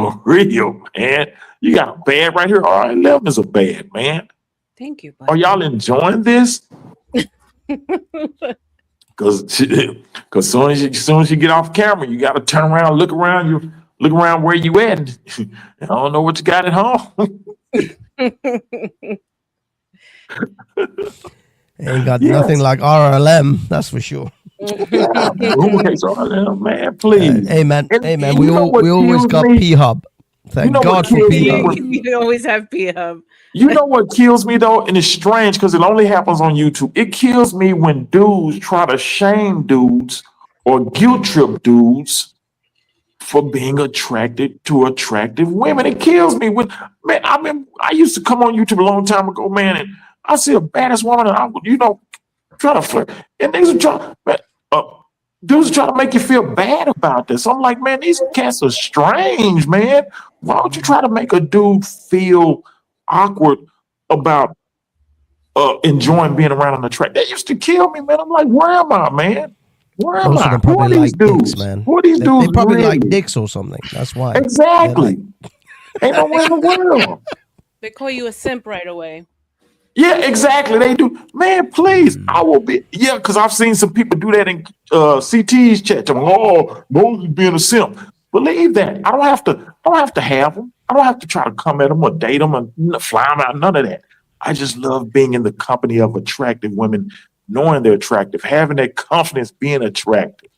For real, man. You got a bad right here. R.L.M is a bad, man. Thank you, Are buddy. y'all enjoying this? Because soon as you get off camera, you got to turn around, look around. You look around where you at. And I don't know what you got at home. Ain't got nothing Yes, like R.L.M. That's for sure. yeah. Who hates R.L.M, man? Please. Hey man, hey man. And We you know all what we always kills got me? P Hub. You Thank know what God for kills P me? Hub. You always have P-Hub. You know what kills me though, and it's strange because it only happens on YouTube. It kills me when dudes try to shame dudes or guilt trip dudes for being attracted to attractive women. It kills me when, man. I used to come on YouTube a long time ago, man, and I see a baddest woman, and I would, try to flirt, and niggas would try, man, uh, dudes try to make you feel bad about this. I'm like, man, these cats are strange, man. Why don't you try to make a dude feel awkward about enjoying being around on the track? That used to kill me, man. I'm like, where am I, man? Where am Most of I? them Who probably are these like dicks, dudes? man. Who are these They dudes probably like really? dicks or something. That's why they're like. Exactly. Ain't nowhere in the world. They call you a simp right away. Yeah, exactly. They do. Man, please. I will be. Yeah, because I've seen some people do that in CT's chat. Oh, Moses being a simp. Believe that. I don't have to have them. I don't have to try to come at them or date them and fly them out. None of that. I just love being in the company of attractive women, knowing they're attractive, having that confidence being attractive.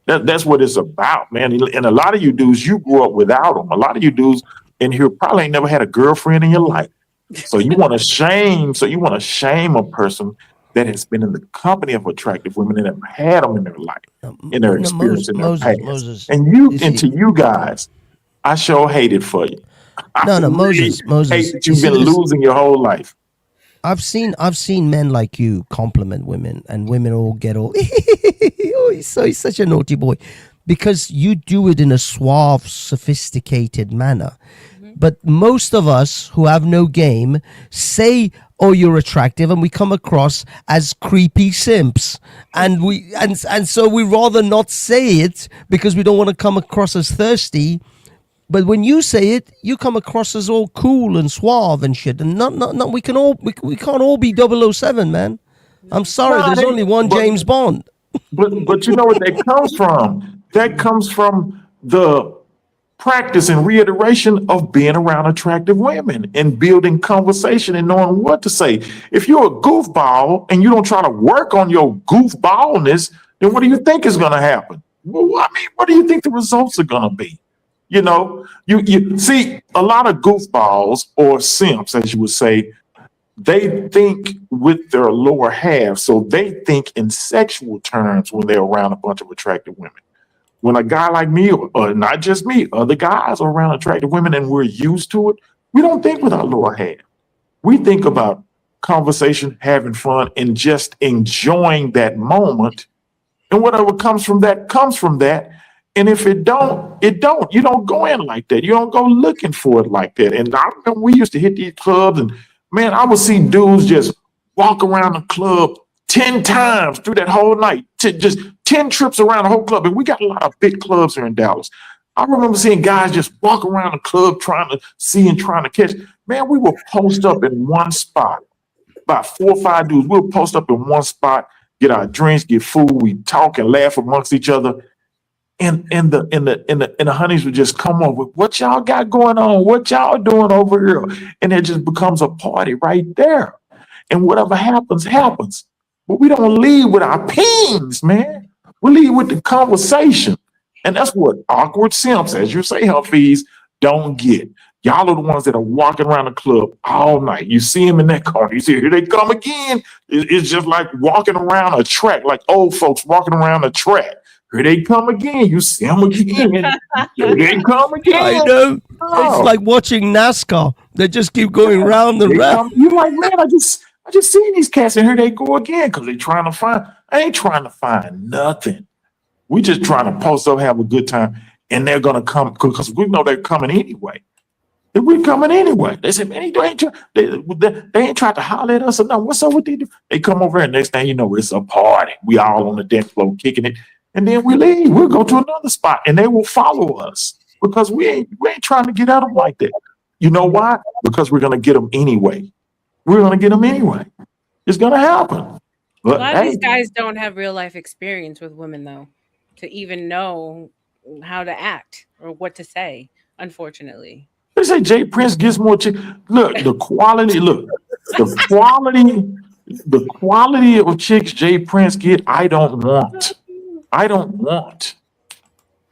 That's what it's about, man. And a lot of you dudes, you grew up without them. A lot of you dudes in here probably ain't never had a girlfriend in your life. So you want to shame a person that has been in the company of attractive women and have had them in their life, in their No, experience, in their past. Moses. And You see, to you guys, I sure hate it for you. I no, really hate Moses. that You you've see been this. losing your whole life. I've seen men like you compliment women, and women all get all. Oh, he's such a naughty boy, because you do it in a suave, sophisticated manner. But most of us who have no game say, "Oh, you're attractive," and we come across as creepy simps, and so we rather not say it because we don't want to come across as thirsty. But when you say it, you come across as all cool and suave and shit. And not we can't all be 007, man. I'm sorry, No, there's only one but James Bond. but you know what that comes from? That comes from the practice and reiteration of being around attractive women and building conversation and knowing what to say. If you're a goofball and you don't try to work on your goofballness, then what do you think is going to happen? Well, I mean, what do you think the results are going to be? You see a lot of goofballs or simps, as you would say, they think with their lower half, so they think in sexual terms when they're around a bunch of attractive women. When a guy like me, or not just me, other guys are around attractive women and we're used to it, we don't think with our lower half. We think about conversation, having fun, and just enjoying that moment. And whatever comes from that comes from that. And if it don't, it don't. You don't go in like that. You don't go looking for it like that. And I remember we used to hit these clubs, and man, I would see dudes just walk around the club 10 times through that whole night, just 10 trips around the whole club. And we got a lot of big clubs here in Dallas. I remember seeing guys just walk around the club trying to see and trying to catch. Man, we would post up in one spot, about 4 or 5 dudes. We'll post up in one spot, get our drinks, get food, we talk and laugh amongst each other. And the honeys would just come over. What y'all got going on? What y'all doing over here? And it just becomes a party right there. And whatever happens, happens. But we don't lead with our pings, man. We lead with the conversation. And that's what awkward simps, as you say, Humphreys, don't get. Y'all are the ones that are walking around the club all night. You see them in that corner. You see, here they come again. It's just like walking around a track, like old folks walking around a track. Here they come again. You see them again. Here they come I again. know. It's Oh, like watching NASCAR. They just keep going round and they round. come. You like, man, I just seen these cats, and here they go again because they trying to find. I ain't trying to find nothing. We just trying to post up, have a good time, and they're gonna come because we know they're coming anyway. We're coming anyway. They said, man, they ain't tried to holler at us or nothing. What's up with these? They come over and next thing you know, it's a party. We all on the dance floor kicking it. And then we leave. We'll go to another spot and they will follow us. because we ain't trying to get at them like that. You know why? Because we're gonna get them anyway. We're gonna get them anyway. It's gonna happen. A But lot of these hey, guys don't have real life experience with women, though, to even know how to act or what to say. Unfortunately, they say Jay Prince gets more chick. Look, the quality. Look, the quality. The quality of chicks Jay Prince get, I don't want. I don't want.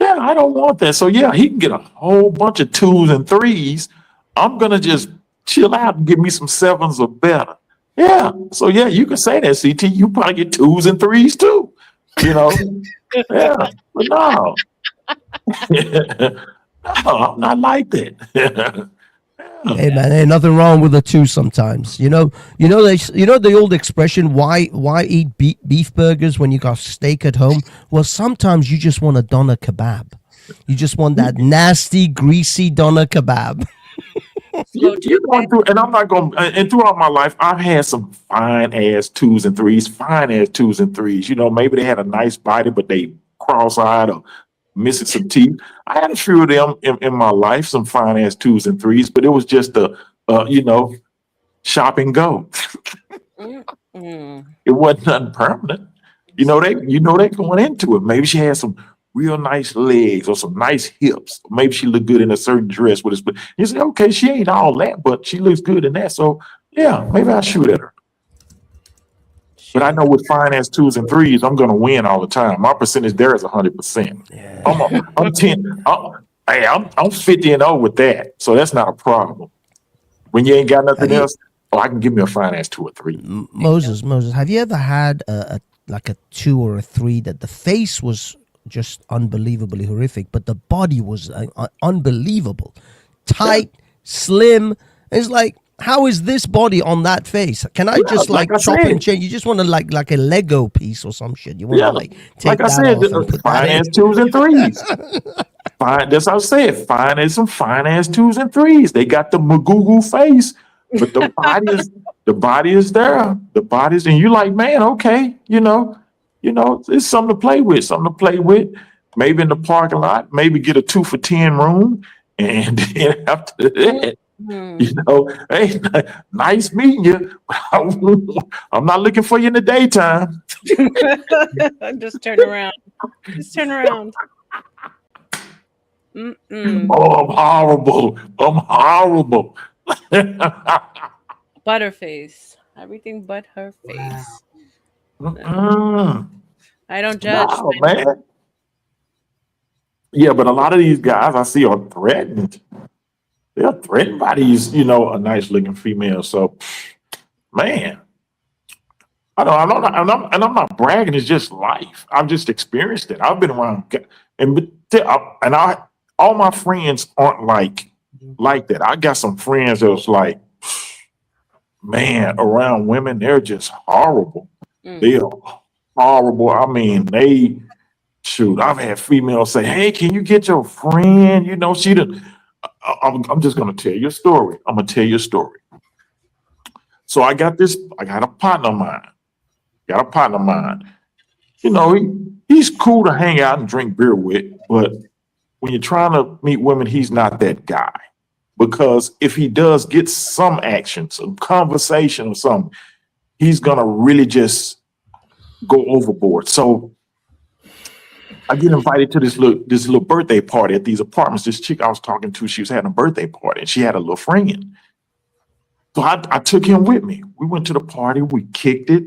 Yeah, I don't want that. So yeah, he can get a whole bunch of twos and threes. I'm gonna just chill out and give me some sevens or better. Yeah. So yeah, you can say that, CT. You probably get twos and threes too. You know? Yeah. But no. No, I'm not like that. Hey man, ain't nothing wrong with the two sometimes. You know the old expression, why eat beef burgers when you got steak at home? Well, sometimes you just want a doner kebab. You just want that nasty, greasy doner kebab. You're going through, and I'm not going. And throughout my life, I've had some fine ass twos and threes, fine ass twos and threes. You know, maybe they had a nice body, but they cross-eyed or missing some teeth. I had a few of them in my life, some fine ass twos and threes, but it was just shop and go. Mm-mm. It wasn't nothing permanent. They going into it. Maybe she had some real nice legs or some nice hips. Maybe she looked good in a certain dress with it. You say, okay, she ain't all that, but she looks good in that. So yeah, maybe I'll shoot at her. But I know with fine ass twos and threes, I'm gonna win all the time. My percentage there is 100%. Yeah. I'm 10. I'm 50-0 with that, so that's not a problem. When you ain't got nothing else, I can give me a fine ass 2 or 3. Moses, have you ever had a 2 or a 3 that the face was just unbelievably horrific, but the body was unbelievable, tight, slim? It's like, how is this body on that face? Can I just like I chop said. and change? You just want to like a Lego piece or some shit. You want to take like I that said, off and put that fine in. ass 2s and 3s. Fine, that's what I said. Fine as some fine ass 2s and 3s. They got the Magoo face, but the body is there. The body's, and you like, man, okay, it's something to play with. Maybe in the parking lot, maybe get a 2 for 10 room, and then after that, hey, nice meeting you. I'm not looking for you in the daytime. Just turn around. Just turn around. Mm-mm. Oh, I'm horrible. Butterface. Everything but her face. Mm-mm. I don't judge. No, man. Yeah, but a lot of these guys I see are threatened. They're threatened by these, a nice looking female. So, man, I'm not bragging. It's just life. I've just experienced it. I've been around, all my friends aren't like that. I got some friends that's like, man, around women, they're just horrible. They are horrible. I mean, I've had females say, hey, can you get your friend? She didn't. I'm just going to tell you a story. I'm going to tell you a story. So I got a partner of mine. He's cool to hang out and drink beer with, but when you're trying to meet women, he's not that guy. Because if he does get some action, some conversation or something, he's going to really just go overboard. So I get invited to this little birthday party at these apartments. This chick I was talking to, she was having a birthday party and she had a little friend. So I took him with me. We went to the party, we kicked it,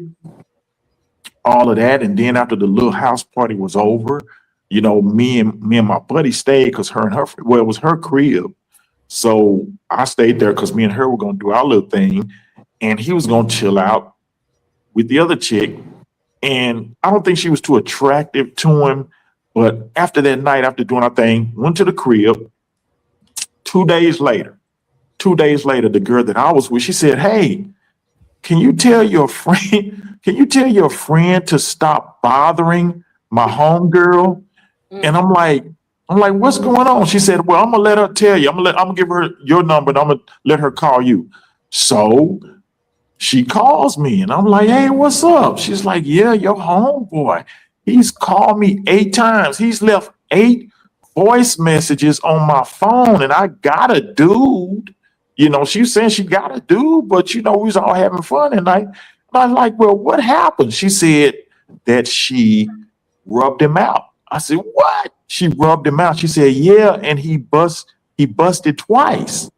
all of that. And then after the little house party was over, me and my buddy stayed because it was her crib. So I stayed there because me and her were going to do our little thing. And he was going to chill out with the other chick. And I don't think she was too attractive to him. But after that night, after doing our thing, went to the crib. 2 days later, the girl that I was with, she said, hey, can you tell your friend to stop bothering my homegirl? And I'm like, what's going on? She said, well, I'm gonna let her tell you. I'm gonna give her your number and I'm gonna let her call you. So she calls me and I'm like, hey, what's up? She's like, yeah, your homeboy. He's called me 8 times. He's left 8 voice messages on my phone, and I got a dude. She was saying she got a dude, but we was all having fun, and I was like, well, what happened? She said that she rubbed him out. I said, what? She rubbed him out. She said, yeah, and he busted twice.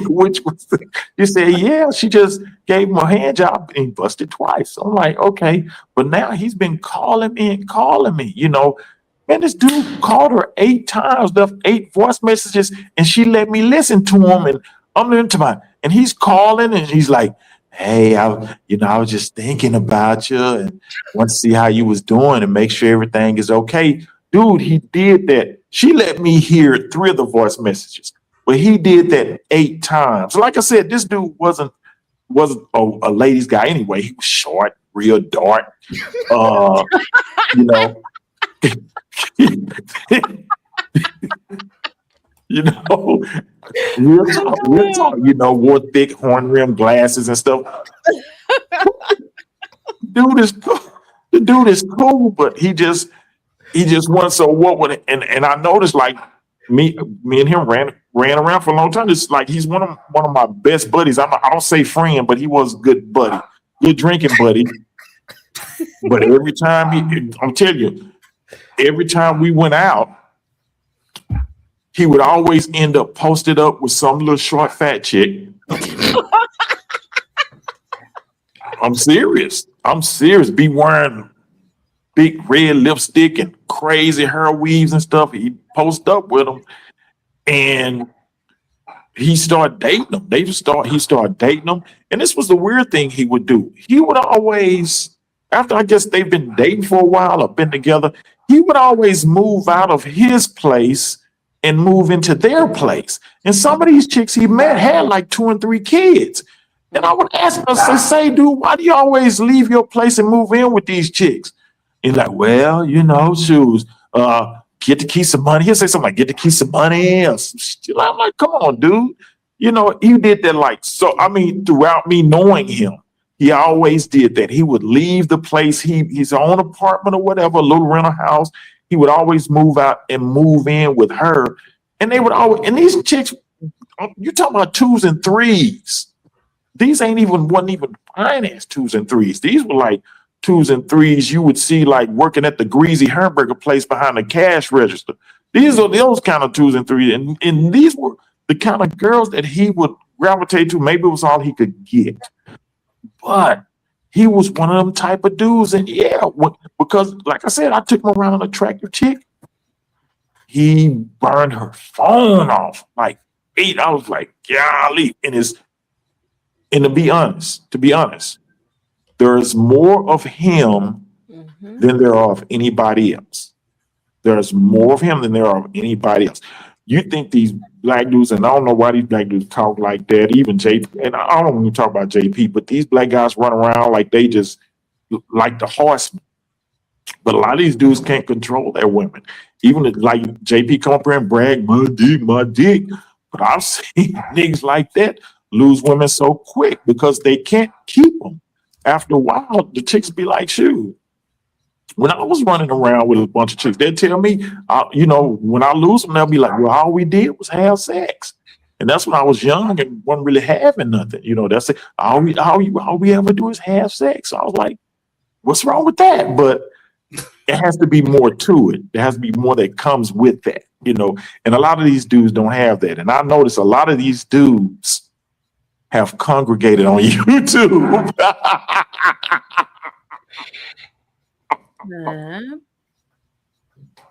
Which was, she said, yeah, she just gave him a hand job and he busted twice. I'm like, okay, but now he's been calling me and calling me. Man, this dude called her 8 times, left 8 voice messages, and she let me listen to him. And I'm listening to and he's calling, and he's like, hey, I was just thinking about you and want to see how you was doing and make sure everything is okay. Dude, he did that. She let me hear 3 of the voice messages, but he did that 8 times. Like I said, this dude wasn't a ladies guy anyway. He was short, real dark. You know, real talk, wore thick horn rim glasses and stuff. Dude is cool. The dude is cool, but he just went. So what would it, and I noticed like me and him ran around for a long time. It's like he's one of my best buddies. I don't say friend, but he was a good buddy, good drinking buddy. But every time I'm telling you, every time we went out, he would always end up posted up with some little short fat chick. I'm serious. Be wearing big red lipstick and crazy hair weaves and stuff. He post up with them, and he started dating them. He started dating them, and this was the weird thing he would do. He would always, after I guess they've been dating for a while or been together, he would always move out of his place and move into their place. And some of these chicks he met had like 2 and 3 kids. And I would ask him, say, dude, why do you always leave your place and move in with these chicks? He's like, well, shoes, get to keep some money. He'll say something like, get to keep some money. Or some shit. I'm like, come on, dude. He did that like, so, I mean, throughout me knowing him, he always did that. He would leave the place, his own apartment or whatever, a little rental house. He would always move out and move in with her. And they would always, and these chicks, you're talking about 2s and 3s. These wasn't even finance 2s and 3s. These were like 2s and 3s you would see like working at the greasy hamburger place behind the cash register. These are those kind of 2s and 3s. And these were the kind of girls that he would gravitate to. Maybe it was all he could get. But he was one of them type of dudes. And yeah, because like I said, I took him around an attractive chick. He burned her phone off like 8 hours, like, golly. And to be honest, there's more of him than there are of anybody else. There's more of him than there are of anybody else. You think these black dudes, and I don't know why these black dudes talk like that, even JP, and I don't want to talk about JP, but these black guys run around like they just like the horsemen. But a lot of these dudes can't control their women. Even like JP come up here and brag, my dick. But I've seen niggas like that lose women so quick because they can't keep them. After a while, the chicks be like, shoot. When I was running around with a bunch of chicks, they'd tell me, when I lose them, they'll be like, well, all we did was have sex. And that's when I was young and wasn't really having nothing. That's it. All we ever do is have sex. So I was like, what's wrong with that? But it has to be more to it. There has to be more that comes with that, and a lot of these dudes don't have that. And I notice a lot of these dudes have congregated on YouTube.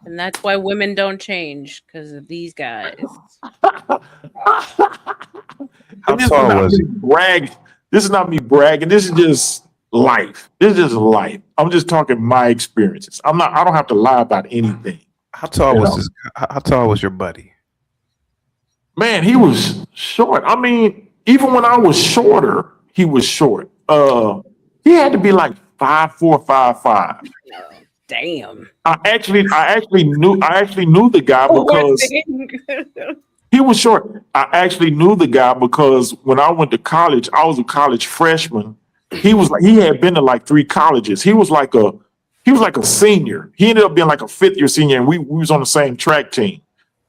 And that's why women don't change, because of these guys. How tall was he? This is not me bragging. This is just life. I'm just talking my experiences. I don't have to lie about anything. How tall was your buddy? Man, he was short. I mean, even when I was shorter, he was short. He had to be like 5'4", 5'5". Damn. I actually knew the guy because he was short. I actually knew the guy because when I went to college, I was a college freshman. He had been to like 3 colleges. He was like a senior. He ended up being like a 5th year senior, and we was on the same track team.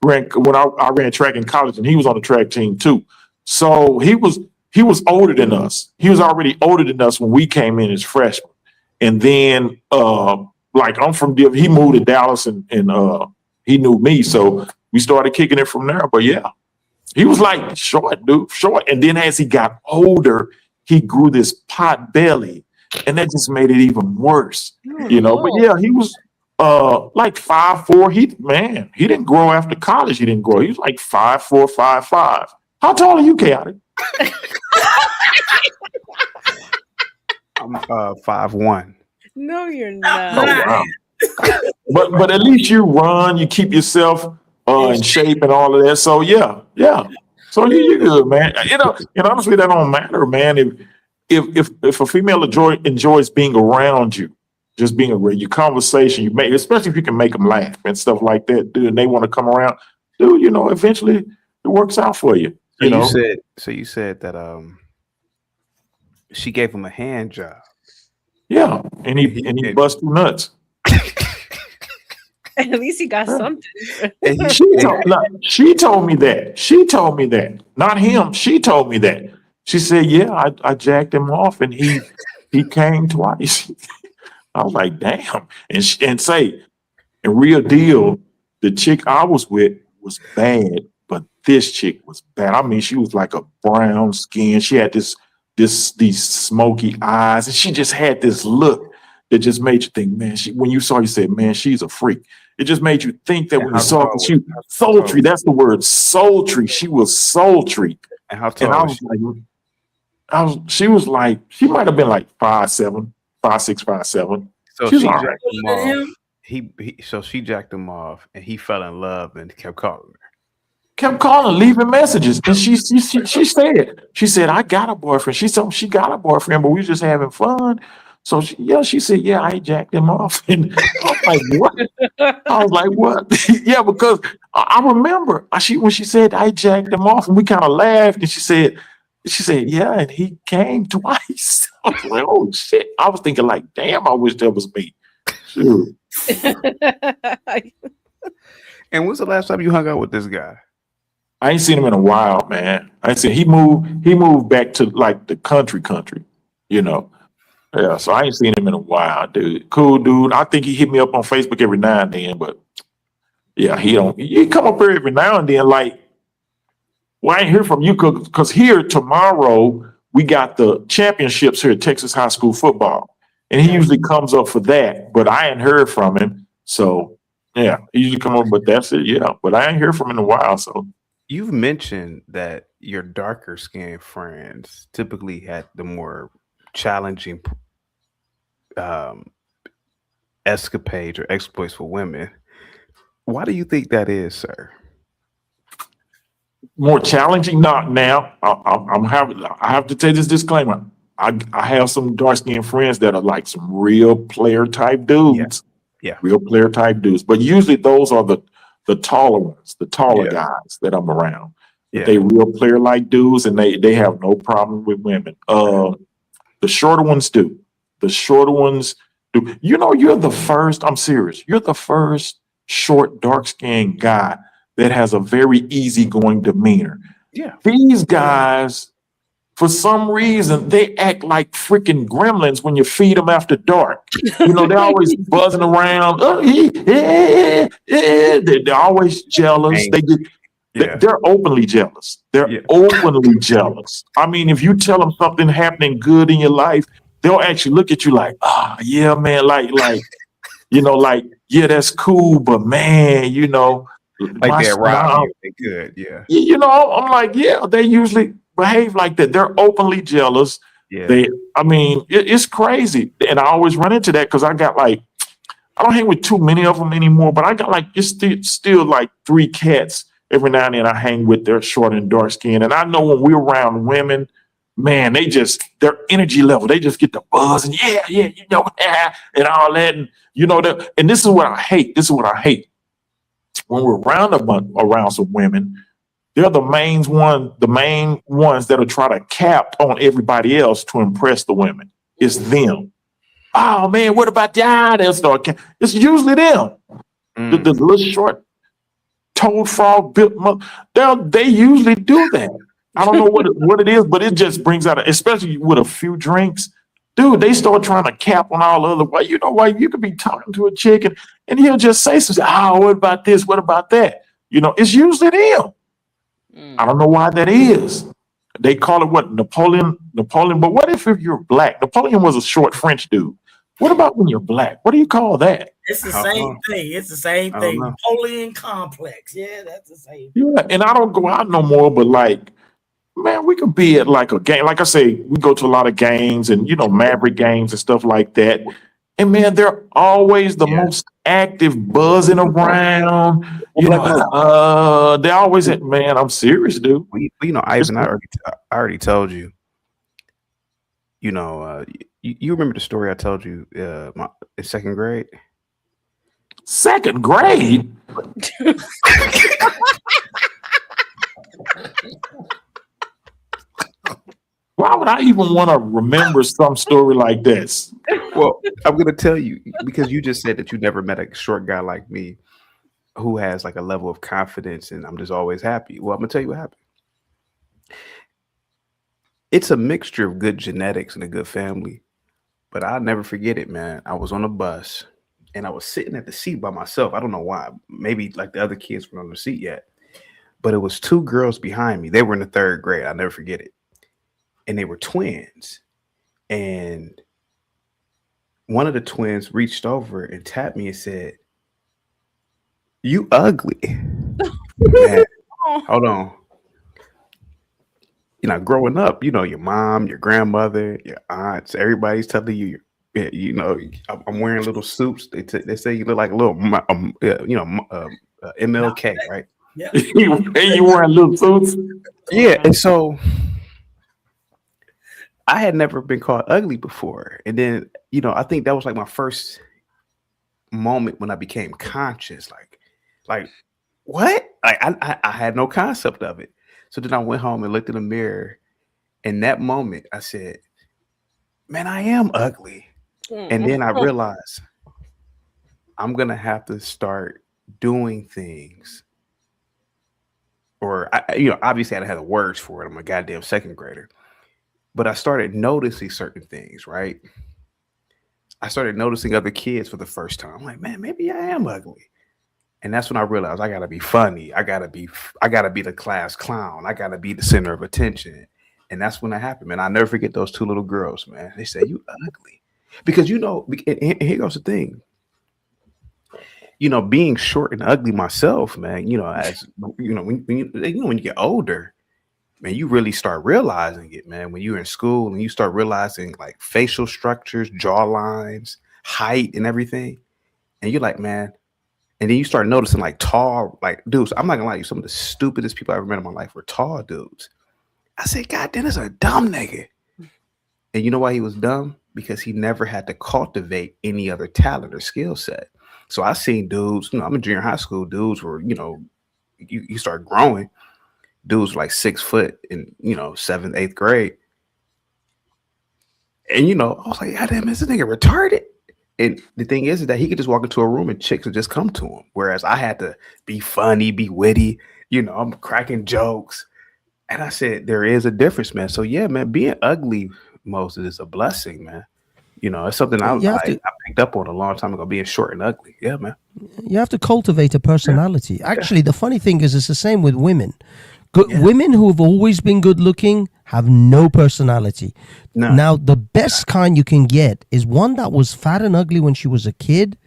I ran track in college, and he was on the track team too. So he was older than us. He was already older than us when we came in as freshmen. And then like I'm from he moved to Dallas and he knew me. So we started kicking it from there. But yeah, he was like short, dude, short. And then as he got older, he grew this pot belly. And that just made it even worse. But yeah, he was like 5'4". He didn't grow after college. He didn't grow. He was like 5'4", 5'5". How tall are you, Chaotic? I'm 5'1". No, you're Oh, not. wow. but at least you run, you keep yourself in shape and all of that. So yeah. So you good, man. And honestly, that don't matter, man. If a female enjoys being around you, just being around your conversation, you make, especially if you can make them laugh and stuff like that, dude, and they want to come around, dude, eventually it works out for you. So you said that she gave him a hand job. Yeah, and he busted nuts. At least he got something. She told me that. She told me that. Not him. She told me that. She said, "Yeah, I jacked him off, and he came twice." I was like, "Damn!" And real deal, the chick I was with was bad, but this chick was bad. I mean, she was like a brown skin. She had these smoky eyes, and she just had this look that just made you think, man. When you saw her, you said, "Man, she's a freak." It just made you think that when you saw her, she was sultry. That's the word, sultry. She was sultry. And how tall was she? She was like, she might have been like 5'7", 5'6", 5'7". So She's she all jacked him off. So she jacked him off, and he fell in love and kept calling her. Kept calling, leaving messages, and she said, "I got a boyfriend." She told me she got a boyfriend, but we was just having fun. So she said, "Yeah, I jacked him off." And I was like, "What?" I was like, "What?" Yeah, because I remember when she said I jacked him off, and we kind of laughed, and she said, "Yeah," and he came twice. I was like, "Oh shit!" I was thinking like, "Damn, I wish that was me." Shoot. And when's the last time you hung out with this guy? I ain't seen him in a while, man. I said he moved back to like the country, Yeah, so I ain't seen him in a while, dude. Cool dude. I think he hit me up on Facebook every now and then, but yeah, he come up here every now and then, like, well, I ain't hear from you because here tomorrow we got the championships here at Texas High School football. And he usually comes up for that, but I ain't heard from him. So yeah, he usually come up, but that's it. Yeah. But I ain't heard from him in a while. So you've mentioned that your darker skinned friends typically had the more challenging escapades or exploits for women. Why do you think that is, sir? More challenging? Not now. I have to take this disclaimer. I have some dark skinned friends that are like some real player type dudes. Yeah. Real player type dudes. But usually those are the taller ones, the taller guys that I'm around. Yeah. They real player like dudes, and they have no problem with women. The shorter ones do. The shorter ones do. You're the first, I'm serious, you're the first short, dark-skinned guy that has a very easygoing demeanor. Yeah. These guys, for some reason, they act like freaking gremlins when you feed them after dark. They're always buzzing around. They're always jealous. They're openly jealous. They're openly jealous. I mean, if you tell them something happening good in your life, they'll actually look at you like, yeah, man, like, yeah, that's cool, but man, like they're around you, they could, yeah. I'm like, yeah, they usually behave like that. They're openly jealous. Yeah. It's crazy. And I always run into that because I got I don't hang with too many of them anymore, but I got just still like 3 cats every now and then I hang with. They're short and dark skin. And I know when we're around women, man, their energy level, they just get the buzz and and all that. And and this is what I hate. When we're around some women, they're the main ones that'll try to cap on everybody else to impress the women. It's them. Oh man, what about y'all? They'll start. It's usually them. The little short, toad frog built. They usually do that. I don't know what it is, but it just brings out, especially with a few drinks. Dude, they start trying to cap on all the other. Well, you know what? You could be talking to a chick and he'll just say something. Oh, what about this? What about that? You know, it's usually them. I don't know why that is. They call it what? Napoleon. But what if you're black? Napoleon was a short French dude. What about when you're black? What do you call that? It's the same thing. It's the same thing. Napoleon complex. Yeah, that's the same. Yeah, and I don't go out no more, but like, man, we could be at like a game. Like I say, we go to a lot of games and, you know, Maverick games and stuff like that. And man, they're always the most active, buzzing around. You know, they always, man, I'm serious, dude. Well, you know, Ivan, I already told you. You know, you remember the story I told you in second grade? Second grade? Why would I even want to remember some story like this? Well, I'm going to tell you because you just said that you never met a short guy like me who has like a level of confidence and I'm just always happy. Well, I'm going to tell you what happened. It's a mixture of good genetics and a good family, but I'll never forget it, man. I was on a bus and I was sitting at the seat by myself. I don't know why. Maybe like the other kids weren't on the seat yet, but it was two girls behind me. They were in the third grade. I'll never forget it. And they were twins. And one of the twins reached over and tapped me and said, "You ugly." Man, hold on. You know, growing up, you know, your mom, your grandmother, your aunts, everybody's telling you, you know, I'm wearing little suits. They say you look like a little, MLK, right? Yeah. And you wearing little suits? Yeah. And so I had never been called ugly before. And then, you know, I think that was like my first moment when I became conscious. Like what? Like I had no concept of it. So then I went home and looked in the mirror. And that moment I said, man, I am ugly. And then I realized I'm going to have to start doing things. Or, obviously I had the words for it. I'm a goddamn second grader. But I started noticing certain things, right? I started noticing other kids for the first time. I'm like, man, maybe I am ugly. And that's when I realized I gotta be funny. I gotta be the class clown. I gotta be the center of attention. And that's when that happened, man. I'll never forget those two little girls, man. They said, "You ugly." Because and here goes the thing. You know, being short and ugly myself, man, you know, as you know, when you get older, man, you really start realizing it, man. When you're in school and you start realizing like facial structures, jaw lines, height, and everything. And you're like, man. And then you start noticing like tall, like dudes. I'm not gonna lie to you, some of the stupidest people I ever met in my life were tall dudes. I said, God damn, this is a dumb nigga. And you know why he was dumb? Because he never had to cultivate any other talent or skill set. So I seen dudes, you know, I'm in junior high school, dudes were, you know, you start growing. Dudes were like 6 foot in, you know, 7th, 8th grade. And you know, I was like, God damn, is this nigga retarded? And the thing is that he could just walk into a room and chicks would just come to him. Whereas I had to be funny, be witty, you know, I'm cracking jokes. And I said, there is a difference, man. So yeah, man, being ugly, Moses, is a blessing, man. You know, it's something I picked up on a long time ago, being short and ugly. Yeah, man. You have to cultivate a personality. Yeah. Actually, the funny thing is it's the same with women. Women who have always been good looking have no personality. No. Now, the best kind you can get is one that was fat and ugly when she was a kid.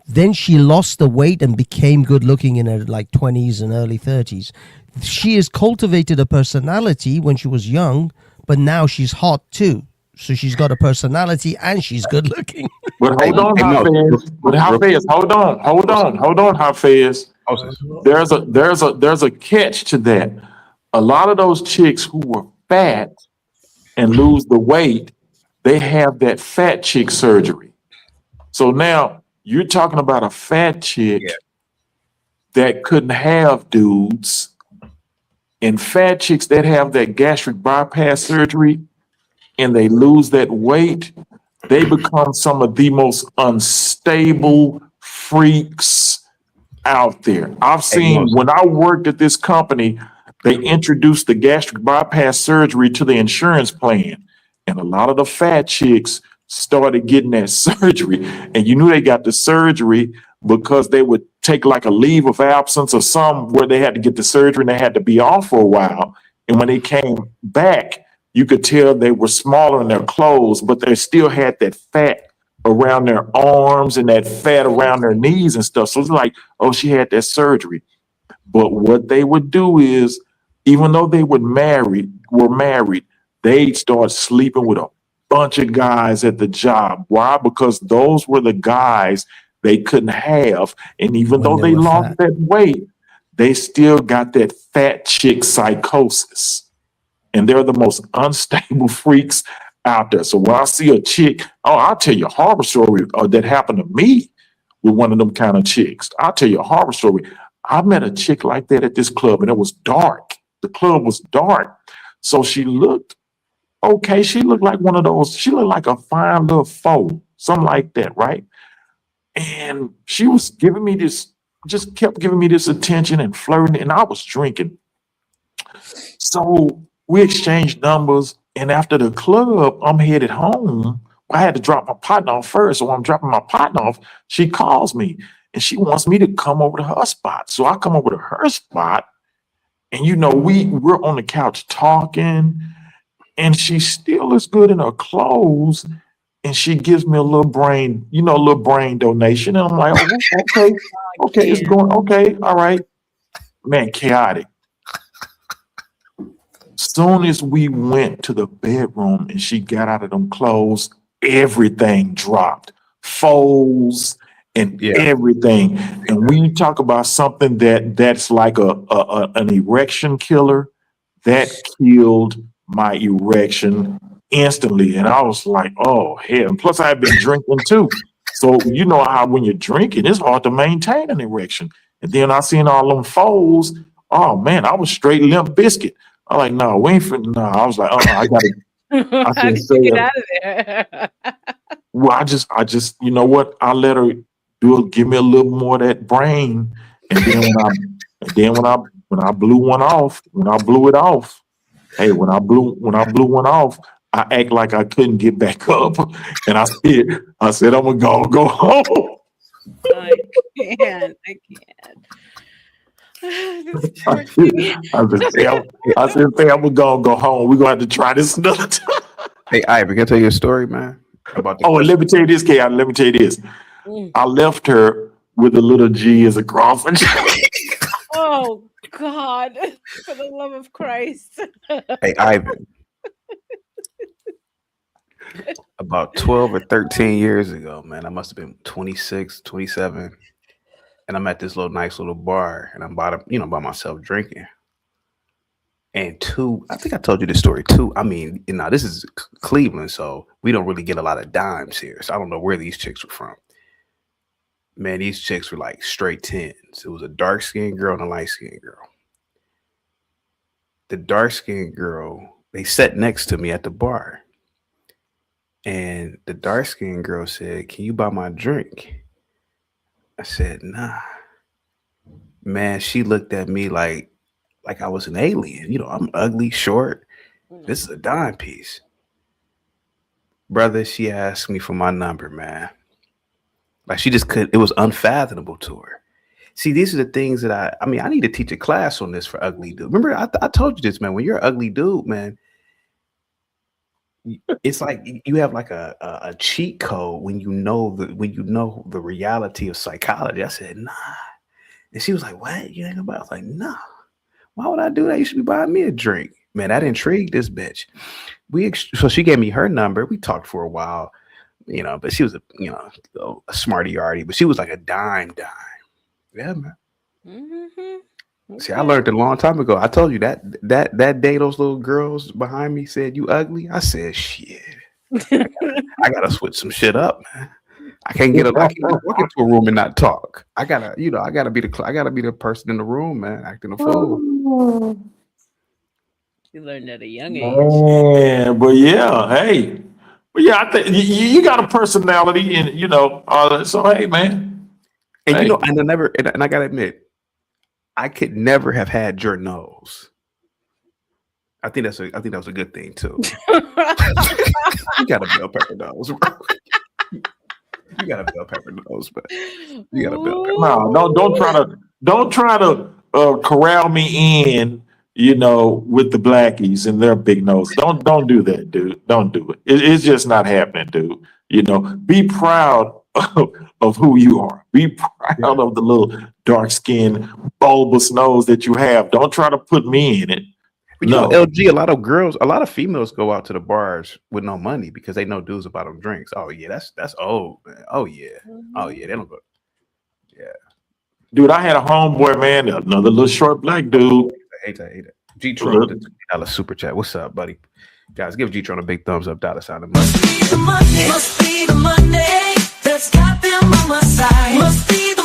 Then she lost the weight and became good looking in her like 20s and early 30s. She has cultivated a personality when she was young, but now she's hot too. So she's got a personality and she's good looking. But hold on, Hafez. But Hafez, hold on, Hafez. There's a catch to that. A lot of those chicks who were fat and lose the weight, they have that fat chick surgery. So now you're talking about a fat chick that couldn't have dudes, and fat chicks that have that gastric bypass surgery and they lose that weight, they become some of the most unstable freaks out there. I've Hey, you know, seen when I worked at this company, they introduced the gastric bypass surgery to the insurance plan. And a lot of the fat chicks started getting that surgery. And you knew they got the surgery because they would take like a leave of absence or some where they had to get the surgery and they had to be off for a while. And when they came back, you could tell they were smaller in their clothes, but they still had that fat around their arms and that fat around their knees and stuff. So it's like, oh, she had that surgery. But what they would do is, even though they were married, they'd start sleeping with a bunch of guys at the job. Why? Because those were the guys they couldn't have. And even When though they they were lost fat. that weight, they still got that fat chick psychosis. And they're the most unstable freaks out there. So when I see a chick, oh, I'll tell you a horror story that happened to me with one of them kind of chicks. I'll tell you a horror story. I met a chick like that at this club and it was dark. The club was dark. So she looked okay. She looked like one of those, she looked like a fine little foe, something like that, right? And she was giving me this, just kept giving me this attention and flirting, and I was drinking. So we exchanged numbers, and after the club, I'm headed home. I had to drop my partner off first. So when I'm dropping my partner off, she calls me and she wants me to come over to her spot. So I come over to her spot, and we're on the couch talking, and she still looks good in her clothes. And she gives me a little brain donation. And I'm like, oh, okay, it's going, okay, all right. Man, chaotic. Soon as we went to the bedroom and she got out of them clothes, everything dropped. Folds and Yeah. everything. And when you talk about something that's like an erection killer, that killed my erection instantly. And I was like, oh hell. And plus I had been drinking too. So you know how when you're drinking, it's hard to maintain an erection. And then I seen all them folds. Oh man, I was straight limp biscuit. I like, no, we ain't finna, no. I was like, I gotta, I How said, did you get Sarah, out of there? well, I just, you know what? I let her give me a little more of that brain. And then when I blew one off, when I blew it off, hey, when I blew one off, I act like I couldn't get back up. And I said, I'm gonna go home. I can't. I can't. This I poor kitty. said, "Hey, I'm gonna go home. We're gonna have to try this another time." hey, Ivan, can I tell you a story, man? About the Oh, and let me tell you this, Kay. Let me tell you this. Mm. I left her with a little G as a crossing. Oh God! For the love of Christ! Hey, Ivan. About 12 or 13 years ago, man, I must have been 26, 27. And I'm at this nice little bar, and I'm by myself drinking. And I think I told you this story too. I mean, this is Cleveland, so we don't really get a lot of dimes here. So I don't know where these chicks were from. Man, these chicks were like straight tens. It was a dark-skinned girl and a light-skinned girl. The dark-skinned girl, they sat next to me at the bar. And the dark-skinned girl said, "Can you buy my drink?" I said, "Nah." Man, she looked at me like I was an alien. I'm ugly, short. This is a dime piece. Brother, she asked me for my number, man. Like she just couldn't, it was unfathomable to her. See, these are the things that I need to teach a class on this for ugly dude. Remember, I told you this, man. When you're an ugly dude, man, it's like you have like a cheat code when you know the reality of psychology. I said, nah. And she was like, "What? You ain't about?" I was like, "No. Why would I do that? You should be buying me a drink." Man, that intrigued this bitch. So she gave me her number. We talked for a while, but she was a smarty yardy, but she was like a dime. Yeah, man. Mm-hmm. See, I learned a long time ago. I told you that day those little girls behind me said, "You ugly." I said, "Shit. I gotta switch some shit up, man. I can't walk into a room and not talk. I gotta be the person in the room, man, acting a fool." You learned at a young age. Man, but yeah, hey, but yeah, I think you got a personality, and so hey, man. And Hey. you know, and I never, and I gotta admit, I could never have had your nose. I think that was a good thing too. You got a bell pepper nose, bro. You got a bell pepper nose, but you got a bell pepper. No, don't try to corral me in, with the blackies and their big nose. Don't do that, dude. Don't do it. It's just not happening, dude. Be proud of who you are. Be proud of the little dark skinned bulbous nose that you have. Don't try to put me in it. But No. LG, a lot of females go out to the bars with no money because they know dudes about them drinks. Oh yeah, that's old, man. Oh yeah, they don't go. Yeah, Dude, I had a homeboy, man, another little short black dude. I hate that. G-Tron with the $20 super chat. What's up, buddy? Guys, give G-Tron a big thumbs up. $sign of money. Must be the Monday that's got them on my side. Must be the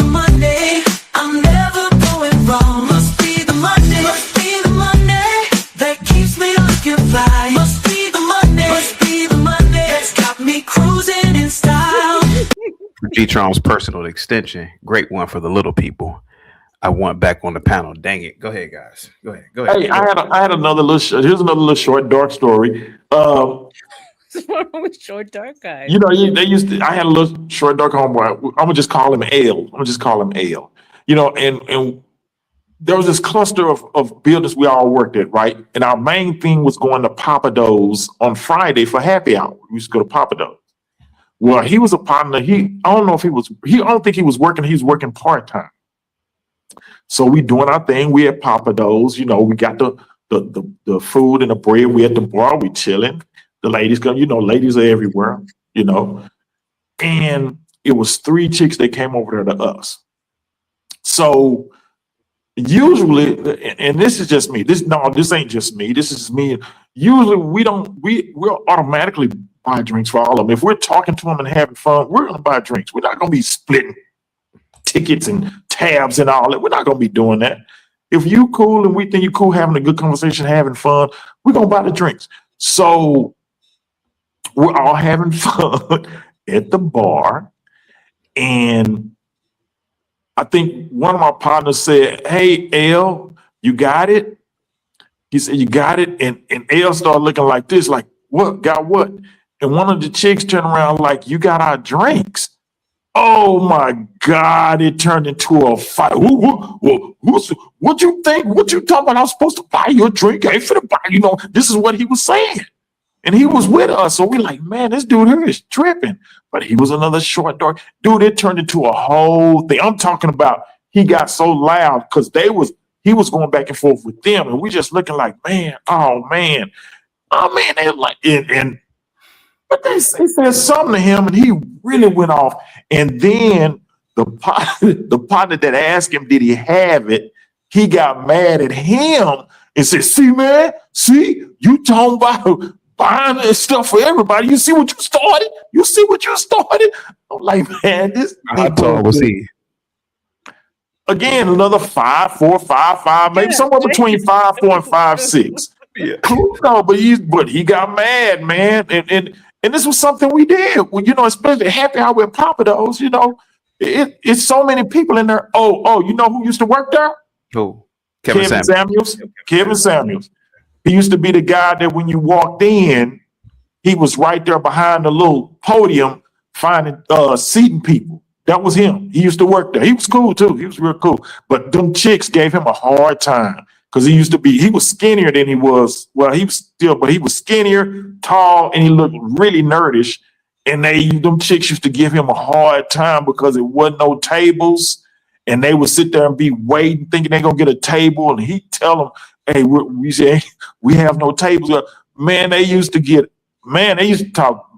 Monday. I'm never going wrong. Must be the Monday that keeps me looking fly. Must be the Monday that's got me cruising in style. G-Tron's personal extension, great one for the little people. I want back on the panel. Dang it! Go ahead, guys. Go ahead. Hey, I had another little. Here's another little short dark story. What's wrong with short dark guys? They used to. I had a little short dark homeboy. I'm gonna just call him L. And there was this cluster of buildings we all worked at, right? And our main thing was going to Papa Do's on Friday for happy hour. We used to go to Papa Do's. Well, he was a partner. I don't think he was working. He was working part-time. So we doing our thing. We at Papa Do's, we got the food and the bread. We at the bar, we chilling. The ladies come, ladies are everywhere, And it was 3 chicks that came over there to us. So usually, and this is just me. This ain't just me. This is me. Usually we'll automatically buy drinks for all of them. If we're talking to them and having fun, we're gonna buy drinks. We're not gonna be splitting tickets and tabs and all that. We're not gonna be doing that. If you cool and we think you cool, having a good conversation, having fun, we're gonna buy the drinks. So we're all having fun at the bar, and I think one of my partners said, "Hey, L, you got it?" He said, "You got it?" And L started looking like this, like, "What? Got what?" And one of the chicks turned around like, "You got our drinks." Oh my God, it turned into a fight. What you think? What you talking about? I'm supposed to buy your drink. I ain't finna buy, this is what he was saying. And he was with us. So we're like, man, this dude here is tripping. But he was another short, dark dude. It turned into a whole thing. I'm talking about he got so loud because he was going back and forth with them. And we just looking like, man, oh man. They're like, but they said something to him and he really went off. And then the partner that asked him, did he have it? He got mad at him and said, see, you talking about buying this stuff for everybody. You see what you started? I'm like, man, this. How tall was he? Again, another 5'4", 5'5", maybe somewhere between 5'4" and 5'6". Yeah. No, but he got mad, man. And this was something we did. Well, especially happy hour at Papa Do's, it's so many people in there. Oh, you know who used to work there? Who? Kevin Samuels. Kevin Samuels. He used to be the guy that when you walked in, he was right there behind the little podium finding seating people. That was him. He used to work there. He was cool too. He was real cool. But them chicks gave him a hard time because he was skinnier than he was. Well, he was skinnier, tall, and he looked really nerdish. And them chicks used to give him a hard time because it wasn't no tables. And they would sit there and be waiting, thinking they're going to get a table. And he'd tell them, hey, we have no tables. Man, they used to talk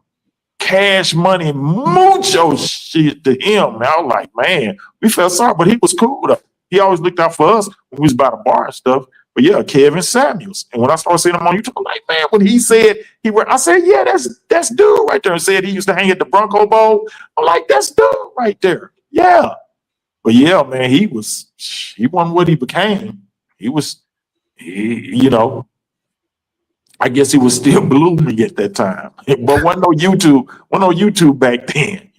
cash money, mucho shit to him. And I was like, man, we felt sorry, but he was cool though. He always looked out for us when we was by the bar and stuff. But yeah, Kevin Samuels. And when I started seeing him on YouTube, I'm like, man, when he said I said, yeah, that's dude right there. And said he used to hang at the Bronco Bowl. I'm like, that's dude right there. Yeah. But yeah, man, he wasn't what he became. I guess he was still blooming at that time. But wasn't no YouTube back then,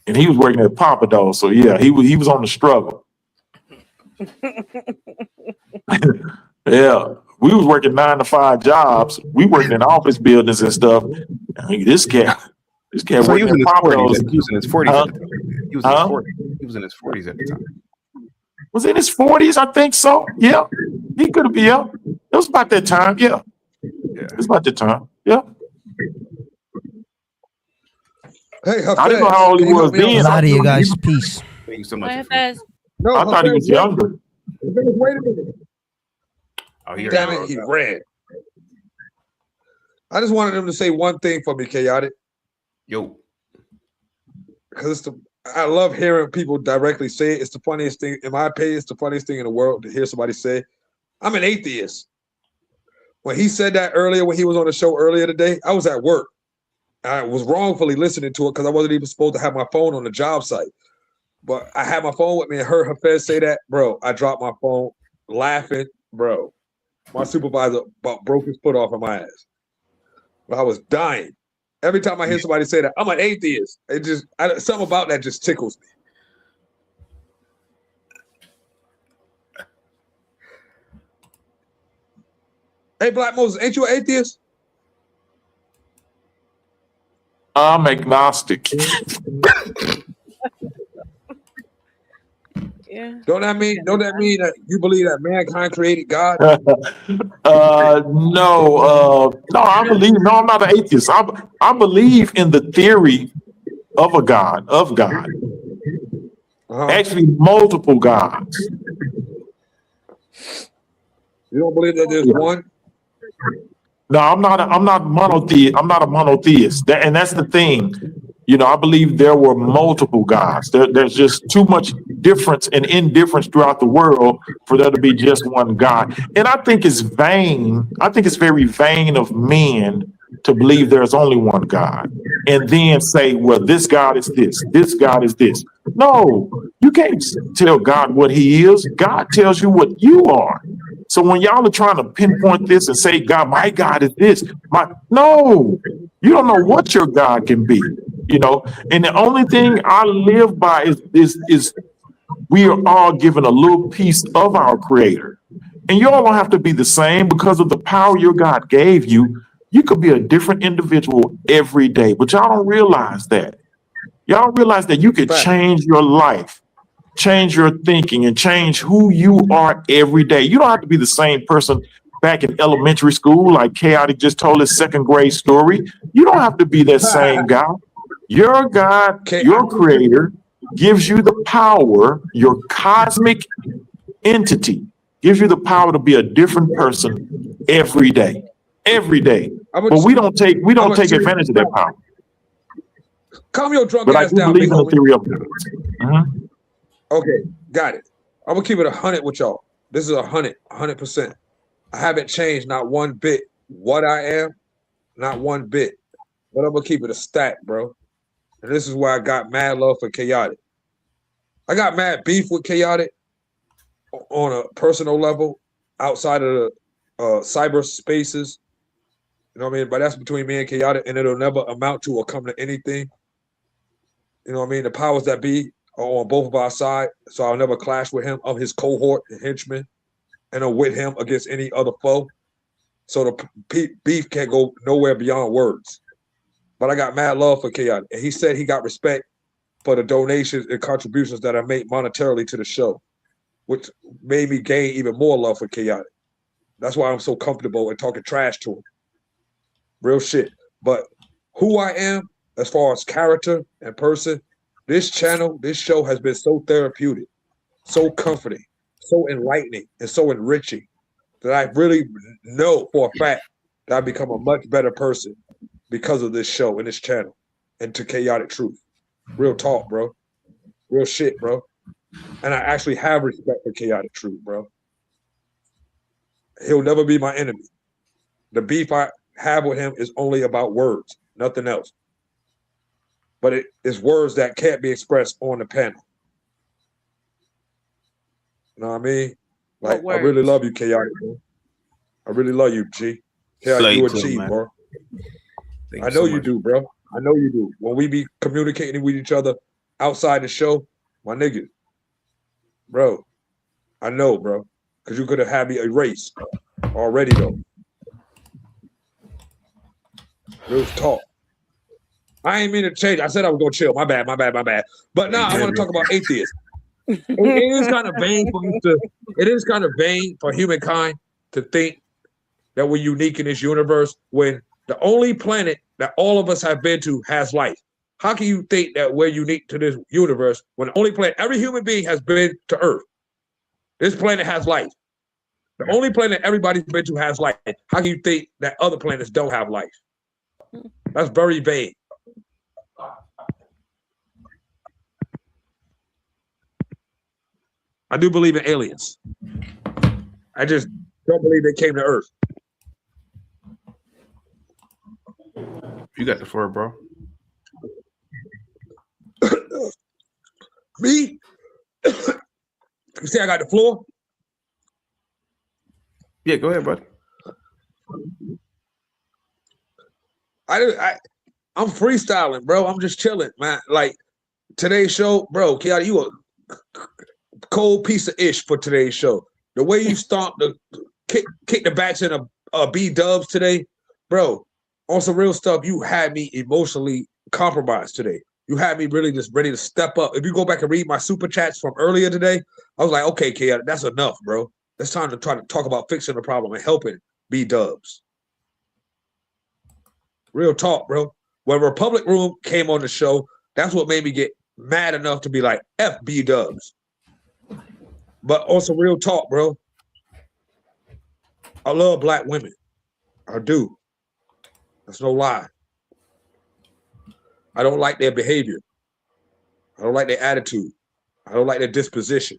and he was working at Papa though. So yeah, he was on the struggle. Yeah, we was working 9 to 5 jobs. We working in office buildings and stuff. I mean, this cat So he working was in at his Papa 40s. Do's. He was in his 40s Huh? at the time. He was in his Huh? 40s. He was in his 40s at the time. Was in his 40s, I think so. Yeah, he could have been. Yeah, it was about that time. Yeah, it was about that time. Yeah, Hey, I didn't know Hafez, how old he can you was help me out then. with I'm out of something? here, guys. Peace. Thank you so much. Bye, Hafez. No, I thought he was Hafez, wait. younger. Hafez, wait a minute. Oh, he Damn already it, he broke up. ran. I just wanted him to say one thing for me, Chaotic, Yo, because I love hearing people directly say it. It's the funniest thing, in my opinion, it's the funniest thing in the world to hear somebody say, I'm an atheist. When he said that earlier, when he was on the show earlier today, I was at work. I was wrongfully listening to it because I wasn't even supposed to have my phone on the job site. But I had my phone with me and heard Hafez say that, bro. I dropped my phone laughing, bro. My supervisor about broke his foot off of my ass. But I was dying. Every time I hear somebody say that, I'm an atheist. It just something about that just tickles me. Hey, Black Moses, ain't you an atheist? I'm agnostic. Yeah. Don't that mean that you believe that mankind created God? No, I believe. No, I'm not an atheist. I believe in the theory of a God, Uh-huh. actually multiple gods. You don't believe that there's one? No, I'm not monotheist. I'm not a monotheist. And that's the thing. You know, I believe there were multiple gods. There's just too much difference and indifference throughout the world for there to be just one God. And I think it's vain. I think it's very vain of men to believe there's only one God and then say, well, this God is this God is this. No, you can't tell God what he is. God tells you what you are. So when y'all are trying to pinpoint this and say, God, my God is this, no, you don't know what your God can be, you know. And the only thing I live by is we are all given a little piece of our Creator. And you all don't have to be the same because of the power your God gave you. You could be a different individual every day, but y'all don't realize that. Y'all don't realize that you could change your life, change your thinking, and change who you are every day. You don't have to be the same person back in elementary school, like Chaotic just told his 2nd grade story. You don't have to be that same guy. Your God, your Creator, gives you the power, your cosmic entity gives you the power to be a different person every day. Every day. But we don't take advantage of that power. Calm your drunk But I ass do down, believe big in the homie. theory of God. Okay, got it. I'm gonna keep it 100 with y'all. This is 100%. I haven't changed not one bit what I am, not one bit. But I'm gonna keep it a stack, bro. And this is why I got mad love for Chaotic. I got mad beef with Chaotic on a personal level outside of the cyber spaces. You know what I mean? But that's between me and Chaotic, and it'll never amount to or come to anything. You know what I mean? The powers that be are on both of our sides, so I'll never clash with him of his cohort and henchmen, and I'm with him against any other foe. So the beef can't go nowhere beyond words. But I got mad love for Chaotic, and he said he got respect for the donations and contributions that I made monetarily to the show, which made me gain even more love for Chaotic. That's why I'm so comfortable in talking trash to him. Real shit. But who I am, as far as character and person, this channel, this show has been so therapeutic, so comforting, so enlightening, and so enriching that I really know for a fact that I've become a much better person because of this show and this channel and to Chaotic Truth. Real talk, bro. Real shit, bro. And I actually have respect for Chaotic Truth, bro. He'll never be my enemy. The beef I have with him is only about words, nothing else. But it is words that can't be expressed on the panel. You know what I mean? Like, I really love you, Chaotic, bro. I really love you, G. Chaotic, you a G, bro. I know you do, bro. I know you do. When we be communicating with each other, outside the show, my nigga, bro, I know, bro, because you could have had me erased already, though. Real talk. I ain't mean to change. I said I was gonna chill. My bad. But now I want to talk about atheists. It is kind of vain for us to. It is kind of vain for humankind to think that we're unique in this universe when the only planet that all of us have been to has life. How can you think that we're unique to this universe when the only planet every human being has been to Earth? This planet has life. The only planet everybody's been to has life. How can you think that other planets don't have life? That's very vague. I do believe in aliens. I just don't believe they came to Earth. You got the floor, bro. Me? You see I got the floor? Yeah, go ahead, bud. I'm freestyling, bro. I'm just chilling, man. Like today's show, bro, Kiara, you a cold piece of ish for today's show. The way you stomped the kick the backs in a B dubs today, bro. On some real stuff, you had me emotionally compromised today. You had me really just ready to step up. If you go back and read my super chats from earlier today, I was like, okay, Kiara, that's enough, bro. It's time to try to talk about fixing the problem and helping B dubs. Real talk, bro. When Republic Room came on the show, that's what made me get mad enough to be like, F B dubs. But also real talk, bro. I love black women. I do. That's no lie. I don't like their behavior. I don't like their attitude. I don't like their disposition.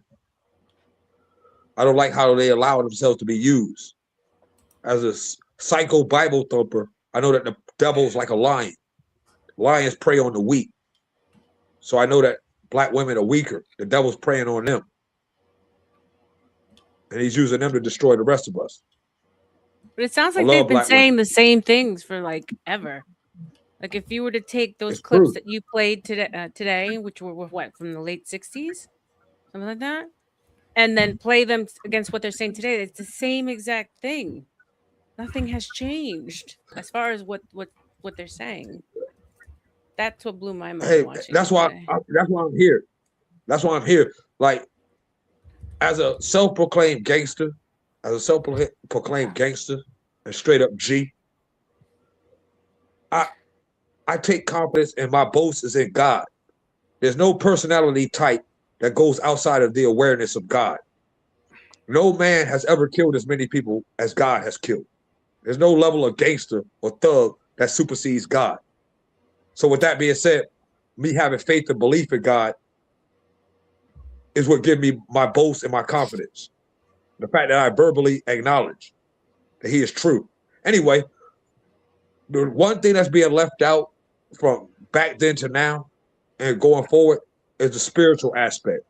I don't like how they allow themselves to be used. As a psycho Bible thumper, I know that the devil's like a lion. Lions prey on the weak. So I know that black women are weaker. The devil's preying on them. And he's using them to destroy the rest of us. But it sounds I like love they've been black saying women. the same things for like ever. Like if you were to take those It's clips true. that you played today, which were what from the late '60s, something like that, and then play them against what they're saying today, it's the same exact thing. Nothing has changed as far as what they're saying. That's what blew my mind Hey, watching that's it why today. that's why I'm here. That's why I'm here. Like as a self-proclaimed gangster, and straight up G, I take confidence and my boast is in God. There's no personality type that goes outside of the awareness of God. No man has ever killed as many people as God has killed. There's no level of gangster or thug that supersedes God. So with that being said, me having faith and belief in God is what gives me my boast and my confidence. The fact that I verbally acknowledge that he is true. Anyway, the one thing that's being left out from back then to now and going forward is the spiritual aspect.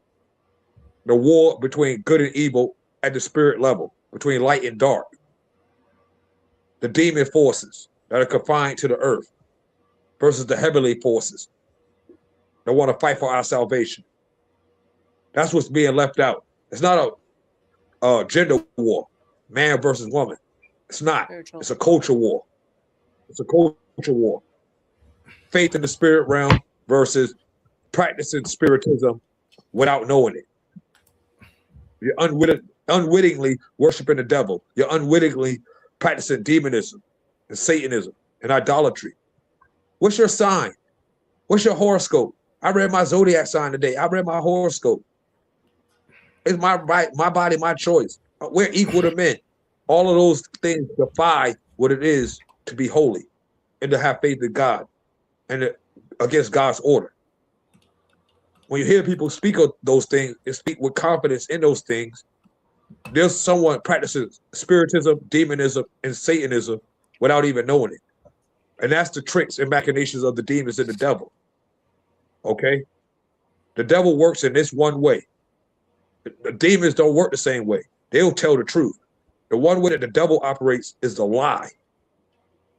The war between good and evil at the spirit level, between light and dark. The demon forces that are confined to the earth versus the heavenly forces that want to fight for our salvation. That's what's being left out. It's not a gender war, man versus woman. It's not. Spiritual. It's a culture war. It's a culture war. Faith in the spirit realm versus practicing spiritism without knowing it. You're unwittingly worshiping the devil. You're unwittingly practicing demonism and Satanism and idolatry. What's your sign? What's your horoscope? I read my zodiac sign today. I read my horoscope. It's my right, my body, my choice. We're equal to men. All of those things defy what it is to be holy and to have faith in God and against God's order. When you hear people speak of those things and speak with confidence in those things, there's someone practicing spiritism, demonism, and Satanism without even knowing it. And that's the tricks and machinations of the demons and the devil. Okay? The devil works in this one way. The demons don't work the same way. They'll tell the truth. The one way that the devil operates is the lie.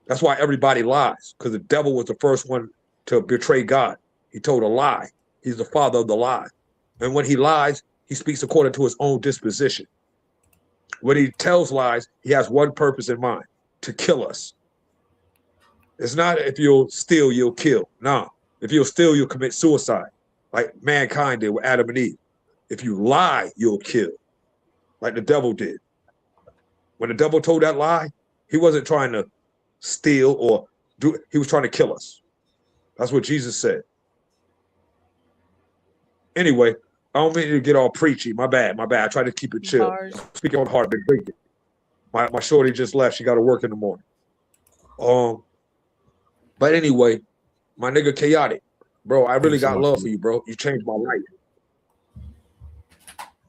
That's why everybody lies, because the devil was the first one to betray God. He told a lie. He's the father of the lie. And when he lies, he speaks according to his own disposition. When he tells lies, he has one purpose in mind, to kill us. It's not if you'll steal, you'll kill. No. If you'll steal, you'll commit suicide, like mankind did with Adam and Eve. If you lie, you'll kill, like the devil did. When the devil told that lie, he wasn't trying to steal or do, he was trying to kill us. That's what Jesus said. Anyway, I don't mean to get all preachy. My bad. I try to keep it chill. Bars. Speaking on the heart, I've been drinking. My shorty just left. She got to work in the morning. But anyway, my nigga Chaotic, bro, I really got love for you, bro. You changed my life.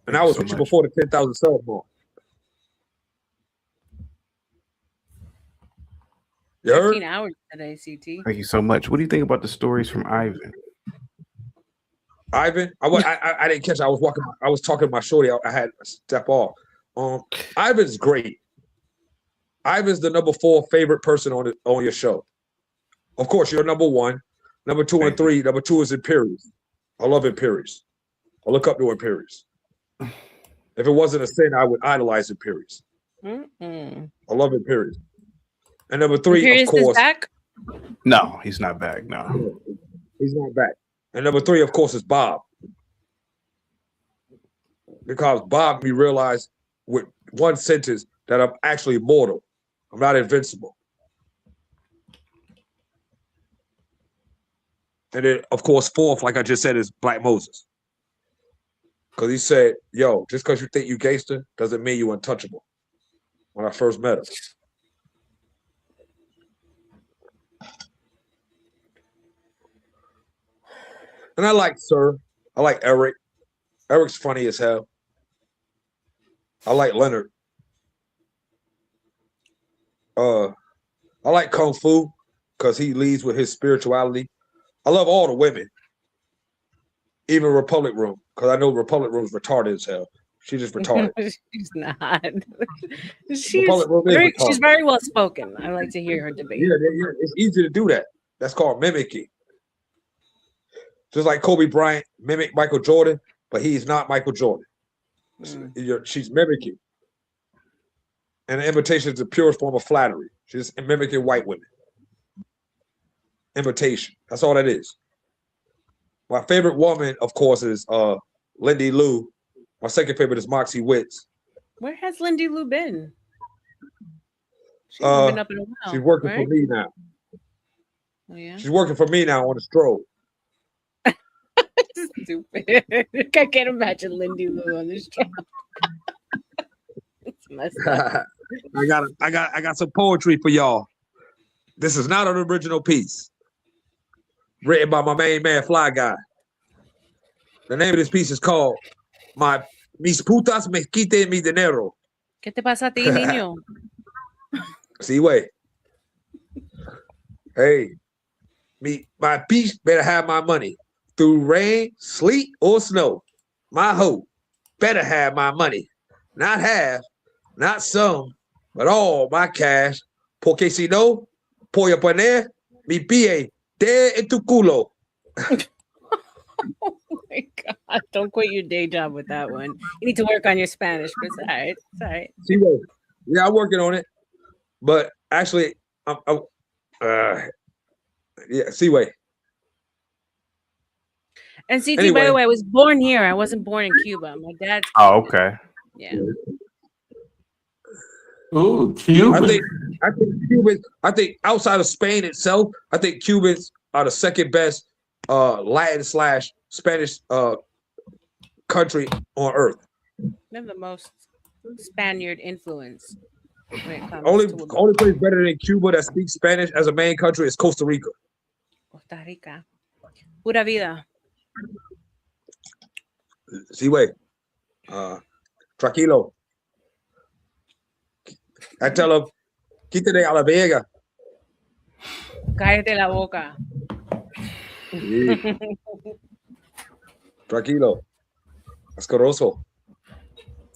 And I was with you before the 10,000 sub mark. You heard? 15 hours today, CT. Thank you so much. What do you think about the stories from Ivan? Ivan, I didn't catch it. I was walking. I was talking to my shorty. I had to step off. Ivan's great. Ivan's the number 4 favorite person on your show. Of course, you're number 1. Number 2 and 3. Number 2 is Imperius. I love Imperius. I look up to Imperius. If it wasn't a sin, I would idolize Imperius. I love Imperius. And number 3, Imperius of course. Is back? No, he's not back. No, he's not back. And number 3, of course, is Bob. Because Bob, we realized with one sentence that I'm actually immortal. I'm not invincible. And then, of course, 4th, like I just said, is Black Moses. Because he said, yo, just because you think you gangster doesn't mean you untouchable. When I first met him. And I like Sir. I like Eric. Eric's funny as hell. I like Leonard. I like Kung Fu because he leads with his spirituality. I love all the women. Even Republic Room, because I know Republic Room's retarded as hell. She's just retarded. She's not. She's very well spoken. I like to hear her debate. Yeah, it's easy to do that. That's called mimicking. Just like Kobe Bryant mimicked Michael Jordan, but he's not Michael Jordan. She's mimicking. And the imitation is the purest form of flattery. She's mimicking white women. Imitation. That's all that is. My favorite woman, of course, is Lindy Lou. My second favorite is Moxie Witts. Where has Lindy Lou been? She's been up in a while. She's working for me now. Oh, yeah? She's working for me now on the stroll. Stupid. I can't imagine Lindy Lou on this show. It's messed up. I got some poetry for y'all. This is not an original piece. Written by my main man, Fly Guy. The name of this piece is called Mis putas me quiten mi dinero. ¿Qué te pasa a ti, niño? See, wait. Hey, my piece better have my money. Through rain, sleet, or snow. My hoe better have my money. Not half, not some, but all my cash. Porque si no, voy a poner mi pie en tu culo. Oh my God. Don't quit your day job with that one. You need to work on your Spanish, but it's all right. It's all right. See, wait. Yeah, I'm working on it. But actually, yeah, see, wait. And CT, Anyway. by the way, I was born here. I wasn't born in Cuba. My dad's Oh, okay. yeah. Ooh, Cuban. I think Cubans. I think outside of Spain itself, I think Cubans are the second best Latin/Spanish country on earth. They have the most Spaniard influence when it comes Only to place better than Cuba that speaks Spanish as a main country is Costa Rica. Costa Rica. Pura vida. See, wait. Tranquilo. I tell him, quítate a la vega. Cállate la boca. Sí. Tranquilo. Asqueroso.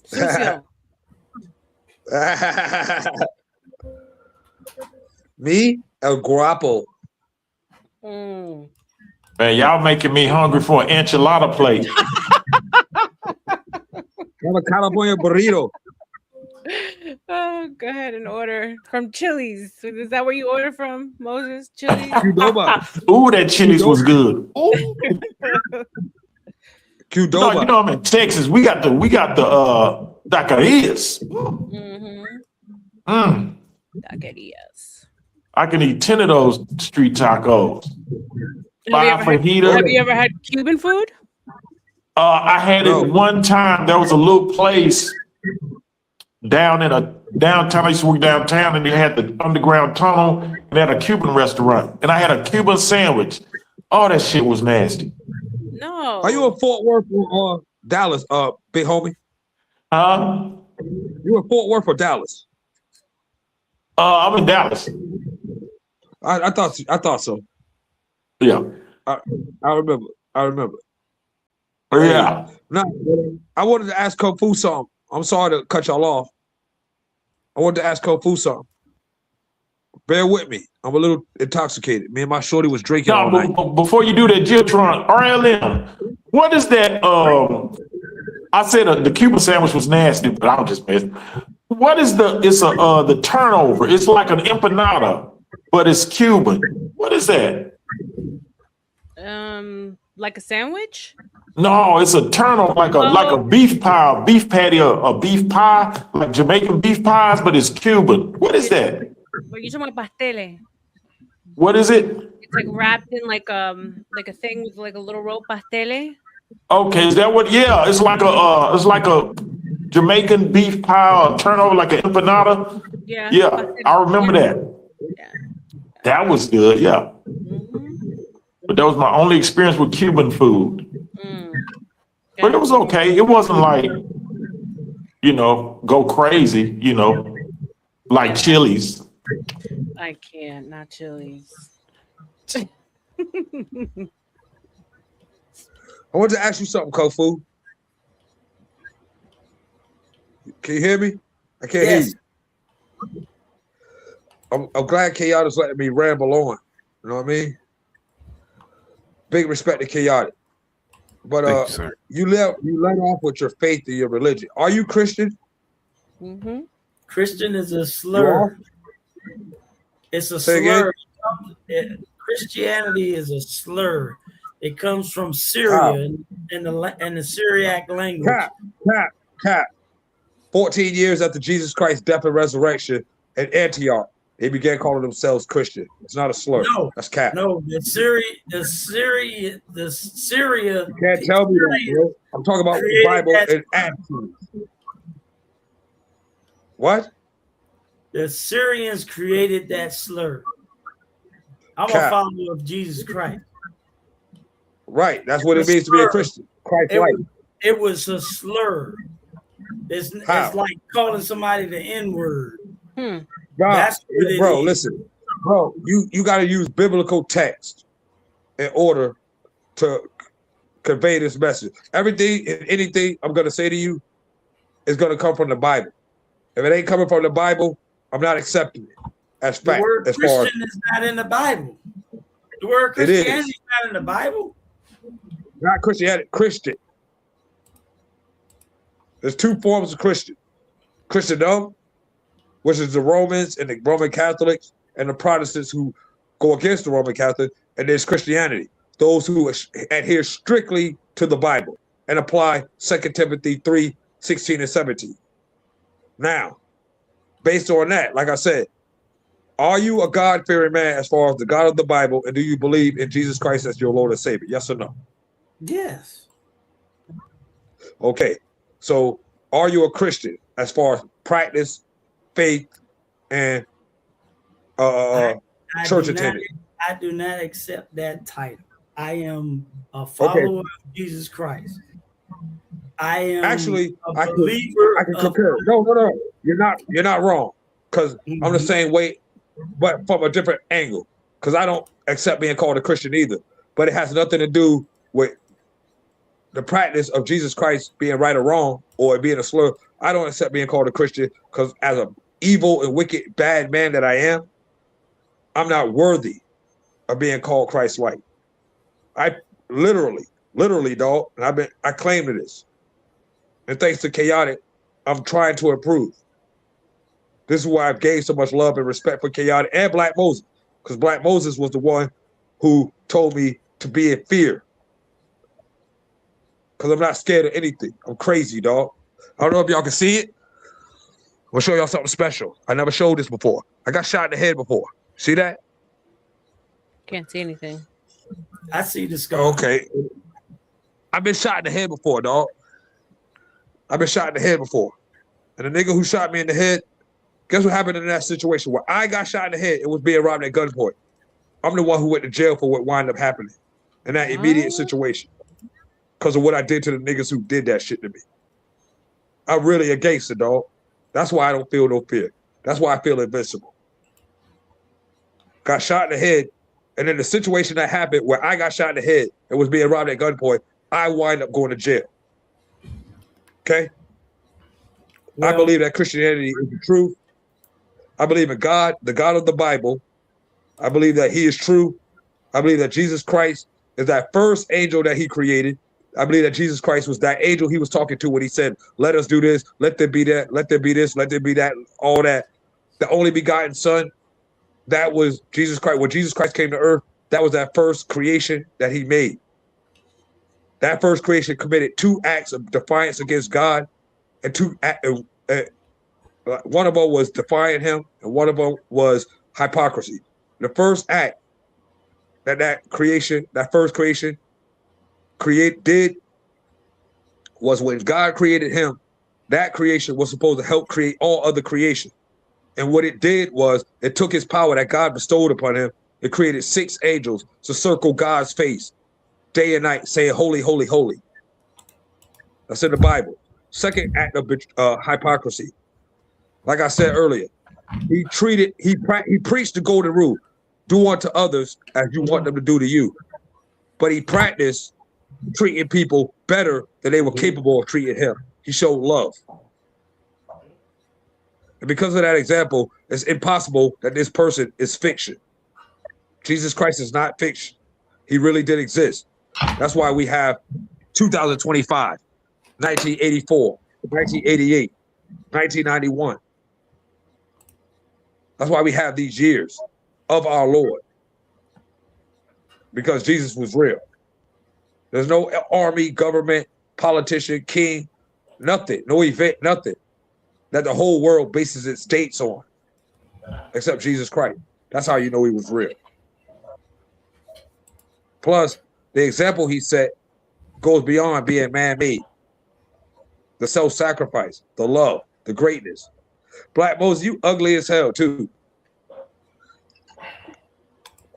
Sucio. Me, el guapo. Man, y'all making me hungry for an enchilada plate. California burrito. Oh, go ahead and order from Chili's. Is that where you order from, Moses? Chili's? Qdoba. Ooh, that Chili's was good. Ooh. Qdoba. You know I'm in Texas. We got the taquerias. Taquerias. I can eat 10 of those street tacos. Have you ever had Cuban food? I had it one time. There was a little place downtown. I used to work downtown, and they had the underground tunnel, and they had a Cuban restaurant, and I had a Cuban sandwich. Oh, that shit was nasty. No. Are you in Fort Worth or Dallas, big homie? You in Fort Worth or Dallas? I'm in Dallas. I thought so. Yeah. I remember. Yeah. No, I wanted to ask Kung Fu something. I'm sorry to cut y'all off. I wanted to ask Kung Fu something. Bear with me. I'm a little intoxicated. Me and my shorty was drinking all night. Before you do that, Jiltron, R.L.M. What is that? I said the Cuban sandwich was nasty, but I'm just messing. What is the turnover? It's like an empanada, but it's Cuban. What is that? Like a sandwich? No, it's a turnover, like a beef pie, beef patty, a beef pie, like Jamaican beef pies, but it's Cuban. What is that? Are you talking about pasteles? What is it? It's like wrapped in like a thing with like a little rope pastele. Okay, is that what? Yeah, it's like a Jamaican beef pie, or turnover, like an empanada. Yeah. Yeah, I remember that. Yeah. That was good. Yeah. But that was my only experience with Cuban food. But it was okay. It wasn't like, go crazy, like Chili's. I can't, not Chili's. I want to ask you something, Kung Fu. Can you hear me? I can't hear you. I'm glad Chaotic's letting me ramble on. You know what I mean? Big respect to Chaotic. But you let off with your faith and your religion. Are you Christian? Christian is a slur. It's a slur. Christianity is a slur. It comes from Syria and the Syriac language. Cap. 14 years after Jesus Christ's death and resurrection at Antioch, they began calling themselves Christian. It's not a slur. No, that's cap. No, the Syria. You can't tell me that, bro. I'm talking about the Bible and attitudes. What? The Syrians created that slur. I'm a follower of Jesus Christ. Right. That's what it means to be a Christian. Christ-like. It was a slur. It's like calling somebody the N-word. That's what it is. Listen. Bro, you got to use biblical text in order to convey this message. Everything and anything I'm going to say to you is going to come from the Bible. If it ain't coming from the Bible, I'm not accepting it. That's fact. The word Christian is not in the Bible. The word Christianity is not in the Bible. Not Christianity, Christian. There's two forms of Christian. Christendom, which is the Romans and the Roman Catholics and the Protestants who go against the Roman Catholic, and there's Christianity, those who adhere strictly to the Bible and apply 2 Timothy 3:16 and 17. Now, based on that, like I said, are you a God-fearing man as far as the God of the Bible, and do you believe in Jesus Christ as your Lord and Savior? Yes or no? Yes. Okay, so are you a Christian as far as practice, faith, and church attendance? I do not accept that title. I am a follower of Jesus Christ. I am actually a believer. I can concur. No. You're not wrong. Because I'm the same way, but from a different angle. Because I don't accept being called a Christian either. But it has nothing to do with the practice of Jesus Christ being right or wrong or being a slur. I don't accept being called a Christian because as an evil and wicked, bad man that I am, I'm not worthy of being called Christ-like. I literally, dog, and I claim to this. And thanks to Chaotic, I'm trying to improve. This is why I've gained so much love and respect for Chaotic and Black Moses, because Black Moses was the one who told me to be in fear. Because I'm not scared of anything. I'm crazy, dog. I don't know if y'all can see it. I'm gonna show y'all something special. I never showed this before. I got shot in the head before. See that? Can't see anything. I see the scar. Okay. I've been shot in the head before, dog. I've been shot in the head before. And the nigga who shot me in the head, guess what happened in that situation? Where I got shot in the head, it was being robbed at gunpoint. I'm the one who went to jail for what wound up happening in that immediate situation. Because of what I did to the niggas who did that shit to me. I'm really a gangster, dog. That's why I don't feel no fear. That's why I feel invincible. Got shot in the head, and in the situation that happened where I got shot in the head and was being robbed at gunpoint, I wind up going to jail. Okay? Well, I believe that Christianity is the truth. I believe in God, the God of the Bible. I believe that he is true. I believe that Jesus Christ is that first angel that he created. I believe that Jesus Christ was that angel he was talking to when he said, let us do this, let there be that, let there be this, let there be that, all that. The only begotten son, that was Jesus Christ. When Jesus Christ came to earth, that was that first creation that he made. That first creation committed 2 acts of defiance against God, and one of them was defying him, and one of them was hypocrisy. The first act that first creation did was when God created him, that creation was supposed to help create all other creation. And what it did was it took his power that God bestowed upon him. It created 6 angels to circle God's face day and night, saying, holy, holy, holy. That's in the Bible. Second act of hypocrisy. Like I said earlier, he preached the golden rule. Do unto others as you want them to do to you. But he practiced treating people better than they were capable of treating him. He showed love. And because of that example, it's impossible that this person is fiction. Jesus Christ is not fiction. He really did exist. That's why we have 2025, 1984, 1988, 1991. That's why we have these years of our Lord. Because Jesus was real. There's no army, government, politician, king, nothing, no event, nothing that the whole world bases its dates on, except Jesus Christ. That's how you know he was real. Plus, the example he set goes beyond being man-made. The self-sacrifice, the love, the greatness. Black Moses, you ugly as hell, too.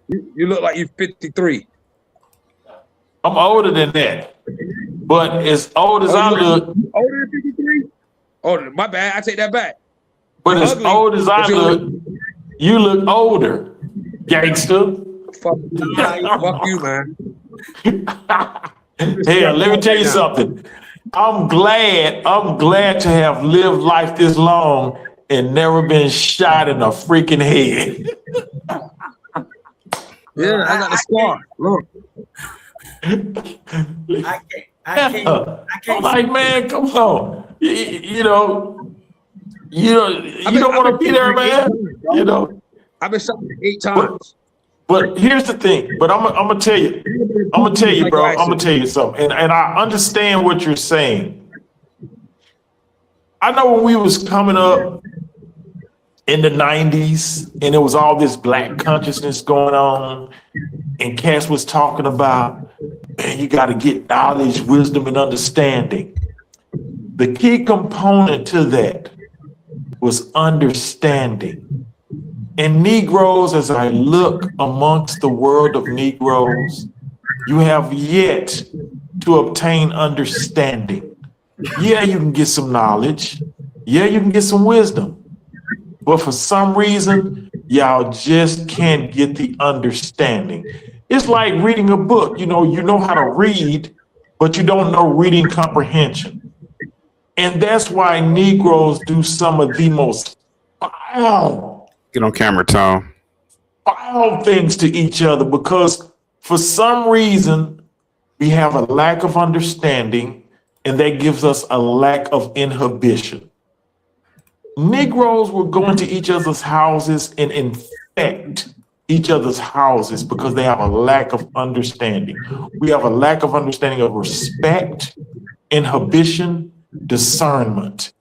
You look like you're 53. I'm older than that. But as old as I look. Older than 53? Oh, my bad. I take that back. But as old as I look, you look older, gangster. Fuck you, man. Hell, let me tell you something. I'm glad to have lived life this long and never been shot in the freaking head. Yeah, I got the scar. Look. I can't. I'm like, man, come on. You don't want to be there, man. You know. I've been shot 8 times. But here's the thing. But I'm gonna tell you, bro. I'm gonna tell you something. And I understand what you're saying. I know when we was coming up in the 90s, and there was all this black consciousness going on, and Cass was talking about, man, you got to get knowledge, wisdom, and understanding. The key component to that was understanding. And Negroes, as I look amongst the world of Negroes, you have yet to obtain understanding. Yeah, you can get some knowledge. Yeah, you can get some wisdom. But for some reason, y'all just can't get the understanding. It's like reading a book. You know how to read, but you don't know reading comprehension. And that's why Negroes do some of the most foul Get on camera, Tom. things to each other, because For some reason, we have a lack of understanding, and that gives us a lack of inhibition. Negroes will go into each other's houses and infect each other's houses because they have a lack of understanding. We have a lack of understanding of respect, inhibition, discernment.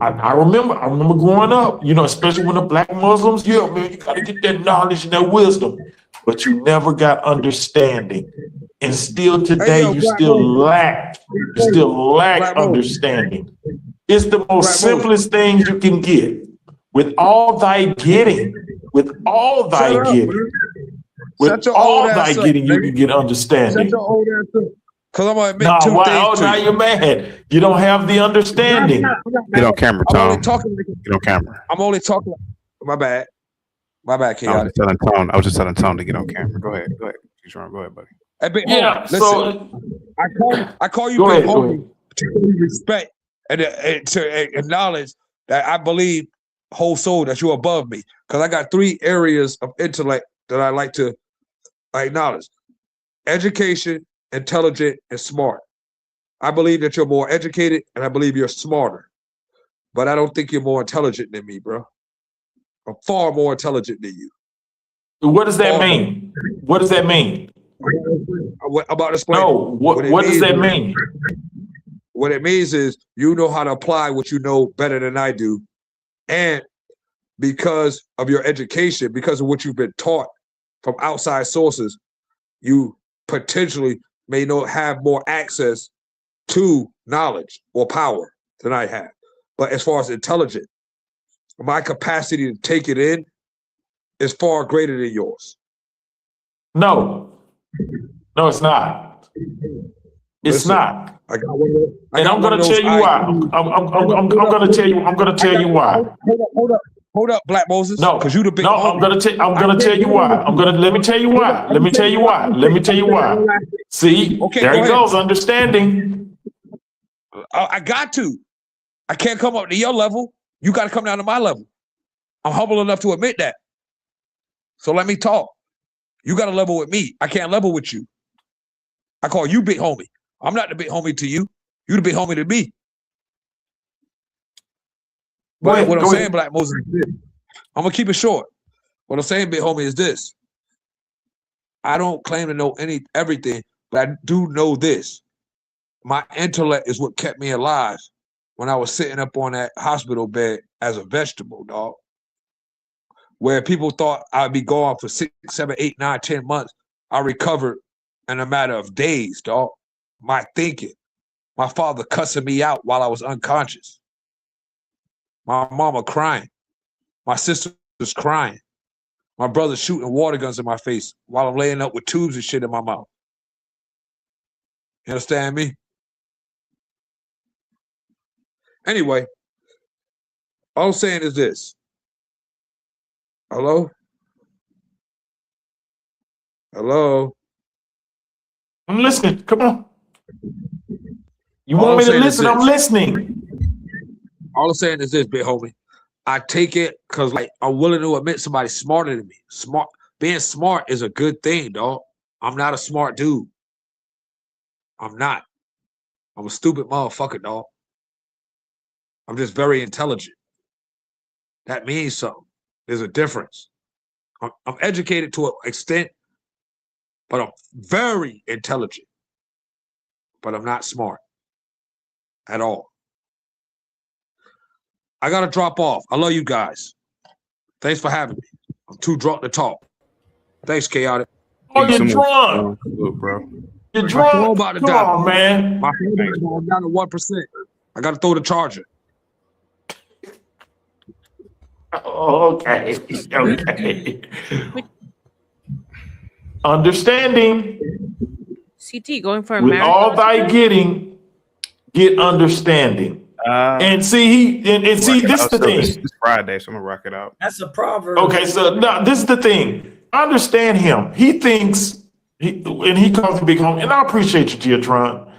I remember growing up, especially when the black Muslims, man, you gotta get that knowledge and that wisdom, but you never got understanding. And still today, you still lack understanding. It's the most simplest thing you can get. With all thy getting, you can get understanding. Shut your old ass up. Because I'm going to admit Now, two things to now you. you're mad. You don't have the understanding. Get on camera, I'm only Tom. talking. Get on camera. I'm only talking. My bad. My bad, I Chaotic. was just telling Tom to get on camera. Go ahead. Go ahead, buddy. Hey, big Yeah, homie, listen, so I call you go big ahead, go homie to respect and to acknowledge that I believe whole soul that you're above me. Because I got 3 areas of intellect that I like to acknowledge: education, intelligent, and smart. I believe that you're more educated, and I believe you're smarter. But I don't think you're more intelligent than me, bro. I'm far more intelligent than you. what does that mean? What does that mean? I'm about to explain. No, what does that mean? What it means is you know how to apply what you know better than I do. And because of your education, because of what you've been taught from outside sources, you potentially may not have more access to knowledge or power than I have. But as far as intelligent, my capacity to take it in is far greater than yours. No, it's not. It's Listen, not. I got one of those. And I'm going to tell you why. I'm going to tell you. I'm going to tell you why. Hold up, Black Moses. No, because you the big. No, I'm going to tell you why. Let me tell you why. Let me tell you why. See, Okay, there go it ahead. goes. Understanding. I got to. I can't come up to your level. You got to come down to my level. I'm humble enough to admit that. So let me talk. You got to level with me. I can't level with you. I call you big homie. I'm not the big homie to you. You the big homie to me. But what I'm saying, Black Moses, is this. I'm going to keep it short. What I'm saying, big homie, is this. I don't claim to know everything, but I do know this. My intellect is what kept me alive when I was sitting up on that hospital bed as a vegetable, dog. Where people thought I'd be gone for 6, 7, 8, 9, 10 months. I recovered in a matter of days, dog. My thinking. My father cussing me out while I was unconscious. My mama crying. My sister was crying. My brother shooting water guns in my face while I'm laying up with tubes and shit in my mouth. You understand me? Anyway, all I'm saying is this. Hello? Hello? I'm listening. Come on. You All want me I'm to saying is listen? I'm this. listening. All I'm saying is this, big homie. I take it because I'm willing to admit somebody's smarter than me. Being smart is a good thing, dog. I'm not a smart dude. I'm not. I'm a stupid motherfucker, dog. I'm just very intelligent. That means something. There's a difference. I'm educated to an extent, but I'm very intelligent. But I'm not smart at all. I got to drop off. I love you guys. Thanks for having me. I'm too drunk to talk. Thanks, Chaotic. Oh, you're drunk. Bro. You're My drunk. phone about to Come die. on, man. My phone is going down to 1%. I got to throw the charger. Oh, okay. Okay. Understanding. CT going for a With marathon. all thy getting, get understanding. And see, this is the thing. It's Friday, so I'm gonna rock it out. That's a proverb. Okay, so now this is the thing. I understand him. He thinks, and he calls me big homie, and I appreciate you, Giatron.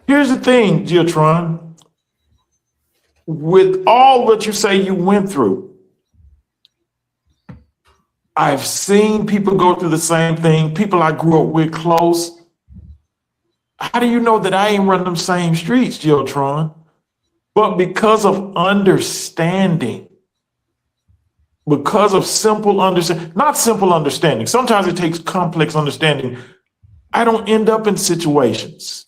Here's the thing, Giatron. With all that you say you went through, I've seen people go through the same thing, people I grew up with close. How do you know that I ain't run them same streets, Geotron? But because of understanding, because of simple understanding, not simple understanding. Sometimes it takes complex understanding. I don't end up in situations.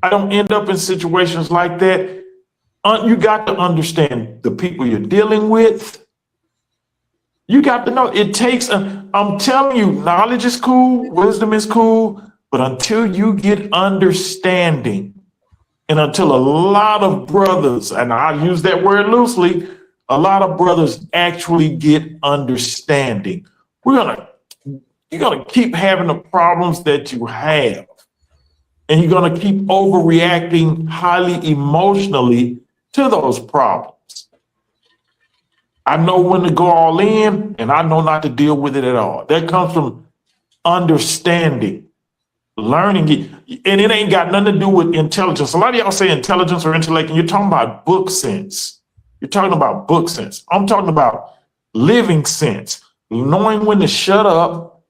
I don't end up in situations like that. You got to understand the people you're dealing with. You got to know it takes, I'm telling you, knowledge is cool, wisdom is cool, but until you get understanding, and until a lot of brothers, and I use that word loosely, a lot of brothers actually get understanding, you're gonna keep having the problems that you have. And you're gonna keep overreacting highly emotionally to those problems. I know when to go all in, and I know not to deal with it at all. That comes from understanding, learning it, and it ain't got nothing to do with intelligence. A lot of y'all say intelligence or intellect, and you're talking about book sense. You're talking about book sense. I'm talking about living sense, knowing when to shut up,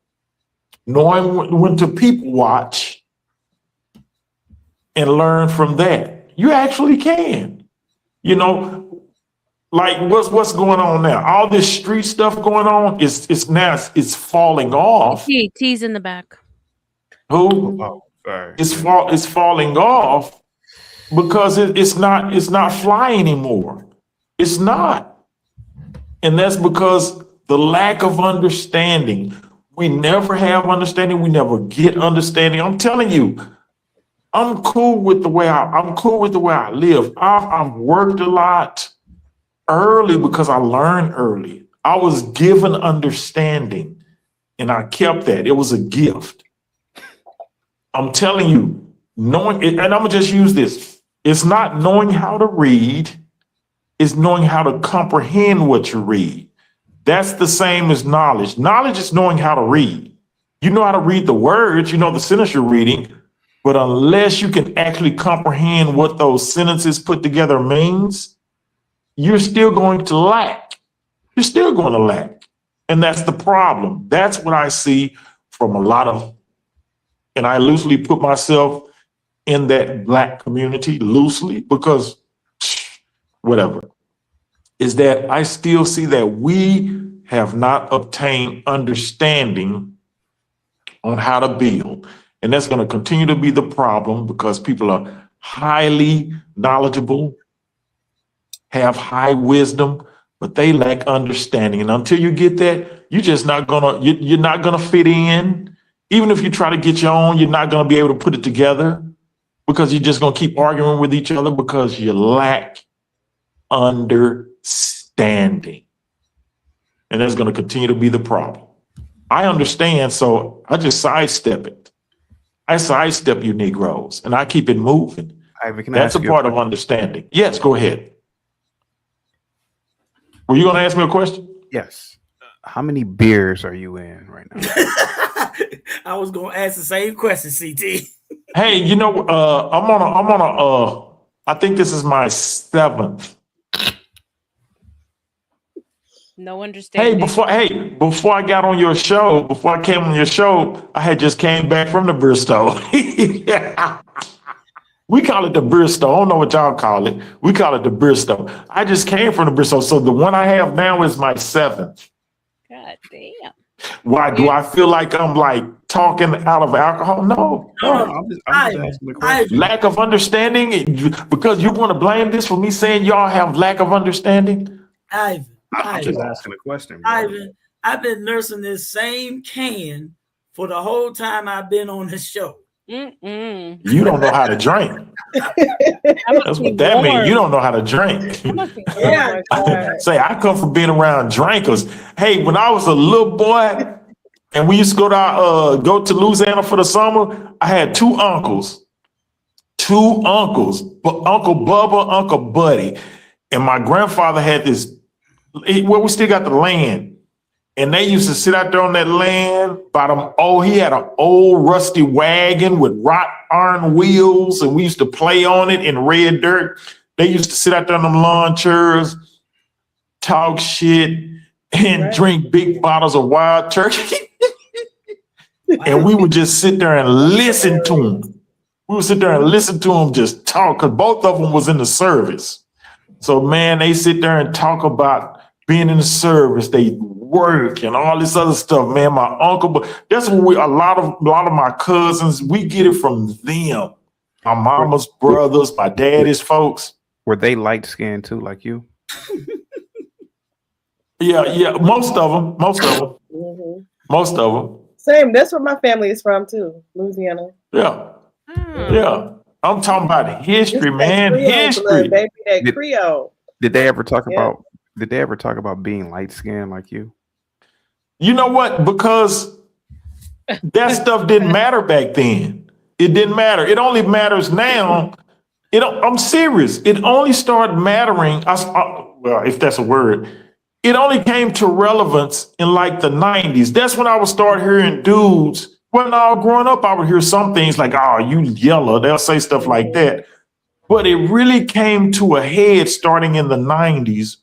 knowing when to people watch, and learn from that. You actually can. You know, like what's going on now? All this street stuff going on it's falling off. T's in the back. Who? Oh, sorry. It's falling off because it's not flying anymore. It's not. And that's because the lack of understanding. We never have understanding. We never get understanding. I'm telling you, I'm cool with the way I live. I've worked a lot early because I learned early. I was given understanding and I kept that. It was a gift. I'm telling you, knowing it, and I'm gonna just use this. It's not knowing how to read, it's knowing how to comprehend what you read. That's the same as knowledge. Knowledge is knowing how to read. You know how to read the words, you know the sentence you're reading, but unless you can actually comprehend what those sentences put together means, you're still going to lack. You're still going to lack. And that's the problem. That's what I see from a lot of, and I loosely put myself in that Black community loosely because whatever, is that I still see that we have not obtained understanding on how to build. And that's going to continue to be the problem because people are highly knowledgeable, have high wisdom, but they lack understanding. And until you get that, you're not gonna fit in. Even if you try to get your own, you're not gonna be able to put it together because you're just gonna keep arguing with each other because you lack understanding. And that's gonna continue to be the problem. I understand, so I just sidestep it. I sidestep you Negroes and I keep it moving. That's a part of understanding. Yes, go ahead. Were you going to ask me a question? Yes. How many beers are you in right now? I was going to ask the same question, CT. Hey, you know, I think this is my 7th. No understanding. Before I got on your show, before I came on your show, I had just came back from the Bristol. We call it the Bristol. I don't know what y'all call it. We call it the Bristol. I just came from the Bristol. So the one I have now is my 7th. God damn. Why do I feel like I'm like talking out of alcohol? No. I'm just asking the question. Lack of understanding? Because you want to blame this for me saying y'all have lack of understanding? Ivan. I'm just asking a question. Bro. Ivan, I've been nursing this same can for the whole time I've been on this show. Mm-mm. You don't know how to drink. That's what that means. You don't know how to drink. Say, I come from being around drinkers. Hey, when I was a little boy and we used to go to Louisiana for the summer, I had two uncles, but Uncle Bubba, Uncle Buddy. And my grandfather had this, well, we still got the land. And they used to sit out there on that land by them. Oh, he had an old rusty wagon with wrought iron wheels, and we used to play on it in red dirt. They used to sit out there on them lawn chairs, talk shit, and drink big bottles of wild turkey. And we would just sit there and listen to them. We would sit there and listen to them just talk, because both of them was in the service. So man, they sit there and talk about being in the service, they work and all this other stuff. Man, my uncle, but that's what a lot of my cousins, we get it from them. My mama's brothers, my daddy's folks. Were they light skinned too, like you? Yeah, most of them. Mm-hmm. Most of them. Same. That's where my family is from too, Louisiana. Yeah. Yeah. I'm talking about history, man. History. Blood, baby, that Creole. Did they ever talk about? Did they ever talk about being light skinned like you? You know what? Because that stuff didn't matter back then. It didn't matter. It only matters now. I'm serious. It only started mattering. Well, if that's a word, it only came to relevance in like the 90s. That's when I would start hearing dudes. When I was growing up, I would hear some things like, "Oh, you yellow." They'll say stuff like that. But it really came to a head starting in the 90s.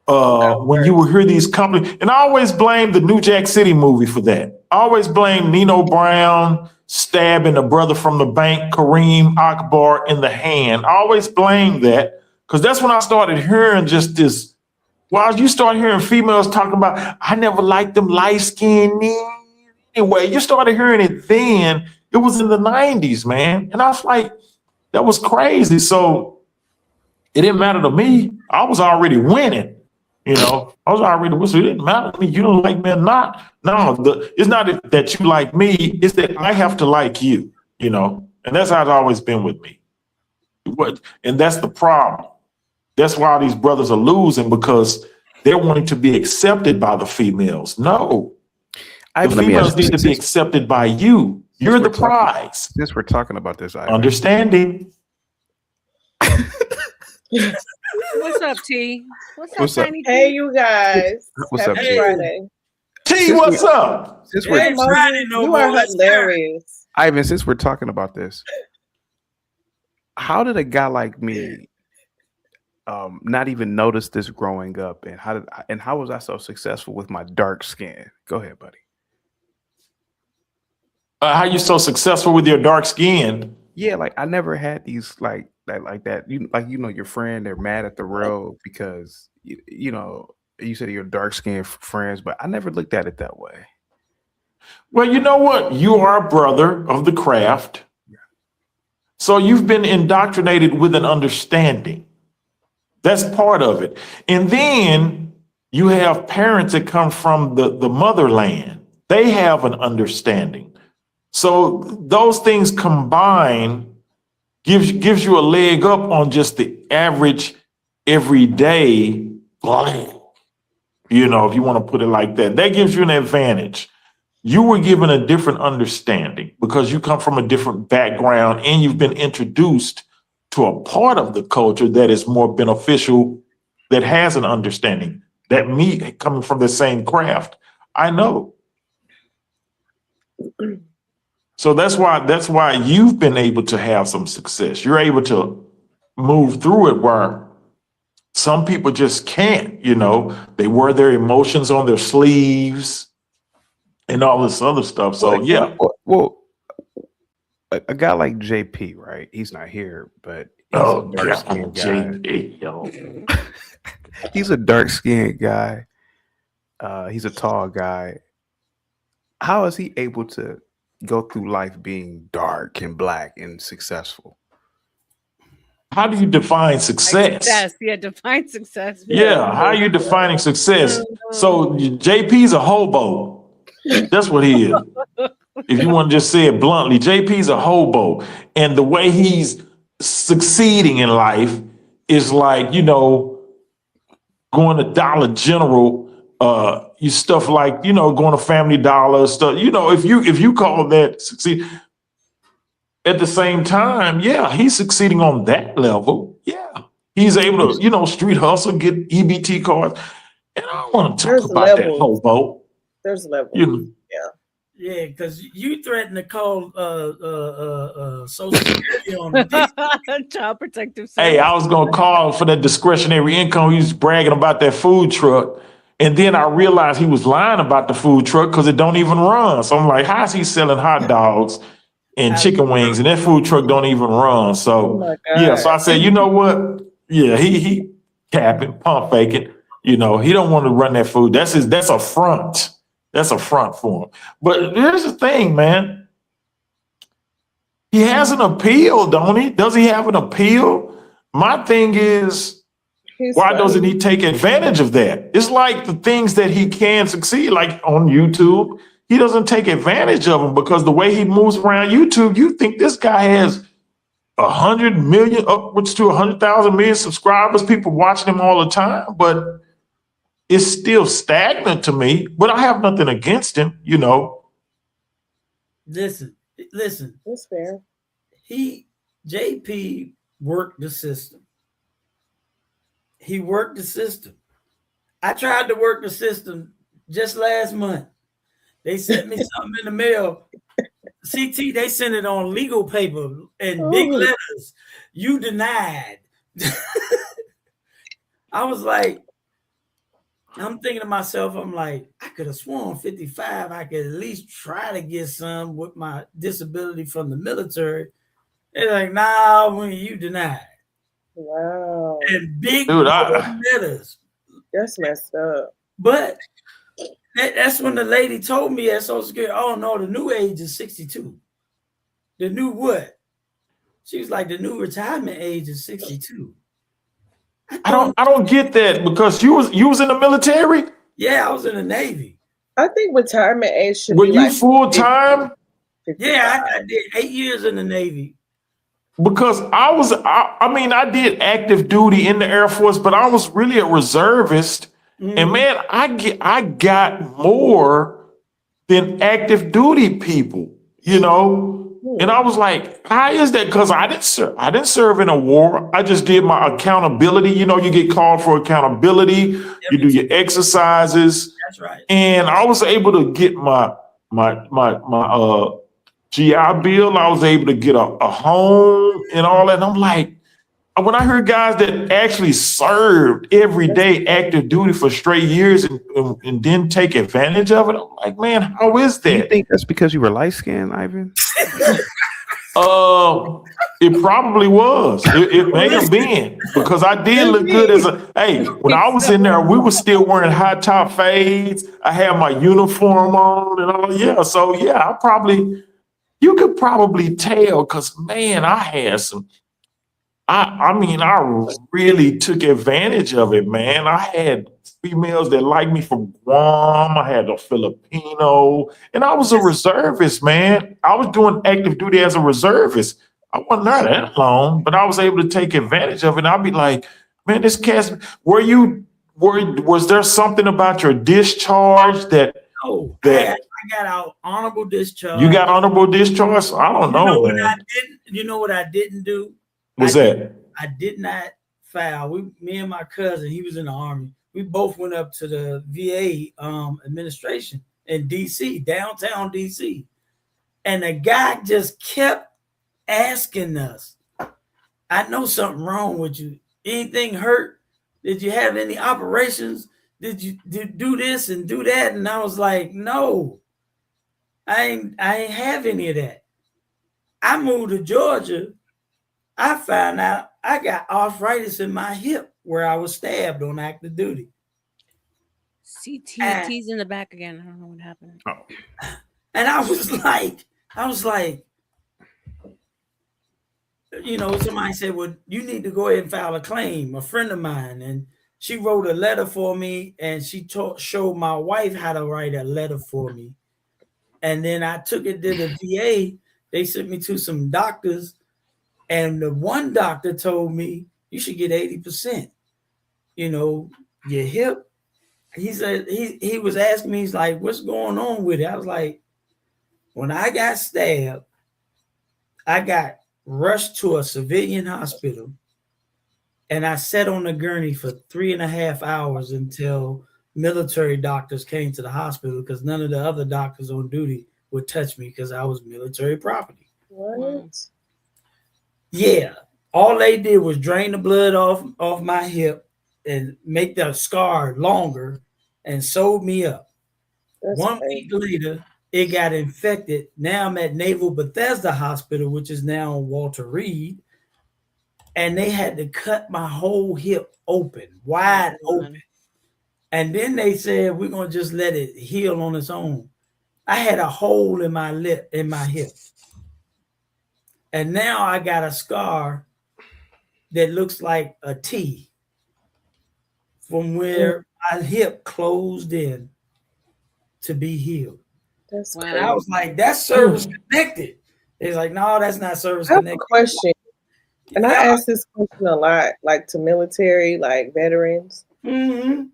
When you would hear these companies, and I always blame the New Jack City movie for that. I always blame Nino Brown stabbing the brother from the bank, Kareem Akbar, in the hand. I always blame that because that's when I started hearing just this. Well, you start hearing females talking about, "I never liked them light skinned." Anyway, you started hearing it then. It was in the 90s, man. And I was like, that was crazy. So it didn't matter to me. I was already winning. You know, I was already winning. So it didn't matter to me. You don't like me or not. No, it's not that you like me. It's that I have to like you, you know. And that's how it's always been with me. And that's the problem. That's why these brothers are losing, because they're wanting to be accepted by the females. No. The females need to be accepted by you. You're the prize. Since we're talking about this, understanding. What's up, T? What's up? Tiny T? Hey, you guys. What's Happy up, T? Friday. T, what's up? Hey, Moses, you are hilarious. Ivan, since we're talking about this, how did a guy like me not even notice this growing up, and how was I so successful with my dark skin? Go ahead, buddy. How you so successful with your dark skin? Yeah, like I never had these like that. Your friend, they're mad at the road because you said you're dark skinned friends, but I never looked at it that way. Well, you know what? You are a brother of the craft. So you've been indoctrinated with an understanding. That's part of it. And then you have parents that come from the motherland. They have an understanding. So those things combined gives you a leg up on just the average everyday black. You know, if you want to put it like that, that gives you an advantage. You were given a different understanding because you come from a different background and you've been introduced to a part of the culture that is more beneficial, that has an understanding. That me coming from the same craft, I know. So that's why you've been able to have some success. You're able to move through it where some people just can't, they wear their emotions on their sleeves and all this other stuff. So yeah. Well, a guy like JP, right? He's not here, but he's a dark-skinned guy. JP, yo. He's a dark-skinned guy. He's a tall guy. How is he able to go through life being dark and black and successful? How do you define success? Yeah, define success. Yeah, how are you defining success? So JP's a hobo. That's what he is. If you want to just say it bluntly, JP's a hobo. And the way he's succeeding in life is like, going to Dollar General, you stuff like, going to Family Dollar stuff. If you call that succeed, at the same time, yeah, he's succeeding on that level. Yeah, he's able to, street hustle, get EBT cards. And I don't want to talk about that hobo. There's levels. Yeah, because you threatened to call Social Security on the Child Protective Service. Hey, I was gonna call for that discretionary income. He was bragging about that food truck. And then I realized he was lying about the food truck because it don't even run. So I'm like, how's he selling hot dogs and chicken wings and that food truck don't even run? Oh So my yeah, so I God. said, you know what? Yeah, he capping, pump faking. You know, he don't want to run that food. That's a front. That's a front for him. But here's the thing, man. He has an appeal, don't he? Does he have an appeal? My thing is, He's why doesn't funny. he take advantage of that? It's like the things that he can succeed, like on YouTube, he doesn't take advantage of them because the way he moves around YouTube, you think this guy has 100 million, upwards to 100,000 million subscribers, people watching him all the time, but it's still stagnant to me. But I have nothing against him, you know. Listen. That's fair. JP worked the system. He worked the system. I tried to work the system just last month. They sent me something in the mail. CT, they sent it on legal paper in big letters. You denied. I was like, I'm thinking to myself, I'm like, I could have sworn 55, I could at least try to get some with my disability from the military. They're like, nah, when you denied. Wow. And big Dude, letters. That's messed up. But that's when the lady told me at Social Security, oh no, the new age is 62. The new what? She was like, the new retirement age is 62. I don't get that because you was in the military? Yeah, I was in the Navy. I think retirement age should Were be you like full time? 50, Yeah, I did 8 years in the Navy. Because I did active duty in the Air Force, but I was really a reservist. And man, I got more than active duty people, you know. And I was like, how is that? Because I didn't serve in a war. I just did my accountability. You know, you get called for accountability. You do your exercises. That's right. And I was able to get my GI Bill. I was able to get a home and all that. And I'm like, when I heard guys that actually served every day active duty for straight years and didn't take advantage of it, I'm like, man, how is Do you that? think that's because you were light skinned, Ivan? It probably was. It may have been because I did look good as when I was in there, we were still wearing high top fades. I had my uniform on and all. Yeah. So yeah, you could probably tell because man, I had some. I really took advantage of it, man. I had females that liked me from Guam. I had a Filipino, and I was a reservist, man. I was doing active duty as a reservist. I wasn't there that long, but I was able to take advantage of it. And I'd be like, man, this cast, was there something about your discharge that No, that I got out honorable discharge. you got honorable discharge? I don't know, man. You know what I didn't do? What's that? I did not file. Me and my cousin, he was in the Army. We both went up to the VA administration in DC, downtown DC. And the guy just kept asking us, I know something wrong with you. Anything hurt? Did you have any operations? Did you do this and do that? And I was like, no, I ain't have any of that. I moved to Georgia. I found out I got arthritis in my hip where I was stabbed on active duty. T's in the back again. I don't know what happened. Oh. And I was like, you know, somebody said, well, you need to go ahead and file a claim. A friend of mine, and she wrote a letter for me, and she showed my wife how to write a letter for me. And then I took it to the VA. They sent me to some doctors. And the one doctor told me you should get 80%. You know, your hip. He said he was asking me, he's like, what's going on with it? I was like, when I got stabbed, I got rushed to a civilian hospital, and I sat on the gurney for 3.5 hours until military doctors came to the hospital because none of the other doctors on duty would touch me because I was military property. What? Yeah, all they did was drain the blood off my hip and make the scar longer and sewed me up. That's 1 crazy. week later, it got infected. Now I'm at Naval Bethesda Hospital, which is now Walter Reed, and they had to cut my whole hip open, wide open. And then they said, we're going to just let it heal on its own. I had a hole in my lip, in my hip. And now I got a scar that looks like a T from where my hip closed in to be healed. That's Wow. And I was like, that's service connected. It's like, no, that's not service I have a connected. question, and I Yeah. ask this question a lot, like to military, like veterans. Mm-hmm.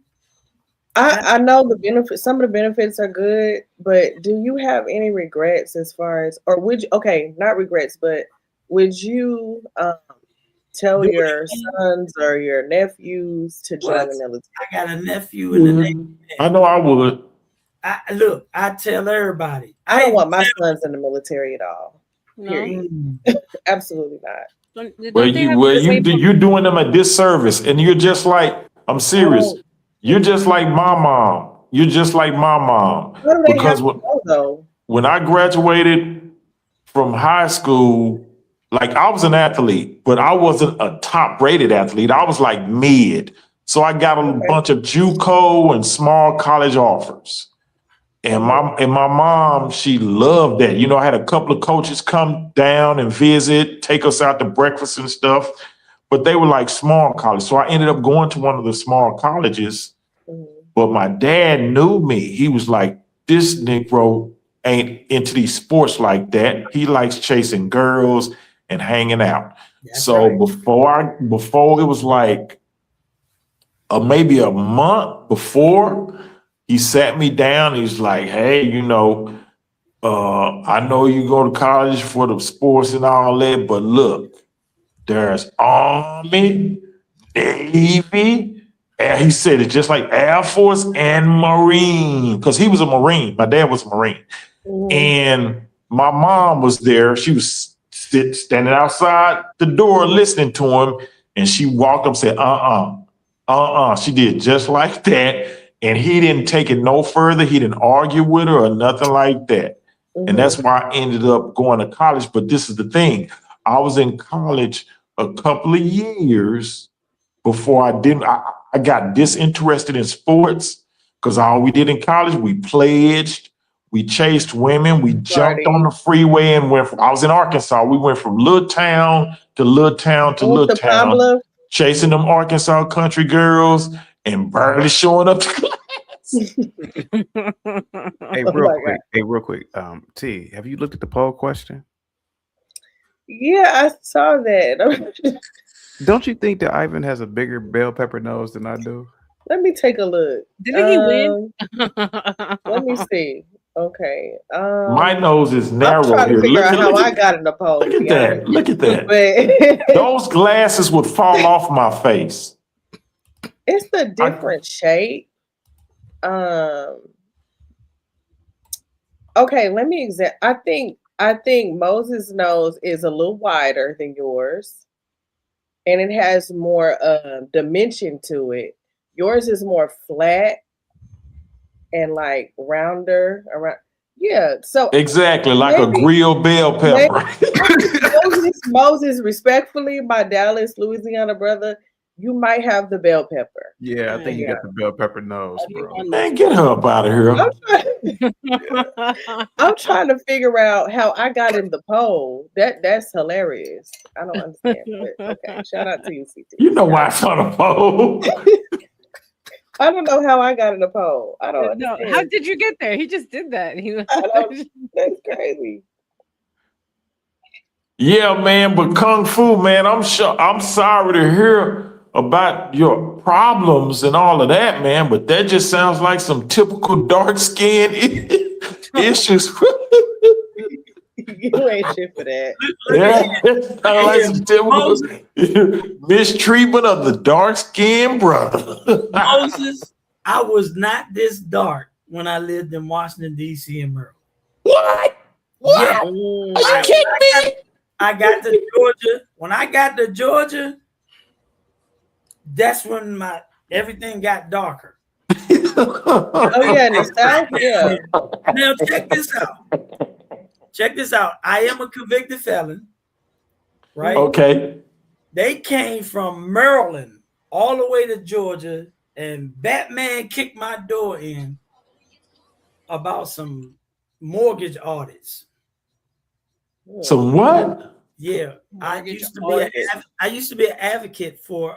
I know the benefits. Some of the benefits are good, but do you have any regrets as far as, or would you? Okay, not regrets, but would you tell Do it your again. sons or your nephews to join What? the military? I got a nephew in the Navy. I know I would. Look, I tell everybody. I don't want my sons in the military at all. No. Period. Mm. Absolutely not. Don't Well, they you have well to you wait do for- you're doing them a disservice, and you're just like, I'm serious. don't- You're just like my mom. You're just like my mom. What do they Because have to know, though? when I graduated from high school, like I was an athlete, but I wasn't a top rated athlete. I was like mid. So I got a bunch of JUCO and small college offers. And my mom, she loved that. You know, I had a couple of coaches come down and visit, take us out to breakfast and stuff, but they were like small college. So I ended up going to one of the small colleges. But my dad knew me. He was like, this Negro ain't into these sports like that. He likes chasing girls and hanging out. That's So right. before it was like maybe a month before, he sat me down. He's like, hey, you know, I know you go to college for the sports and all that, but look, there's Army, Navy, and he said it's just like Air Force and Marine, because he was a Marine. My dad was a Marine. And my mom was there. She was standing outside the door listening to him, and she walked up and said, She did just like that. And he didn't take it no further. He didn't argue with her or nothing like that. And that's why I ended up going to college. But this is the thing. I was in college a couple of years before I got disinterested in sports, because all we did in college, we pledged, we chased women, we jumped on the freeway and I was in Arkansas. We went from little town to little town to little town, chasing them Arkansas country girls and barely showing up to class. Hey, real quick. T, have you looked at the poll question? Yeah, I saw that. Don't you think that Ivan has a bigger bell pepper nose than I do? Let me take a look. Didn't he win? Let me see. Okay. My nose is narrow I'm trying here. to figure Look out at- how look I at- got in the poll. Look at that. Look at that. But Those glasses would fall off my face. it's a different shape. Okay, let me I think Moses' nose is a little wider than yours, and it has more dimension to it. Yours is more flat and like rounder around. Yeah, so Exactly, like a grilled bell pepper. Moses, respectfully, my Dallas, Louisiana brother, you might have the bell pepper. Yeah, I think you got the bell pepper nose, bro. Man, get her up out of here. I'm trying to figure out how I got in the poll. That's hilarious. I don't understand. But okay, shout out to you, CT. You know why it's on a poll. I don't know how I got in the poll. I don't No, understand. how did you get there? He just did that. That's crazy. Yeah, man, but Kung Fu, man, I'm sorry to hear about your problems and all of that, man, but that just sounds like some typical dark skin issues. You ain't shit for that. Yeah, it sounds like some typical mistreatment of the dark skinned brother. Moses, I was not this dark when I lived in Washington, D.C. and Maryland. What? Yeah. Are you kidding me? I got to Georgia. When I got to Georgia, that's when everything got darker. Oh yeah, in the South, yeah. Now check this out. Check this out. I am a convicted felon, right? Okay. They came from Maryland all the way to Georgia, and Batman kicked my door in about some mortgage audits. So what? Yeah, Mortgage I used to be an advocate for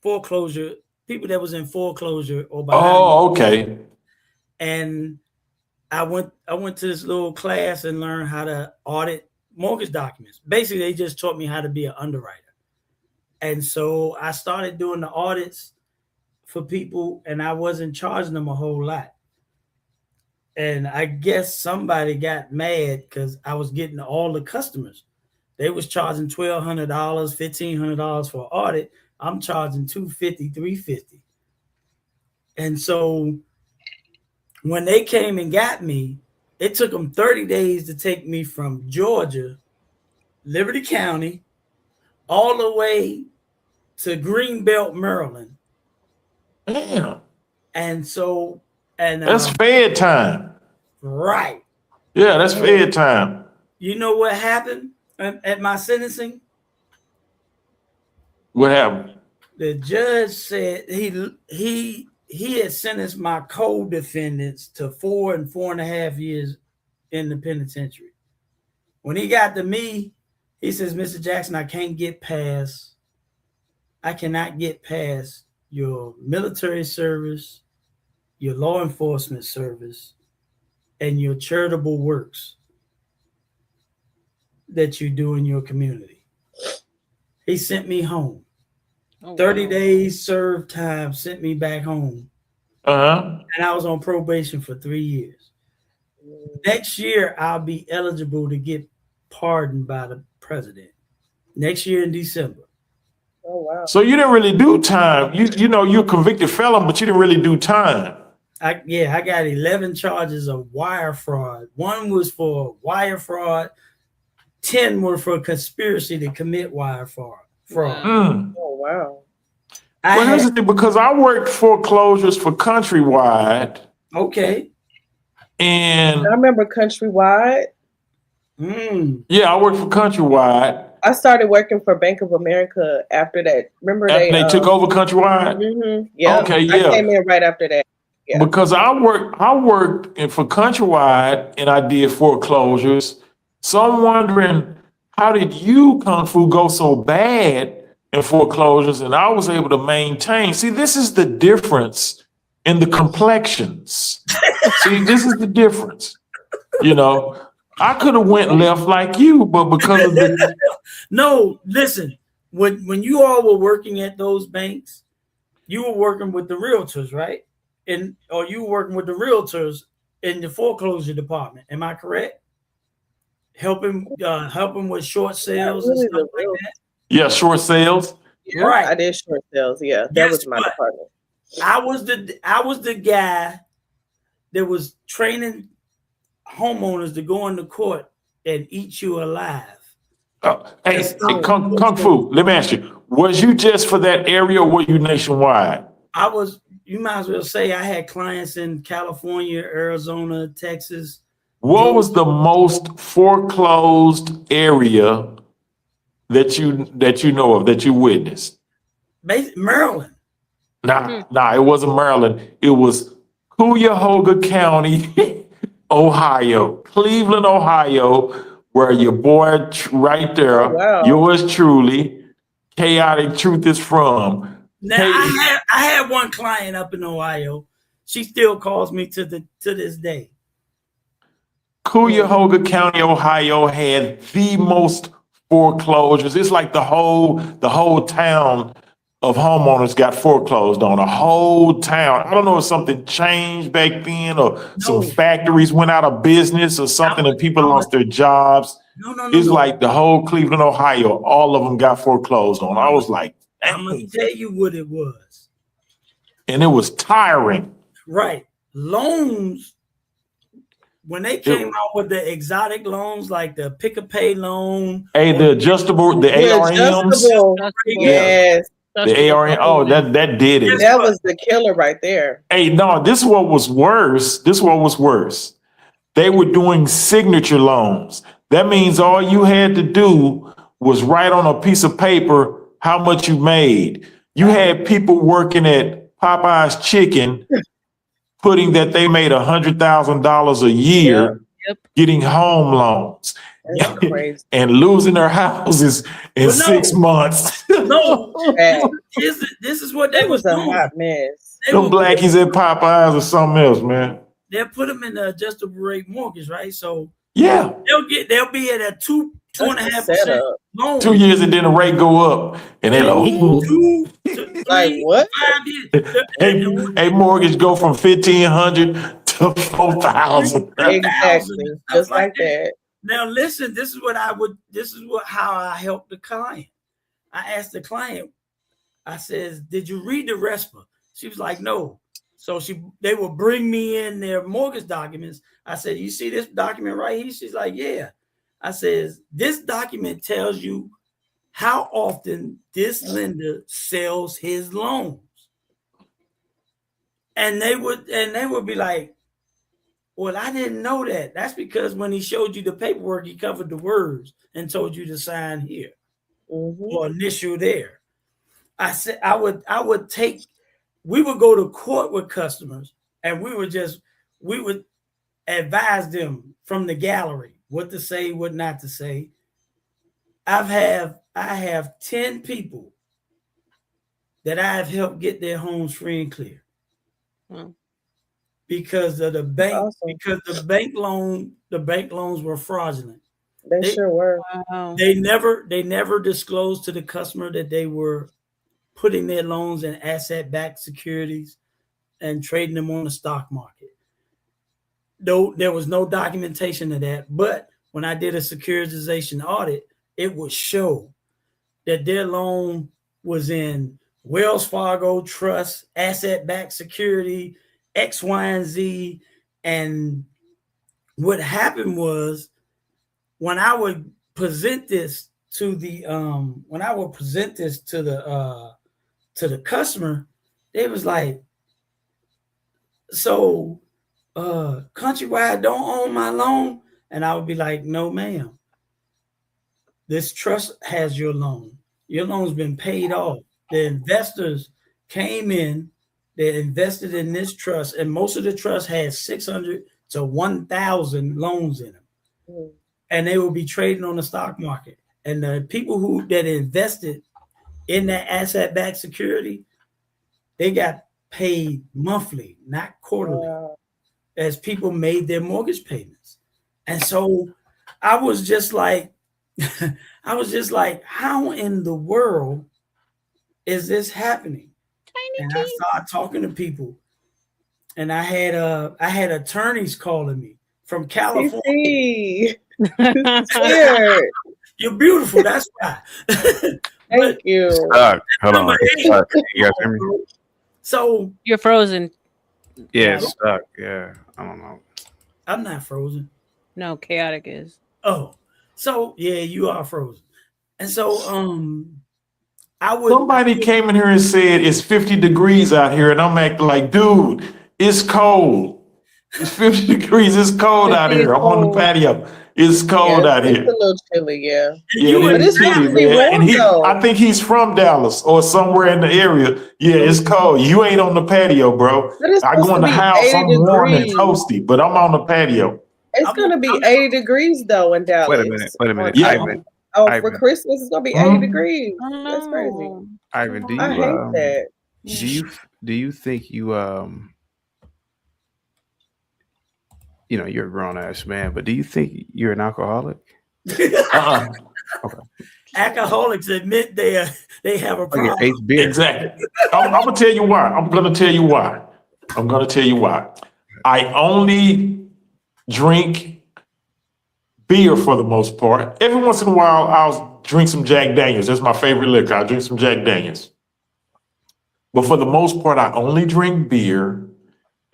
foreclosure, people that was in foreclosure or behind. Oh, okay. And I went to this little class and learned how to audit mortgage documents. Basically, they just taught me how to be an underwriter. And so I started doing the audits for people, and I wasn't charging them a whole lot. And I guess somebody got mad because I was getting all the customers. They was charging $1,200, $1,500 for an audit. I'm charging $250, $350. And so when they came and got me, it took them 30 days to take me from Georgia, Liberty County, all the way to Greenbelt, Maryland. Damn. And so, and That's Fed time. right. Yeah, that's Fed time. You know what happened at my sentencing? What happened? The judge said he had sentenced my co-defendants to 4 and 4.5 years in the penitentiary. When he got to me, he says, Mr. Jackson, I cannot get past your military service, your law enforcement service, and your charitable works that you do in your community. He sent me home. 30 days served time, sent me back home. And I was on probation for 3 years. Next year, I'll be eligible to get pardoned by the president. Next year in December. Oh wow. So you didn't really do time. You know, you're a convicted felon, but you didn't really do time. I got 11 charges of wire fraud. 1 was for wire fraud. 10 were for conspiracy to commit wire fraud. Mm. Oh wow. Because I worked foreclosures for Countrywide. Okay. And I remember Countrywide. Yeah, I worked for Countrywide. I started working for Bank of America after that. Remember After they took over Countrywide? Yeah. Okay, yeah. I came in right after that. Yeah. Because I worked for Countrywide and I did foreclosures. So I'm wondering, how did you, Kung Fu, go so bad in foreclosures and I was able to maintain? See, this is the difference in the complexions. See, this is the difference. You know, I could have went left like you, but because of the No, listen. When you all were working at those banks, you were working with the realtors, right? Or you were working with the realtors in the foreclosure department. Am I correct? Helping with short sales and stuff like that. Yeah, short sales. Yeah, right. I did short sales. Yeah, that was my department. I was the guy that was training homeowners to go into court and eat you alive. Hey, Kung Fu, let me ask you, was you just for that area or were you nationwide? You might as well say I had clients in California, Arizona, Texas. What was the most foreclosed area that you know of, that you witnessed? Maryland. Nah, it wasn't Maryland. It was Cuyahoga County, Ohio, Cleveland, Ohio, where your boy right there, yours truly, Chaotic Truth is from. Now, I had one client up in Ohio. She still calls me to this day. Cuyahoga County, Ohio had the most foreclosures. It's like the whole town of homeowners got foreclosed on. A whole town. I don't know if something changed back then or some factories went out of business or something and people lost their jobs. It's like the whole Cleveland, Ohio, all of them got foreclosed on. I was like, dang. I'm going to tell you what it was. And it was tiring. Right. Loans, when they came out with the exotic loans, like the pick-a-pay loan. Hey, the adjustable, the ARMs. Yes. The ARN. Oh, that did it. That was the killer right there. Hey, no, this is what was worse. This is what was worse. They were doing signature loans. That means all you had to do was write on a piece of paper how much you made. You had people working at Popeye's Chicken putting that they made $100,000 a year Yep. getting home loans That's crazy. and losing their houses in Well, no. 6 months. No, Bad. this is what they It was a doing. hot mess. They Them would- blackies at Popeyes or something else, man. They'll put them in the adjustable rate mortgage, right? So Yeah. they'll be at a 2.5% Setup. loan. 2 years and then the rate go up. And they're like, ooh. 2 to 3, Like what? 5 years. Hey, mortgage go from 1,500 to 4,000. Exactly. Stuff Just like like that. Now listen, this is how I help the client. I asked the client, I says, did you read the RESPA? She was like, no. So they will bring me in their mortgage documents. I said, you see this document right here? She's like, yeah. I says, this document tells you how often this lender sells his loans. And they would be like, well, I didn't know that. That's because when he showed you the paperwork, he covered the words and told you to sign here or initial there. I said we would go to court with customers and we would advise them from the gallery what to say, what not to say. I have 10 people that I have helped get their homes free and clear. Because of the bank, Awesome. because the bank loans were fraudulent. They sure were. Wow. They never disclosed to the customer that they were putting their loans in asset-backed securities and trading them on the stock market. Though there was no documentation of that, but when I did a securitization audit, it would show that their loan was in Wells Fargo Trust, asset-backed security, X, Y, and Z. And what happened was when I would present this to the customer, they was like, so Countrywide don't own my loan? And I would be like, no, ma'am. This trust has your loan. Your loan's been paid off. The investors came in, they invested in this trust, and most of the trust had 600 to 1,000 loans in them. And they will be trading on the stock market. And the people that invested in that asset-backed security, they got paid monthly, not quarterly, as people made their mortgage payments. And so I was just like, how in the world is this happening? And I started talking to people, and I had attorneys calling me from California. Weird. You're beautiful. That's why. Thank you. Hold on. You guys hear me? So you're frozen. Yeah, it's stuck. Yeah, I don't know. I'm not frozen. No, chaotic is. Oh, so yeah, you are frozen. And so Somebody came in here and said it's 50 degrees out here, and I'm acting like, dude, it's cold. It's 50 degrees. It's cold out here. I'm on the patio. It's cold out It's here. a little chilly, yeah. Yeah, But it's supposed to be man. warm, And though. I think he's from Dallas or somewhere in the area. Yeah, it's cold. You ain't on the patio, bro. But it's I go supposed in to the be house, 80 I'm warm and degrees. toasty, but I'm on the patio. It's going to be 80 degrees, though, in Dallas. Wait a minute. Yeah. Ivan, Oh, for Ivan. Christmas, it's going to be 80 degrees. That's crazy. Ivan, do I hate that. you think you you're a grown ass man, but do you think you're an alcoholic? Uh-uh. Alcoholics admit they have a problem. Okay, beer. Exactly. I'm gonna tell you why. I'm gonna tell you why. I only drink beer for the most part. Every once in a while, I'll drink some Jack Daniels. That's my favorite liquor. I'll drink some Jack Daniels. But for the most part, I only drink beer,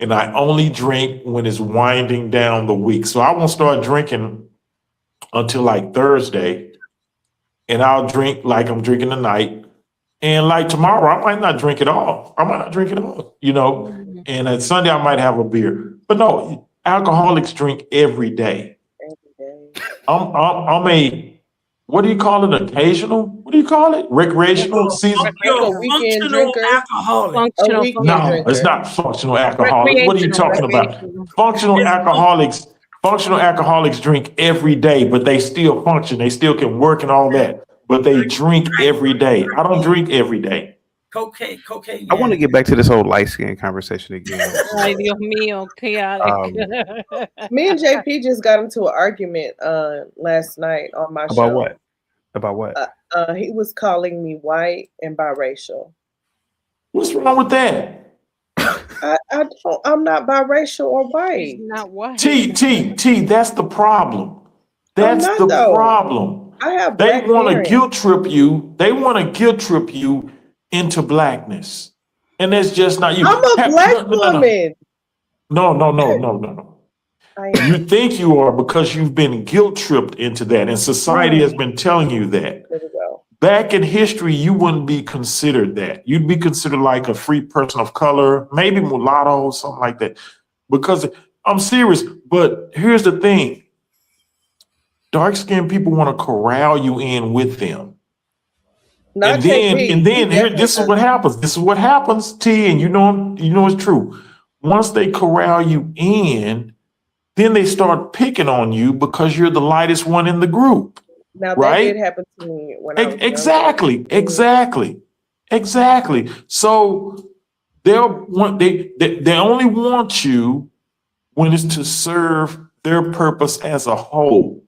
and I only drink when it's winding down the week. So I won't start drinking until like Thursday, and I'll drink like I'm drinking tonight And like tomorrow, I might not drink it all. I might not drink it all, you know. Mhm. And on Sunday, I might have a beer. But no, alcoholics drink every day. Every day. I'm a, what do you call it? Occasional? What do you call it? Recreational season? You're A a weekend functional drinker. alcoholic. A Functional, weekend No, drinker. it's not functional alcoholics. What are you talking about? recreational. Functional alcoholics drink every day, but they still function. They still can work and all that, but they drink every day. I don't drink every day. Cocaine. I want to get back to this whole light skin conversation again. Ay, Dios mío, chaotic. Me and JP just got into an argument last night on my show. About what? About what? He was calling me white and biracial. What's wrong with that? I'm not biracial or He's white. not white. T, that's the problem. That's not, the though. problem. I have They black want to parents. guilt trip you. They want to guilt trip you into blackness. And that's just not you. I'm a black woman. No. I am. You think you are because you've been guilt tripped into that, and society has been telling you that. There we go. Back in history, you wouldn't be considered that. You'd be considered like a free person of color, maybe mulatto, something like that. Because I'm serious, but here's the thing. Dark-skinned people want to corral you in with them. Not And then, JP. and then He here, definitely this is does. what happens. This is what happens, T, and you know it's true. Once they corral you in, then they start picking on you because you're the lightest one in the group. Now that right? did happen to me when I was Exactly. So they only want you when it's to serve their purpose as a whole.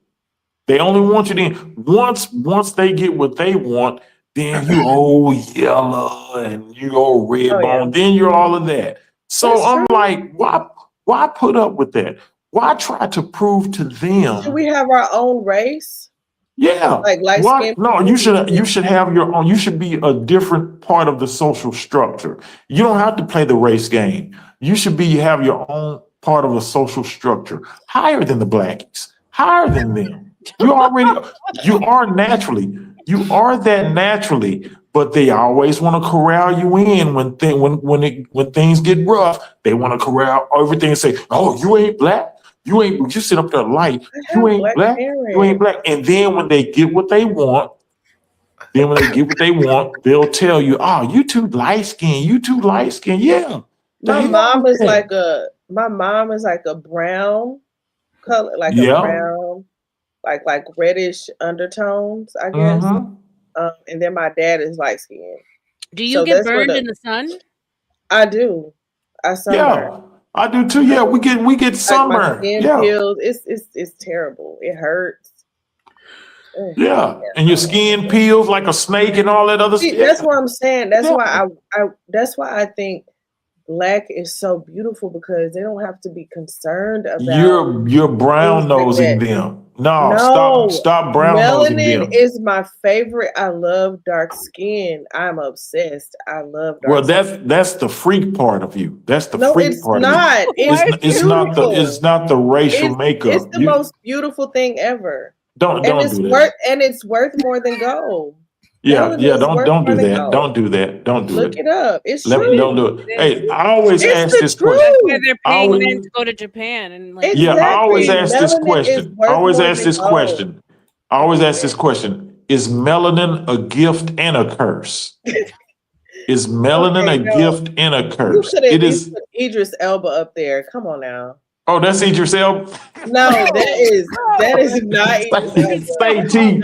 They only want you then. Once they get what they want, then you all yellow and you all red bone. Then you're all of that. So That's I'm true. like, why put up with that? Why try to prove to them? Should we have our own race? Yeah. Like light Why? skin No, people? you should have your own. You should be a different part of the social structure. You don't have to play the race game. You should have your own part of a social structure higher than the blackies, higher than them. You are that naturally, but they always want to corral you in when things get rough. They want to corral everything and say, "Oh, you ain't black. You sit up there light. You ain't black. You ain't black." And then when they get what they want, they'll tell you, "Oh, you too light skinned. You too light skinned." Yeah. My mom is like a brown color, like a brown, like reddish undertones, I guess. And then my dad is light skinned. Do you get burned in the sun? I do. I sunburn. Yeah, I do too. Yeah, we get sunburn. My skin peels. It's terrible. It hurts. Yeah, and your skin peels like a snake and all that other stuff. That's what I'm saying. That's why that's why I think black is so beautiful, because they don't have to be concerned about you're brown nosing them. No, stop brown nosing them. Melanin is my favorite. I love dark skin. I'm obsessed. I love dark skin. That's the freak part of you. That's the freak part not. of you. It's not the racial makeup. It's the most beautiful thing ever. Don't do that. It's worth more than gold. Yeah, don't do that. Don't do that. Don't do it. Look it up. It's true. Don't do it. Hey, I always ask this question. That's why they're paying men to go to Japan and like. Yeah, I always ask this question. I always ask this question. Is melanin a gift and a curse? Is melanin a gift and a curse? It is. Put Idris Elba up there. Come on now. Oh, that's Idris Elba? No, that is not Idris Elba. T.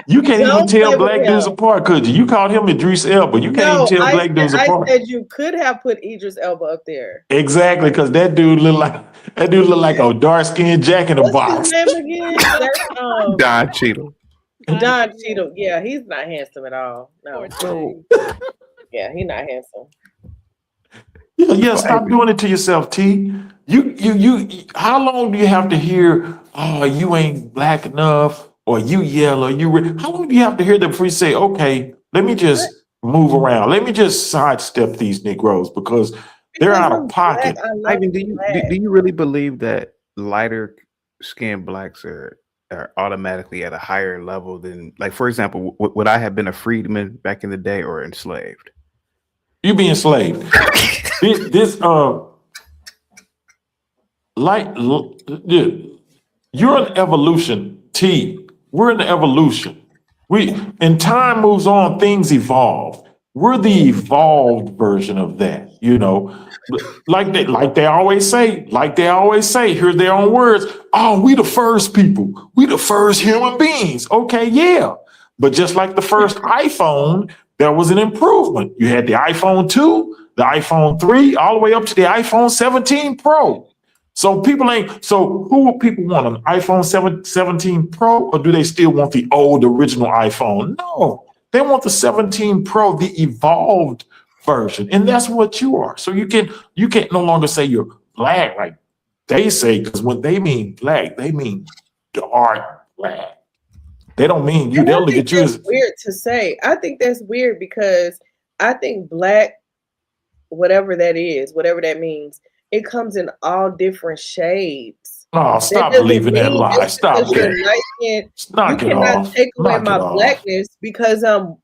You can't even tell black dudes apart, could you? You called him Idris Elba. You can't even tell black dudes apart. I said you could have put Idris Elba up there. Exactly, because that dude look like a dark-skinned Jack in the Box. What's his name again? Don Cheadle. Don Cheadle. Yeah, he's not handsome at all. No. Yeah, he's not handsome. Yeah, stop doing it to yourself, T. You how long do you have to hear, "Oh, you ain't black enough," or "You yellow, you red"? How long do you have to hear that before you say, "Okay, let me just move around. Let me just sidestep these Negroes because they're out of pocket"? Ivan, do you really believe that lighter skinned blacks are are automatically at a higher level than, like, for example, would I have been a freedman back in the day or enslaved? You be enslaved. This like you're an evolution. We're in the evolution. And time moves on, things evolve. We're the evolved version of that, you know. Like they always say, here's their own words. Oh, we the first people, we the first human beings. Okay, yeah. But just like the first iPhone, there was an improvement. You had the iPhone 2, the iPhone 3, all the way up to the iPhone 17 Pro. So who will people want, an iPhone 17 Pro, or do they still want the old original iPhone? No, they want the 17 Pro, the evolved version. And that's what you are. So you can't no longer say you're black like they say, because when they mean black, they mean dark black. They don't mean you. And They I only think get you that's as weird to say. I think that's weird because I think black, whatever that is, whatever that means, it comes in all different shades. oh, That stop doesn't believing that mean lie. just Stop because you're that. light skinned, you Knock it cannot off. take away Knock my it off. blackness because I'm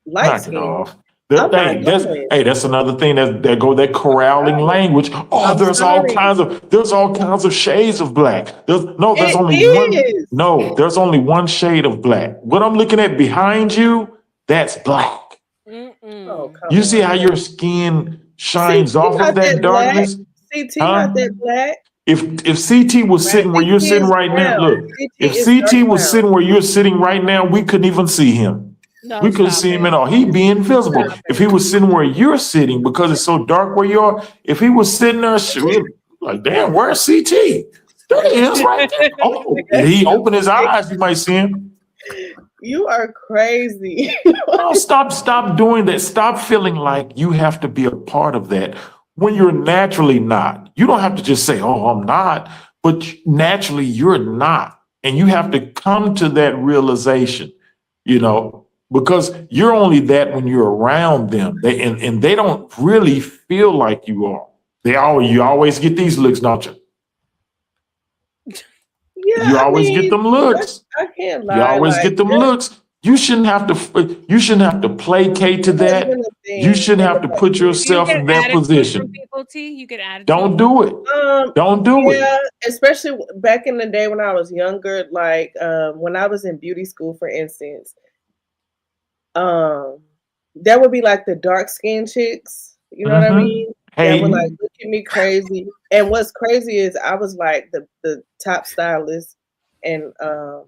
light Knock it skinned. off. I'm not going. That's another thing that corralling language. Oh, I'm sorry. there's all kinds of shades of black. There's It only one. is. No, there's only one shade of black. What I'm looking at behind you, that's black. Oh, come You see on. how your skin shines CT off not of that that black. darkness? CT Huh? not that black. If CT was sitting where you're CT sitting is right now, brown. look. CT If is CT dark was brown. sitting where you're sitting right now, we couldn't even see him. No, We couldn't stop see him it. at all. He'd be invisible. Stop If he was sitting where you're sitting, because it's so dark where you are, if he was sitting there, like, damn, where's CT? There he is right there. Oh, if he opened his eyes, you might see him. You are crazy. No, stop doing that. Stop feeling like you have to be a part of that when you're naturally not. You don't have to just say, oh, I'm not, but naturally you're not. And you have to come to that realization, you know, because you're only that when you're around them. And they don't really feel like you are. You always get these looks, don't you? Yeah, You always get them looks. I can't lie. You always get them looks. You shouldn't have to placate to that. You shouldn't have to put You yourself get in that attitude position. from people, T. You get attitude. Don't do it. Don't do it. Yeah, especially back in the day when I was younger, like when I was in beauty school, for instance, that would be like the dark skinned chicks, you know what I mean? That would like look at me crazy. And what's crazy is I was like the top stylist in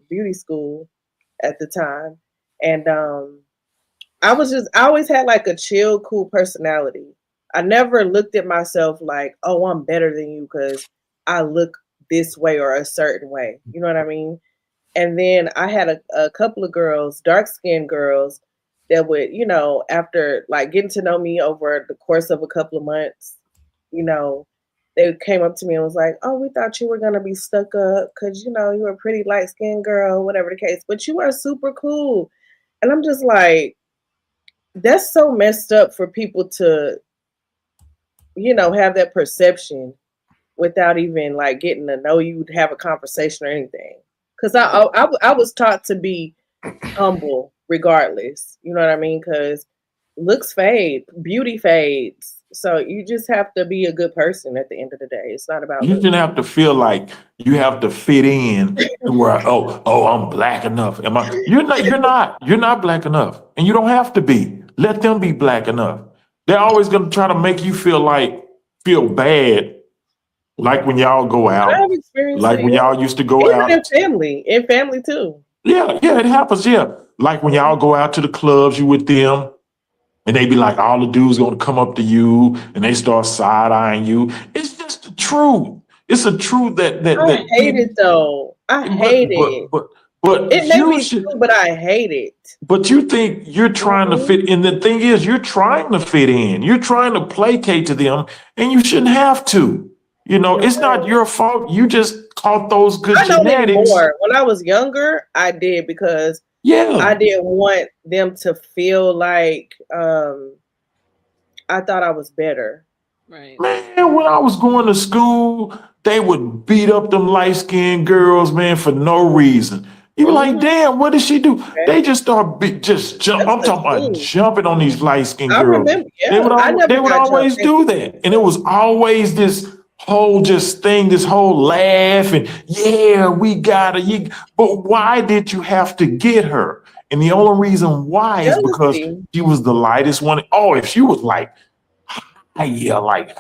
beauty school at the time. And I always had like a chill, cool personality. I never looked at myself like, oh, I'm better than you because I look this way or a certain way. You know what I mean? And then I had a couple of girls, dark-skinned girls, that would, you know, after like getting to know me over the course of a couple of months, you know, they came up to me and was like, oh, we thought you were going to be stuck up because, you know, you were a pretty light-skinned girl, whatever the case, but you are super cool. And I'm just like, that's so messed up for people to, you know, have that perception without even like getting to know you, have a conversation or anything. Because I was taught to be humble regardless. You know what I mean? Because looks fade, beauty fades. So you just have to be a good person at the end of the day. It's not about You shouldn't have to feel like you have to fit in where, I'm black enough. You're not black enough. And you don't have to be. Let them be black enough. They're always gonna try to make you feel bad. Like when y'all go out. I have experienced like it, when y'all used to go out. In family too. Yeah, it happens. Yeah. Like when y'all go out to the clubs, you with them, and they be like, all the dudes gonna come up to you and they start side-eyeing you. It's just the truth. It's a truth that I hate it though. I hate it. But it may be true, but I hate it. But you think you're trying to fit in. The thing is, you're trying to fit in. You're trying to placate to them, and you shouldn't have to. You know, it's not your fault. You just caught those good genetics. More. When I was younger, I did because I didn't want them to feel like I thought I was better. Right. Man, when I was going to school, they would beat up them light-skinned girls, man, for no reason. You be like, damn, what did she do? They just start just jump. That's I'm the talking about thing. jumping on these light-skinned I girls. remember, yeah, I never They would got always jumped. do that, and it was always this whole just thing, this whole laugh, and yeah, we got her. But why did you have to get her? And the only reason why is because Jealousy. she was the lightest one. Oh, if she was like, yeah, like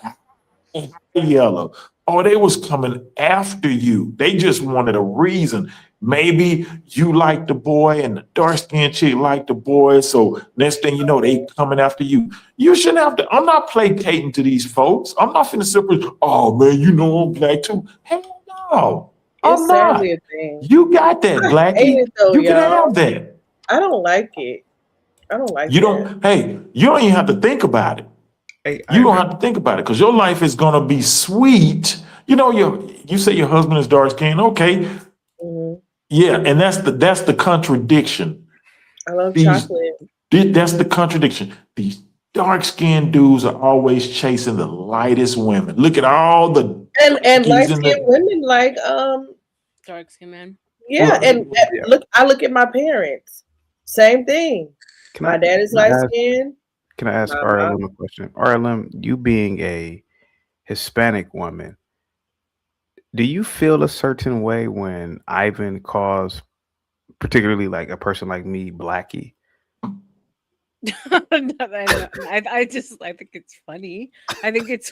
yellow. Oh, they was coming after you. They just wanted a reason. Maybe you like the boy and the dark skinned chick like the boy. So next thing you know, they coming after you. You shouldn't have to. I'm not placating to these folks. I'm not finna separate. Oh man, you know I'm black too. Hell no, I'm It's not. sadly a thing. You got that, I hate Blackie. it though, You can y'all. have that. I don't like it. I don't like You that. don't. Hey, you don't even have to think about it. Hey, You don't Ivan, have to think about it because your life is gonna be sweet. You know, you say your husband is dark skinned. Okay, Mhm. yeah, and that's the contradiction. I love These chocolate. that's the contradiction. These dark skinned dudes are always chasing the lightest women. Look at all the And light darkies in skinned the women like Dark skin man. yeah, well, and yeah. I look at my parents. Same thing. Can My I dad is can I light ask skinned. can I ask My mom. R.L.M a question? R.L.M, you being a Hispanic woman, do you feel a certain way when Ivan calls, particularly like a person like me, Blackie? I think it's funny. I think it's,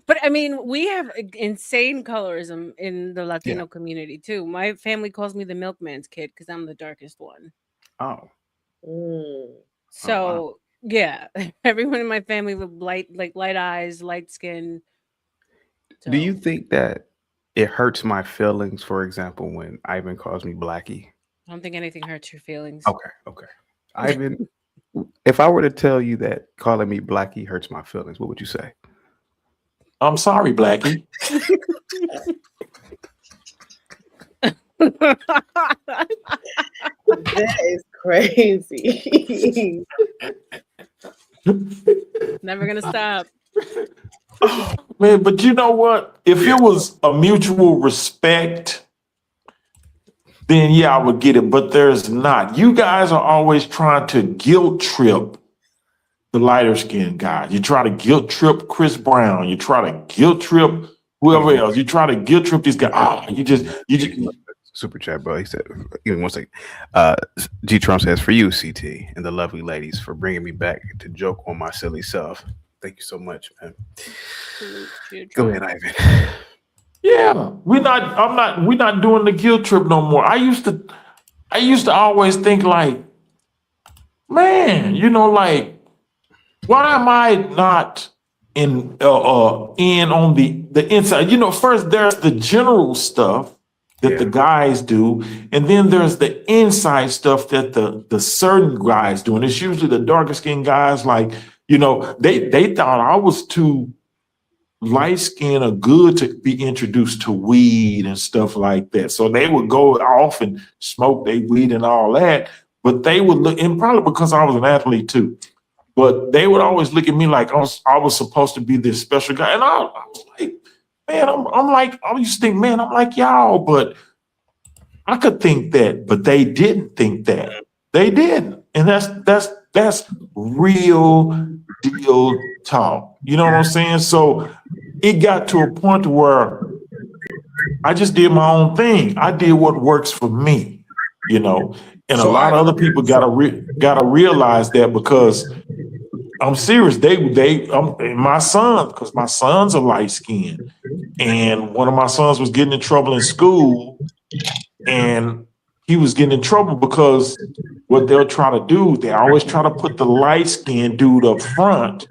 but I mean, we have insane colorism in the Latino community too. My family calls me the milkman's kid because I'm the darkest one. Oh, Mm. wow. So yeah, everyone in my family with light eyes, light skin. Do you So think that it hurts my feelings, for example, when Ivan calls me Blackie? I don't think anything hurts your feelings. Okay. Ivan, if I were to tell you that calling me Blackie hurts my feelings, what would you say? I'm sorry, Blackie. That is crazy. Never gonna stop. Man, but you know what? If it was a mutual respect, then yeah, I would get it. But there's not. You guys are always trying to guilt trip the lighter skinned guys. You try to guilt trip Chris Brown. You try to guilt trip whoever else. You try to guilt trip these guys. You just Super chat, bro. He said, give me 1 second. G Trump says, for you, CT, and the lovely ladies, for bringing me back to joke on my silly self. Thank you so much, man. Go ahead, Ivan. yeah. We're not doing the guilt trip no more. I used to always think like, man, like, why am I not in on the inside? First there's the general stuff that the guys do, and then there's the inside stuff that the certain guys do. And it's usually the darker skinned guys, like, they thought I was too light skinned or good to be introduced to weed and stuff like that. So they would go off and smoke their weed and all that. But they would look, and probably because I was an athlete too. But they would always look at me like I was supposed to be this special guy. And I was like, man, I'm like, I used to think, man, I'm like y'all, but I could think that, but they didn't think that. They didn't. And that's real deal talk. You know what I'm saying? So it got to a point where I just did my own thing. I did what works for me, And a So lot of other people gotta realize that, because I'm serious. My son, because my sons are light skinned, and one of my sons was getting in trouble in school, and he was getting in trouble because what they'll try to do, they always try to put the light skinned dude up front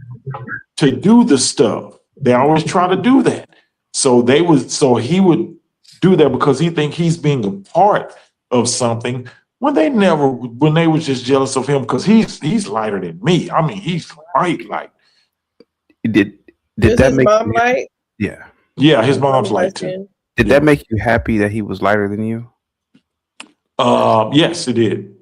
to do the stuff. They always try to do that. So he would do that because he think he's being a part of something, when they was just jealous of him because he's lighter than me. I mean, he's light. Did Is that his make mom you, light? yeah? Yeah, his mom's light too. Did that make you happy that he was lighter than you? Yes, it did.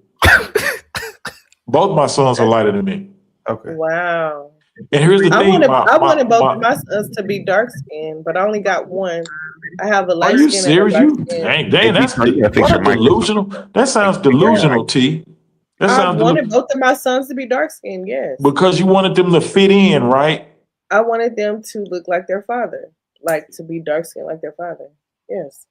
Both my sons are lighter than me. Okay. Wow. And here's the thing, I wanted both of my sons to be dark skinned, but I only got one. I have a are light you skin and a serious? dark You skin. dang, that's You gotta fix what a your mic. delusional. That sounds delusional, T. That I sounds wanted both of my sons to be dark skinned, yes. because you wanted them to fit in, right? I wanted them to look like their father, like to be dark skinned like their father. Yes.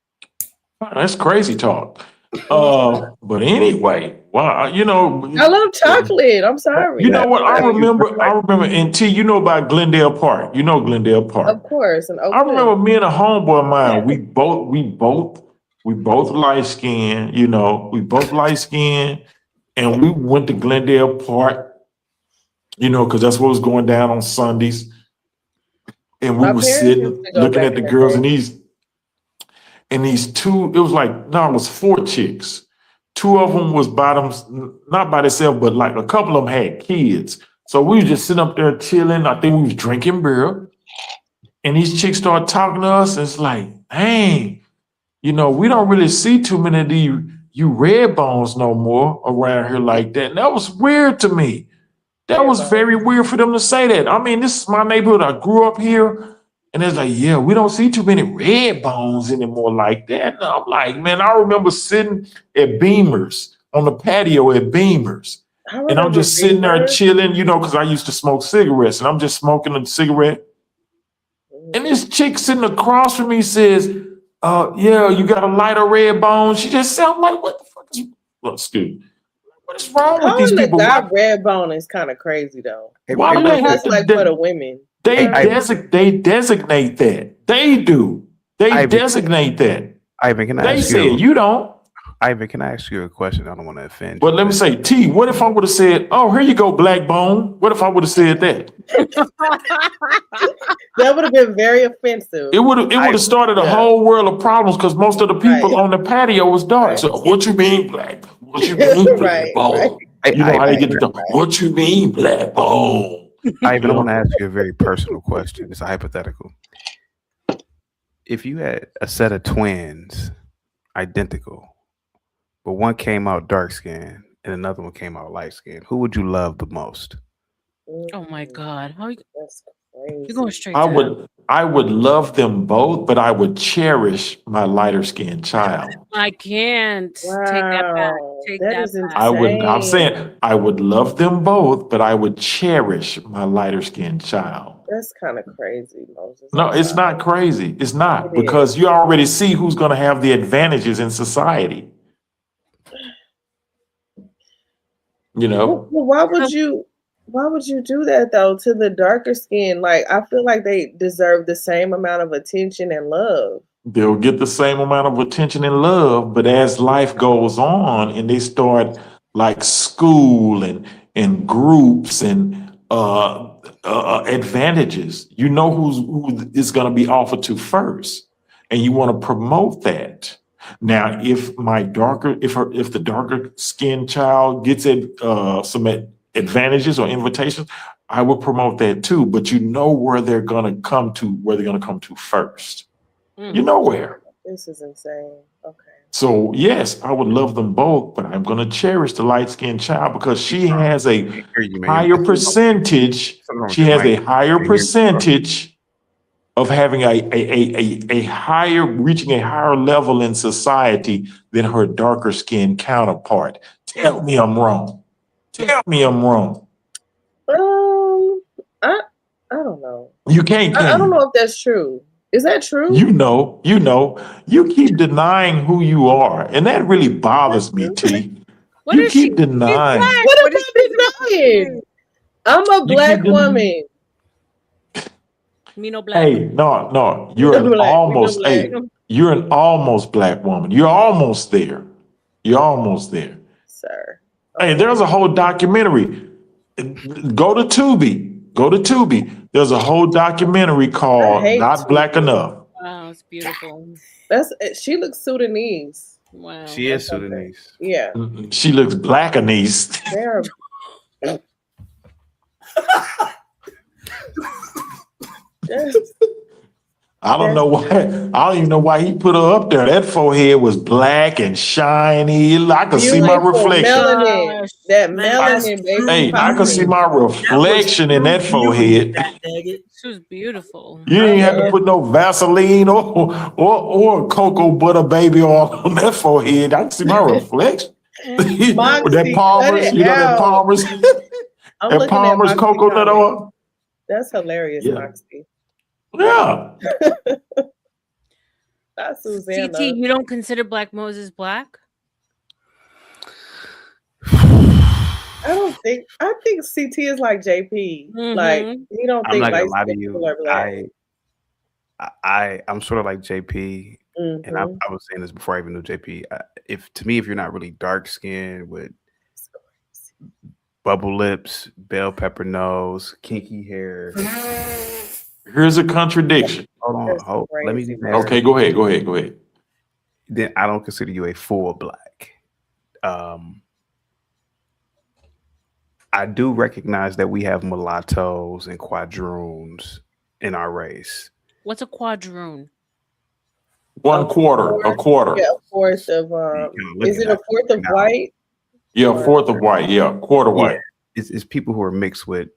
That's crazy talk. But anyway, well, you know, I love chocolate. I'm sorry. you know what? I That- remember, and T, you know about Glendale Park. You know Glendale Park. Of course. And I remember me and a homeboy of mine, we both light skinned, you know, we both light skinned, and we went to Glendale Park, you know, because that's what was going down on Sundays. And we My were parents sitting used to go looking back at the in the girls, day. and these two, it was like, no, it was 4 chicks. 2 of them was not by themselves, but like a couple of them had kids. So we was just sitting up there chilling. I think we was drinking beer. And these chicks started talking to us. And it's like, dang, you know, we don't really see too many of you red bones no more around here like that. And that was weird to me. That was very weird for them to say that. I mean, this is my neighborhood. I grew up here. And it's like, yeah, we don't see too many red bones anymore like that. And I'm like, man, I remember sitting at Beamer's on the patio at Beamer's. And I'm just sitting there chilling, you know, because I used to smoke cigarettes. And I'm just smoking a cigarette. And this chick sitting across from me says, yeah, you got a lighter red bone. She just said, I'm like, what the fuck is, well, excuse me. What is wrong with these people? That red bone is kind of crazy though. Why do they have to like for the women? They designate that. They do. They designate that. Ivan, can I They ask said you? you don't. Ivan, can I ask you a question? I don't want to offend. But let me say, T, what if I would have said, oh, here you go, black bone? What if I would have said that? That would have been very offensive. It would have started a whole world of problems because most of the people on the patio was dark. So what you mean, black? What you mean, black bone? You know how they get the what you mean, black bone? Ivan, I want to ask you a very personal question. It's a hypothetical. If you had a set of twins, identical, but one came out dark skinned and another one came out light skinned, who would you love the most? Oh my God. How That's crazy. you're going straight I would love them both, but I would cherish my lighter skinned child. I can't take that back. Take that back. I'm saying I would love them both, but I would cherish my lighter skinned child. That's kind of crazy, Moses. No, it's not crazy. It's not It because you already see who's going to have the advantages in society. You know, Well, why would you do that though to the darker skin? Like I feel like they deserve the same amount of attention and love. they'll get the same amount of attention and love, but as life goes on and they start like school and groups and advantages, you know who is going to be offered to first, and you want to promote that. Now, if the darker skinned child gets some advantages or invitations, I would promote that too. But you know where they're going to come to first. You know where. This is insane. Okay. So yes, I would love them both, but I'm going to cherish the light skinned child because she has a higher percentage. She has a higher percentage of having a higher, reaching a higher level in society than her darker skinned counterpart. Tell me I'm wrong. Tell me I'm wrong. I don't know. You can't. I don't know if that's true. Is that true? You know, you keep denying who you are, and that really bothers me, T. You keep denying. What is denying? I'm a black woman. Me no black. Hey, no, you're an almost. Hey, you're an almost black woman. You're almost there. You're almost there, sir. Hey, there's a whole documentary. Go to Tubi. There's a whole documentary called "Not Black Enough." Wow, it's beautiful. She looks Sudanese. Wow, she is Sudanese. Yeah, she looks Blackanese. I don't know why. I don't even know why he put her up there. That forehead was black and shiny. I could see my Beautiful reflection. melanin. That Man, that's melanin, baby. true Hey, I could see beauty. my That was reflection in true that beauty, forehead. Daggett. She was beautiful. You I ain't have to love put no Vaseline or cocoa butter baby oil on that forehead. I can see my reflection. With that Moxie, cut Palmer's, it you know that out. Palmer's, I'm that looking at Palmer's Moxie coconut comment. oil. That's hilarious, Yeah. Moxie. Yeah. Not CT, Susanna. you don't consider Black Moses black? I think CT is like JP. Like Mhm. he don't I'm think not gonna light lie to skinned people you. are black. I'm sort of like JP, and I was saying this before I even knew JP. If you're not really dark skinned with bubble lips, bell pepper nose, kinky hair. Here's a contradiction. Hold on. Let me Crazy. just answer. Okay, go ahead. Then I don't consider you a full black. I do recognize that we have mulattoes and quadroons in our race. What's a quadroon? A quarter. Yeah, a fourth of is it a fourth of white? Yeah, a fourth of white. Yeah, quarter white. It's people who are mixed with,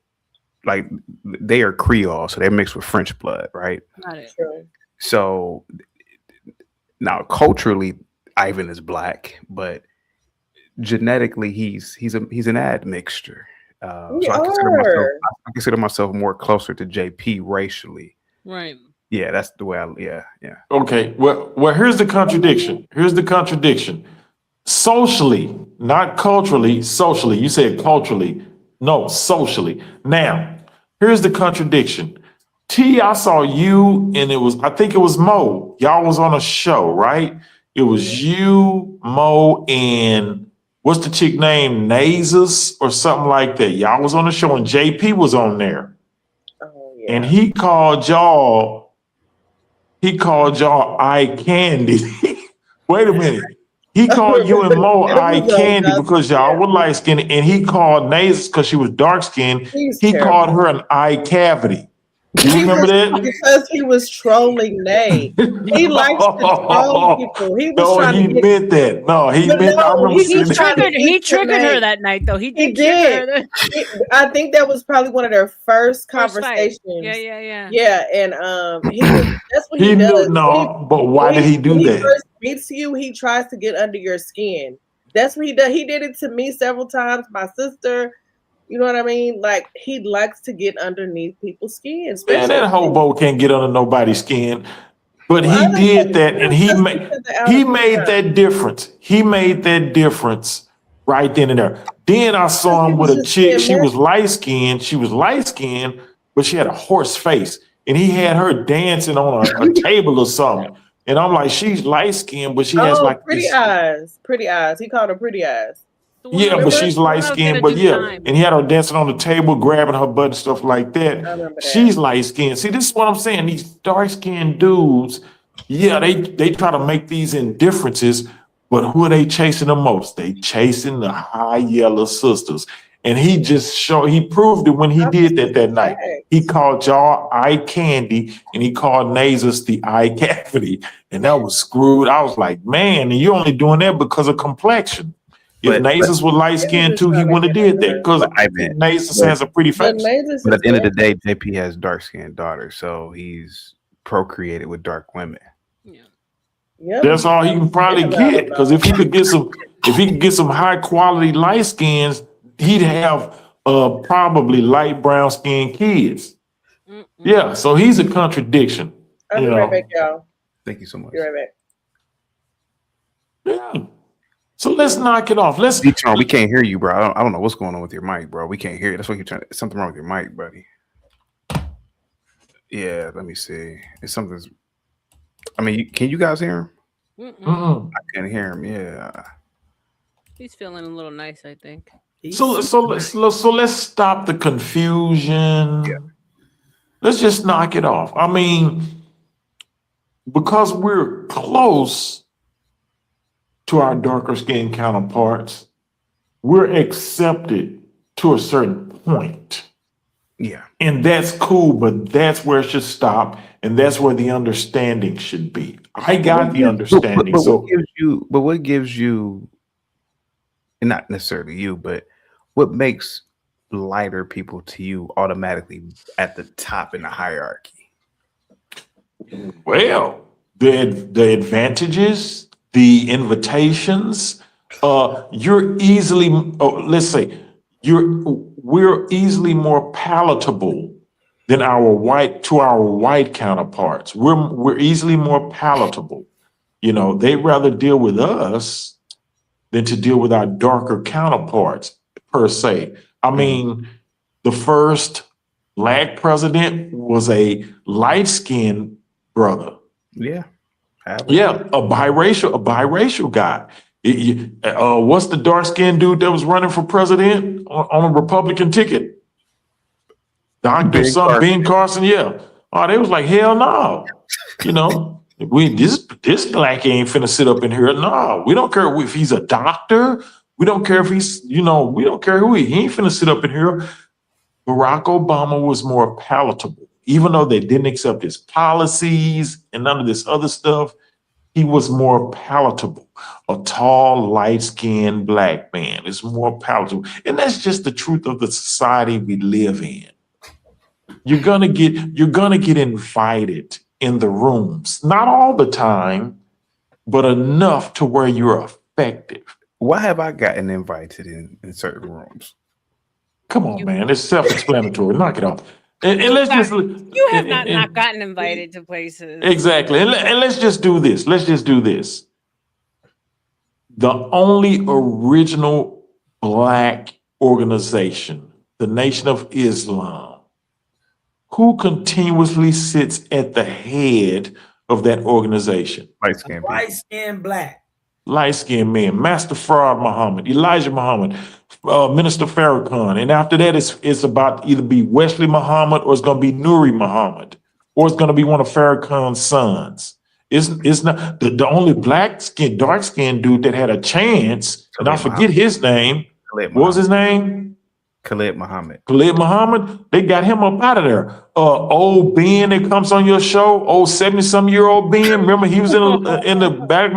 like, they are Creole, so they're mixed with French blood, right? Got it. True. So now culturally, Ivan is black, but genetically he's an admixture. So I consider myself more closer to JP racially. Right. Yeah, that's the way yeah. Okay. Well, here's the contradiction. Socially, not culturally, socially. You said culturally. No, socially. Now, here's the contradiction. T, I saw you and I think it was Mo. Y'all was on a show, right? It was you, Mo, and what's the chick name? Nazus or something like that. Y'all was on the show and JP was on there. Oh, yeah. And he called y'all eye candy. Wait a minute. He called you and Mo eye candy because y'all were light skinned, and he called Nazus because she was dark skinned. He called her an eye cavity. Do you remember that? Because he was trolling Nay. He likes to troll people. He was trying to get meant that. No, he meant. I remember He triggered her that night, though. He did. I think that was probably one of their first conversations. Yeah. And that's what he does. But why did he do when that? He first meets you, he tries to get under your skin. That's what he does. He did it to me several times. My sister. You know what I mean? Like, he likes to get underneath people's skin. Man, that hobo can't get under nobody's skin. But he did that, and he made that difference. He made that difference right then and there. Then I saw him with a chick. She was light skinned, but she had a horse face, and he had her dancing on a table or something. And I'm like, she's light skinned, but she has like pretty eyes. Pretty eyes. He called her pretty eyes. Yeah, but she's light skinned, but and he had her dancing on the table, grabbing her butt and stuff like that. She's light skinned. See, this is what I'm saying. These dark skinned dudes, they try to make these indifferences, but who are they chasing the most? They chasing the high yellow sisters. And he proved it when he did that night. He called y'all eye candy and he called Nazus the eye cavity. And that was screwed. I was like, man, and you're only doing that because of complexion. If Nazus was light skinned too, he wouldn't have did that because Nazus has a pretty face. But at the end of the day, JP has dark skinned daughters, so he's procreated with dark women. That's all he can probably get. Because if he could get some high quality light skins, he'd have probably light brown skinned kids. Yeah, so he's a contradiction. I'll be right back, y'all. Thank you so much. Be right back. Yeah. So let's knock it off. We can't hear you, bro. I don't know what's going on with your mic, bro. We can't hear you. That's what you're trying. Something wrong with your mic, buddy. Yeah, let me see. Can you guys hear him? I can't hear him. Yeah. He's feeling a little nice, I think. So let's stop the confusion. Yeah. Let's just knock it off. I mean, because we're close to our darker skinned counterparts, we're accepted to a certain point. Yeah. And that's cool, but that's where it should stop, and that's where the understanding should be. I got the understanding. But what So gives you? But what gives you? And not necessarily you, but what makes lighter people to you automatically at the top in the hierarchy? well, the advantages, the invitations, you're easily, let's say, we're easily more palatable than our white counterparts. We're easily more palatable. They'd rather deal with us than to deal with our darker counterparts per se. I mean, the first black president was a light-skinned brother. Yeah. Yeah, a biracial guy. What's the dark-skinned dude that was running for president on a Republican ticket? Ben Carson. Yeah. Oh, they was like, hell no. This black ain't finna sit up in here. No, we don't care if he's a doctor. We don't care if we don't care who he ain't finna sit up in here. Barack Obama was more palatable, even though they didn't accept his policies and none of this other stuff. He was more palatable. A tall, light-skinned black man is more palatable. And that's just the truth of the society we live in. You're gonna get invited in the rooms. Not all the time, but enough to where you're effective. Why have I gotten invited in certain rooms? Come on, man. It's self-explanatory. Knock it off. And let's just You have not gotten invited to places. exactly. And let's just do this. Let's just do this. The only original black organization, the Nation of Islam, who continuously sits at the head of that organization? Light-skinned black. Light-skinned man, Master Fraud Muhammad, Elijah Muhammad, Minister Farrakhan. And after that, it's about either be Wesley Muhammad or it's going to be Nuri Muhammad or it's going to be one of Farrakhan's sons. It's not the only dark-skinned dude that had a chance, and I forget his name. What was his name? Khalid Muhammad. Khalid Muhammad, they got him up out of there. Old Ben that comes on your show, old 70-some-year-old Ben, remember he was in the back.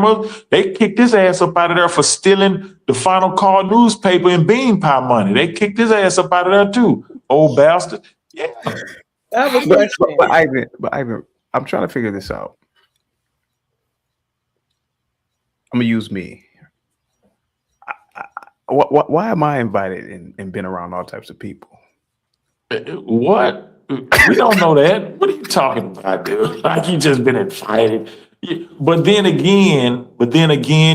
They kicked his ass up out of there for stealing the Final Call newspaper and bean pie money. They kicked his ass up out of there too, old bastard. Yeah. But Ivan, I'm trying to figure this out. I'm gonna use me. Why am I invited and been around all types of people? What? We don't know that. What are you talking about, dude? Like you just been invited. But then again,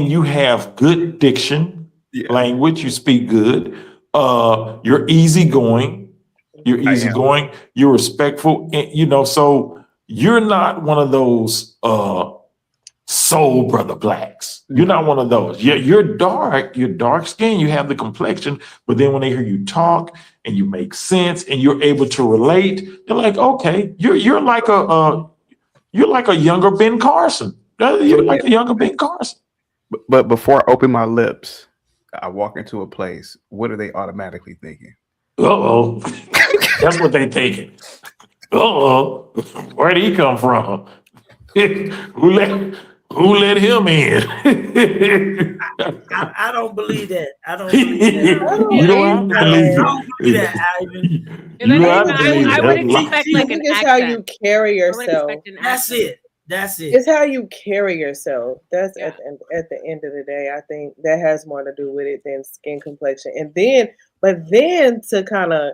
you have good diction, language. You speak good. You're easygoing. You're respectful. And, so you're not one of those soul brother blacks. You're not one of those. You're dark. You're dark skinned. You have the complexion. But then when they hear you talk and you make sense and you're able to relate, they're like, okay, you're like a younger Ben Carson. You're like a younger Ben Carson. But before I open my lips, I walk into a place. What are they automatically thinking? Uh-oh. That's what they thinking. Uh-oh. Where'd he come from? Who let him in? I don't believe that. I don't believe that. You don't have to believe I don't believe that, Ivan. I would expect like an it's accent. how you carry I would yourself. expect an That's accent. it. That's it. It's how you carry yourself. That's Yeah. at the end of the day. I think that has more to do with it than skin complexion. But then to kind of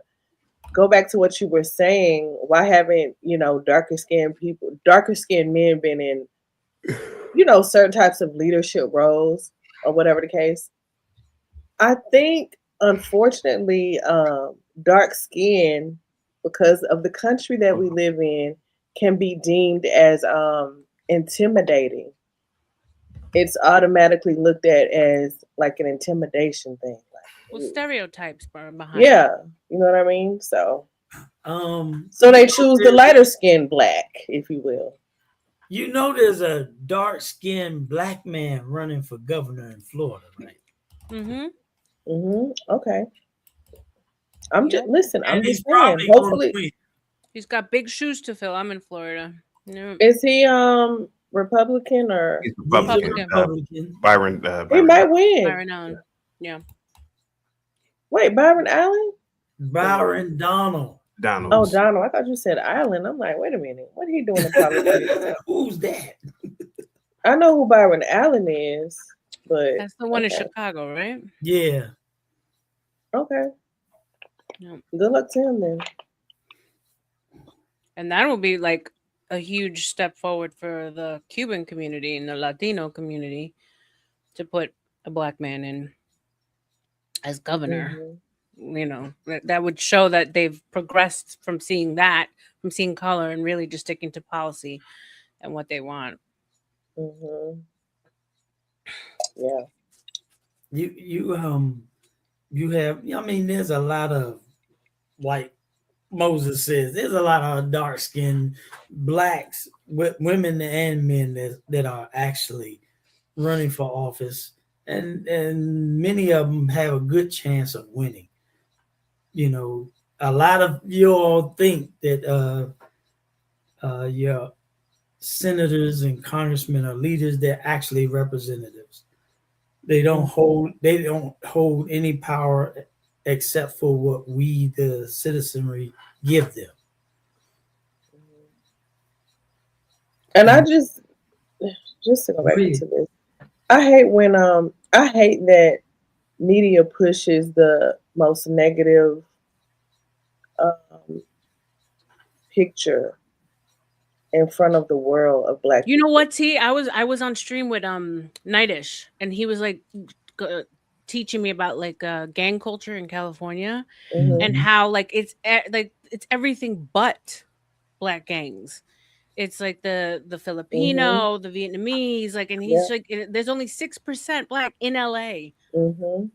go back to what you were saying, why haven't darker skinned men been in certain types of leadership roles or whatever the case? I think unfortunately, dark skin, because of the country that we live in, can be deemed as intimidating. It's automatically looked at as like an intimidation thing. Well, stereotypes are behind. Yeah, you know what I mean? So So they choose the lighter skinned black, if you will. There's a dark-skinned black man running for governor in Florida, right? Mm-hmm. Mm-hmm. Okay. I'm just listen. I'm And he's just saying. probably going to Hopefully, win. He's got big shoes to fill. I'm in Florida. No, is he Republican or He's He's a Republican. Republican. Republican. he Byron. might win? Byron Allen. Yeah. Wait, Byron Allen? Byron Donald. Donald. Oh, Donald. I thought you said Allen. I'm like, wait a minute. What are he doing in politics? Who's that? I know who Byron Allen is, but That's the one in okay. Chicago, right? Yeah. Okay. Yeah. Good luck to him then. And that will be like a huge step forward for the Cuban community and the Latino community to put a black man in as governor. Mhm. You know, that would show that they've progressed from seeing that, from seeing color, and really just sticking to policy and what they want. Mhm. Yeah. You have, I mean, there's a lot of, like Moses says, there's a lot of dark skinned blacks, women and men that are actually running for office, and many of them have a good chance of winning. You know, a lot of you all think that your senators and congressmen are leaders. They're actually representatives. They don't hold any power except for what we, the citizenry, give them. And I just to go back into this, I hate that media pushes the most negative picture in front of the world of black You know people. what, T? I was on stream with Nightish, and he was like teaching me about like gang culture in California Mhm. and how like it's everything but black gangs. It's like the Filipino, the Vietnamese, like, and he's Yeah. like, there's only 6% black in LA. Mhm.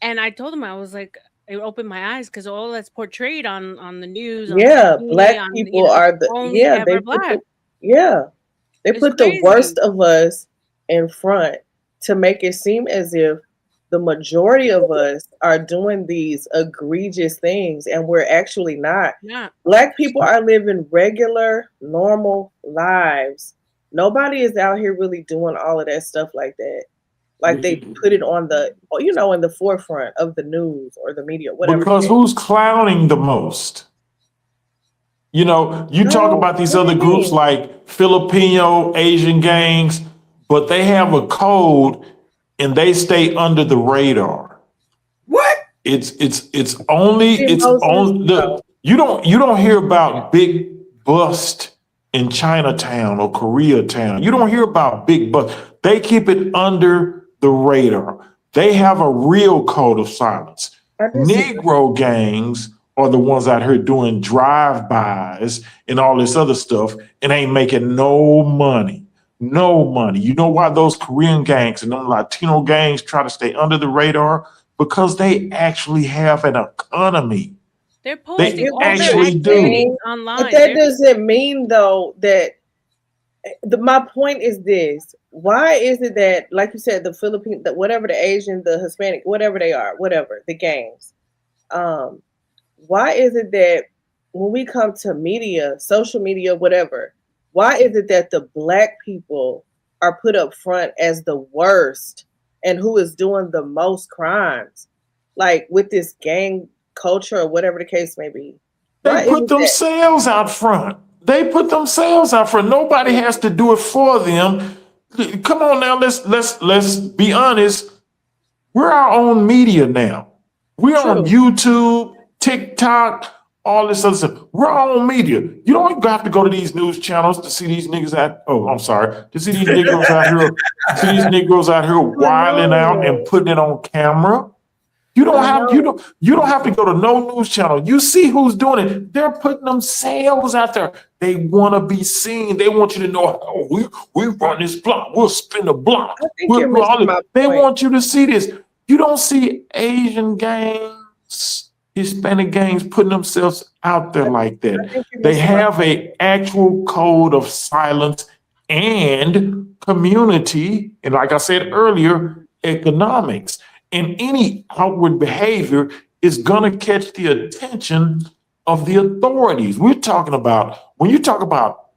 And I told him, I was like, it opened my eyes because all that's portrayed on the news, on Yeah, TV, black on, people are it's the only ever black. they It's put the crazy. worst of us in front to make it seem as if the majority of us are doing these egregious things, and we're actually not. Yeah. Black people are living regular, normal lives. Nobody is out here really doing all of that stuff like that. Like they put it on the, in the forefront of the news or the media, whatever. Because who's clowning the most? You know, you talk No, about these what do other you groups mean? like Filipino, Asian gangs, but they have a code and they stay under the radar. What? It's only look, you don't hear about big bust in Chinatown or Koreatown. You don't hear about big bust. They keep it under the radar. They have a real code of silence. Negro gangs are the ones out here doing drive-bys and all this other stuff and ain't making no money. No money. You know why those Korean gangs and them Latino gangs try to stay under the radar? Because they actually have an economy. They're posting all their actually do. activities online. But that doesn't mean though that my point is this. Why is it that, like you said, the Philippine, whatever, the Asian, the Hispanic, whatever they are, whatever, the gangs, why is it that when we come to media, social media, whatever, why is it that the black people are put up front as the worst and who is doing the most crimes? Like with this gang culture or whatever the case may be. They put themselves out front. They put themselves out front. Nobody has to do it for them. Come on now, let's be honest. We're our own media now. We're on YouTube, TikTok, all this other stuff. We're our own media. You don't have to go to these news channels to see these niggas to see these Negroes out here wilding out and putting it on camera. You don't have to go to no news channel. You see who's doing it. They're putting themselves out there. They want to be seen. They want you to know, oh, we run this block. We'll spin the block. They want you to see this. You don't see Asian gangs, Hispanic gangs putting themselves out there like that. They have an actual code of silence and community, and like I said earlier, economics. And any outward behavior is gonna catch the attention of the authorities. We're talking about when you talk about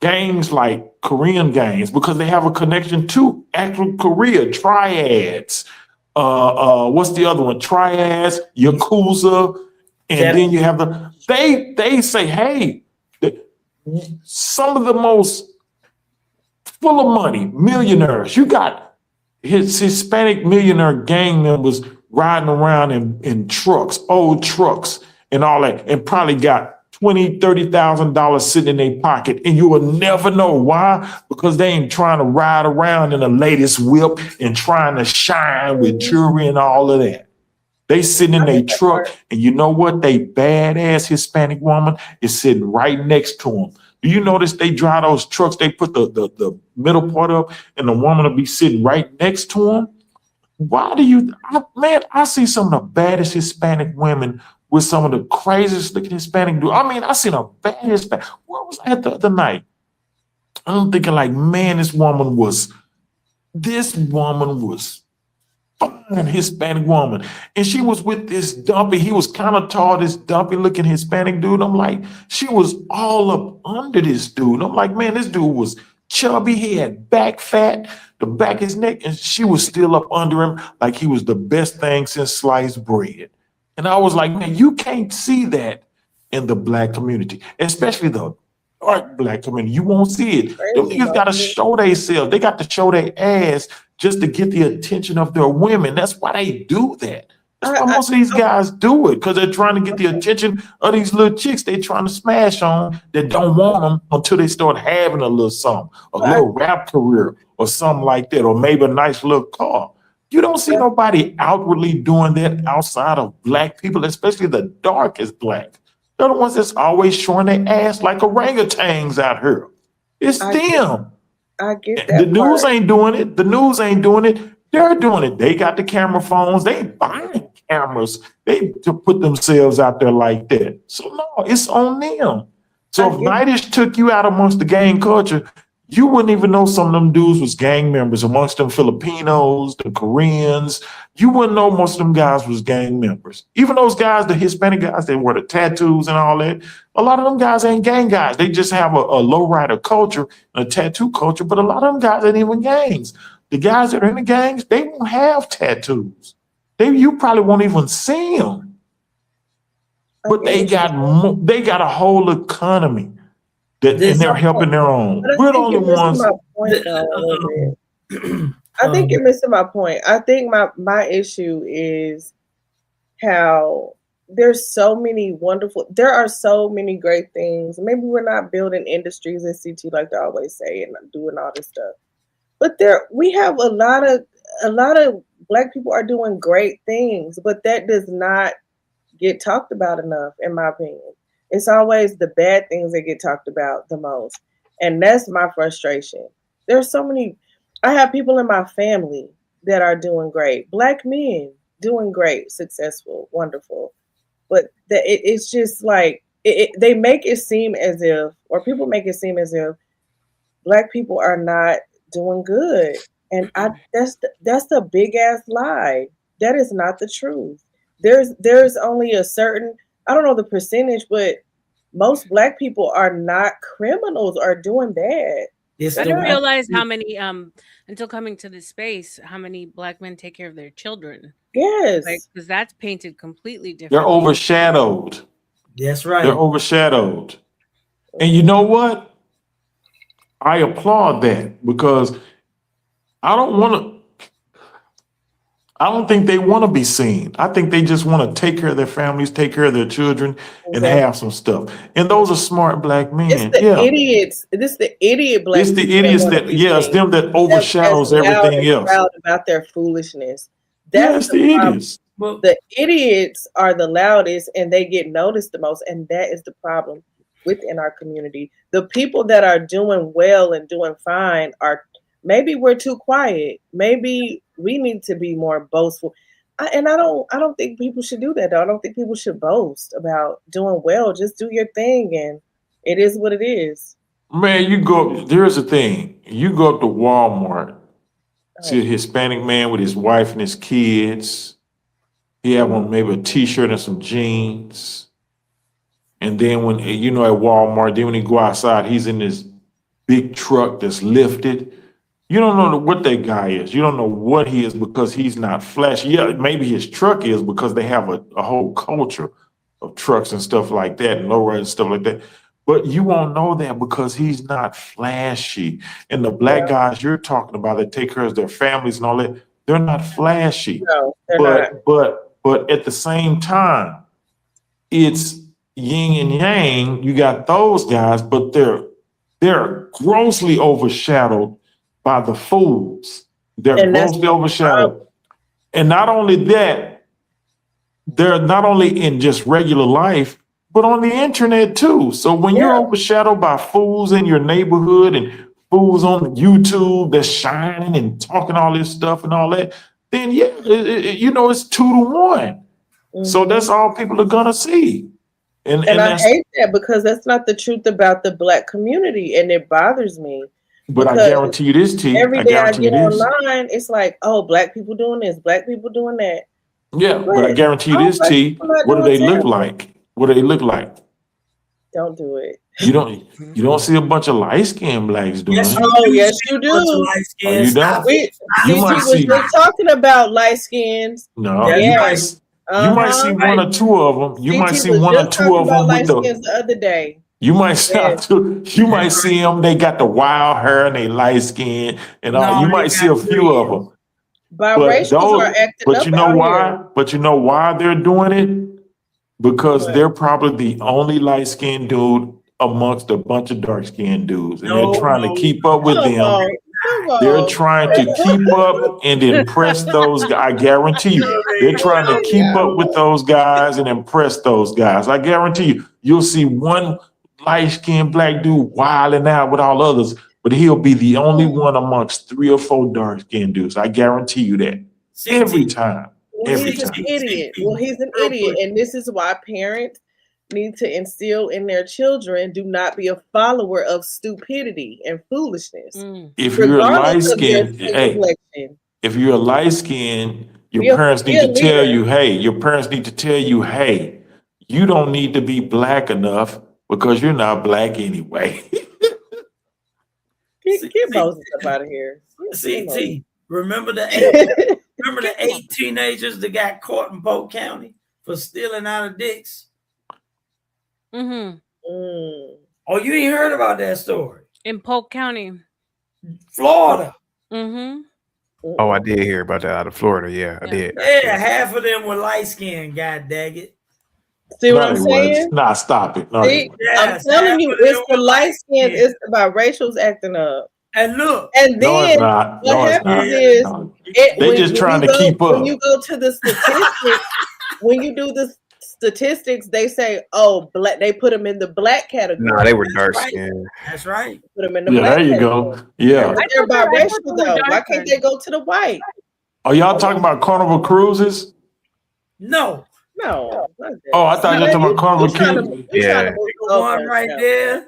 gangs like Korean gangs, because they have a connection to actual Korea, triads. What's the other one? Triads, Yakuza, and then you have they say, hey, some of the most full of money millionaires. You got his Hispanic millionaire gang members riding around in trucks, old trucks, and all that, and probably got $20,000-$30,000 sitting in their pocket, and you will never know why, because they ain't trying to ride around in the latest whip and trying to shine with jewelry and all of that. They sitting in their truck, and you know what? They badass Hispanic woman is sitting right next to them. Do you notice they drive those trucks? They put the middle part up, and the woman will be sitting right next to them. Why do you, I see some of the baddest Hispanic women with some of the craziest looking Hispanic dudes. I mean, I seen a bad Hispanic. Where was I the other night? I'm thinking like, man, this woman was fine Hispanic woman. And she was with this dumpy, he was kind of tall, this dumpy looking Hispanic dude. I'm like, she was all up under this dude. I'm like, man, this dude was chubby. He had back fat, the back of his neck, and she was still up under him like he was the best thing since sliced bread. And I was like, man, you can't see that in the Black community, especially the dark Black community. You won't see it. Them niggas got to show themselves. They got to show their ass just to get the attention of their women. That's why they do that. That's why most of these guys do it, because they're trying to get the attention of these little chicks they trying to smash on that don't want them until they start having a little something, a little rap career or something like that, or maybe a nice little car. You don't see nobody outwardly doing that outside of Black people, especially the darkest Black. They're the ones that's always showing their ass like orangutans out here. It's them. I get that. The news ain't doing it. The news ain't doing it. They're doing it. They got the camera phones. They buying cameras. They to put themselves out there like that. So no, it's on them. So if Nightish took you out amongst the gang culture, you wouldn't even know some of them dudes was gang members amongst them Filipinos, the Koreans. You wouldn't know most of them guys was gang members. Even those guys, the Hispanic guys, they wear the tattoos and all that. A lot of them guys ain't gang guys. They just have a lowrider culture and a tattoo culture, but a lot of them guys ain't even gangs. The guys that are in the gangs, they won't have tattoos. You probably won't even see them. But they got a whole economy. And they're helping their own. We're the only ones. I think you're missing my point. I think my issue is how there are so many great things. Maybe we're not building industries in CT like they always say and doing all this stuff. But we have a lot of Black people are doing great things, but that does not get talked about enough, in my opinion. It's always the bad things that get talked about the most. And that's my frustration. There's so many, I have people in my family that are doing great. Black men doing great, successful, wonderful. But it's just like, they make it seem as if, or people make it seem as if Black people are not doing good. And that's the big ass lie. That is not the truth. There's only a certain, I don't know the percentage, but most Black people are not criminals or doing bad. I didn't realize how many, until coming to this space, how many Black men take care of their children. Yes. Because that's painted completely different. They're overshadowed. That's right. They're overshadowed. And you know what? I applaud that, because I don't think they want to be seen. I think they just want to take care of their families, take care of their children, and have some stuff. And those are smart Black men. It's the idiots. This is the idiot Black. It's the idiots it's them that overshadows everything else. Proud about their foolishness. That's the idiots. The idiots are the loudest, and they get noticed the most, and that is the problem within our community. The people that are doing well and doing fine are. Maybe we're too quiet. Maybe we need to be more boastful. I don't think people should do that, though. I don't think people should boast about doing well. Just do your thing, and it is what it is. Man, here's the thing. You go up to Walmart, see a Hispanic man with his wife and his kids, He had on maybe a t-shirt and some jeans. And then when, you know, at Walmart, then when he go outside, he's in this big truck that's lifted. You don't know what that guy is. You don't know what he is because he's not flashy. Yeah, maybe his truck is because they have a whole culture of trucks and stuff like that and lowriders and stuff like that. But you won't know that because he's not flashy. And the black guys you're talking about that take care of their families and all that, they're not flashy. No, they're not. But at the same time, it's yin and yang. You got those guys, but they're grossly overshadowed by the fools. They're And that's grossly overshadowed. And not only that, they're not only in just regular life, but on the internet too. So when you're overshadowed by fools in your neighborhood and fools on YouTube that's shining and talking all this stuff and all that, then yeah, you know, it's 2-to-1. So that's all people are gonna see. And I that's, hate that because that's not the truth about the black community, and it bothers me. but I because guarantee you this, T. Every I day I guarantee you get this. online, it's like, oh, black people doing this, black people doing that. Yeah, but I guarantee you Oh, this, black T. people not What do doing they look terrible. like? What do they look like? Don't do it. You don't see a bunch of light-skinned blacks doing Yes, it. Oh, yes, you Bunch of do. light Oh, skin. you Stop don't? it. You CG might was see. just talking about light skins. No, Yeah, you Yeah. might. You might see one or two of them. You might CT see was one or just two talking of about them light with the. skins the other day. You might see. Yes. You might see them. They got the wild hair and they light skin and all. No, You they might see a got few of them. Biracials are acting But up you know out why? here. But you know why they're doing it? Because What? they're probably the only light-skinned dude amongst a bunch of dark-skinned dudes, and No, they're trying no. to keep up with Come them. on. Come They're on. trying to keep up and impress those guys. I guarantee you, they're trying to keep up with those guys and impress those guys. I guarantee you, you'll see one light-skinned black dude wilding out with all others, but he'll be the only one amongst 3 or 4 dark-skinned dudes. I guarantee you that. Every time. Well, Every he's an time. idiot. Well, he's an idiot. And this is why parents need to instill in their children, do not be a follower of stupidity and foolishness. If you're a Regardless of their light-skinned, skin hey, complexion. if you're a light skin, your Be a- parents be need a to tell leader. you, hey, your parents need to tell you, hey, you don't need to be black enough because you're not black anyway. Get Moses up out of here. CT, remember the 8 teenagers that got caught in Polk County for stealing out of dicks? Mm-hmm. Oh, you ain't heard about that story? In Polk County. Florida. Mm-hmm. Oh, I did hear about that out of Florida. Yeah, I did. Yeah, half of them were light skinned, god dang it. See what No, I'm they saying? wasn't. Nah, stop it. No, they See, wasn't. I'm telling you, it's the light skins, it's the biracials acting up. And look, and No, it's then not. what No, it's happens not. is No. it, They just trying to keep up. When you go to the statistics, when you do the statistics, they say, "Oh, black." They put them in the black category. No, they were That's dark right. skinned. That's right. Put them in the Yeah, black there you category. go. Yeah. But they're I biracial thought they were though. Why darker. can't they go to the white? Are y'all talking about Carnival Cruises? No, No. Not that. Oh, I thought you were talking about Carnival trying Cruises. to, Yeah. trying to the one right there.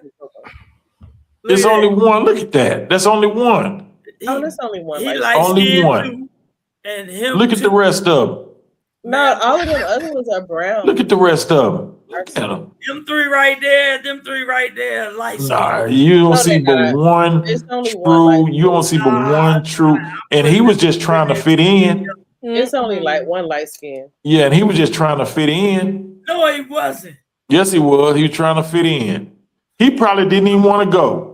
There's only one. Look at that. That's only one. Oh, that's only one. He Like, light Only skinned one. too, and him. Look at the too. rest of them. no, all of them other ones are brown. Look at the rest of them. Look at them. Them 3 right there. Them 3 right there. Light skinned. Nah, you don't No, see they're but not. one It's only true. one light You don't see but Nah, one true. And he was just trying to fit in. It's only like one light skin. Yeah, and he was just trying to fit in. No, he wasn't. Yes, he was. He was trying to fit in. He probably didn't even want to go.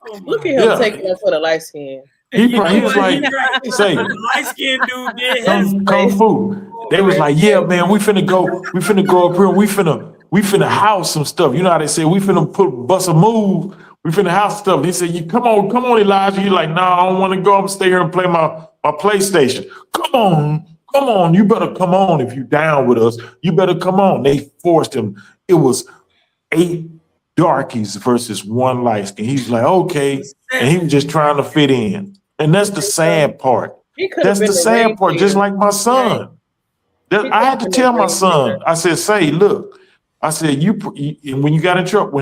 Oh, Look at my. him Yeah. taking up for the light skin. He You know was what? like, He right. say, The light skinned dude did his. Kung Fu. They was like, yeah, man, we finna go up here. We finna house some stuff. You know how they say we finna bust a move. We finna house stuff. He said, you come on, Elijah. You like, nah, I don't want to go. I'm gonna stay here and play my PlayStation. Come on. You better come on if you down with us. You better come on. They forced him. It was 8 darkies versus 1 light skin. He's like, okay. And he was just trying to fit in. And that's the sad part. He could That's have been the sad part, just like my son. I had to tell my son, I said, say, look, I said, when you got in trouble,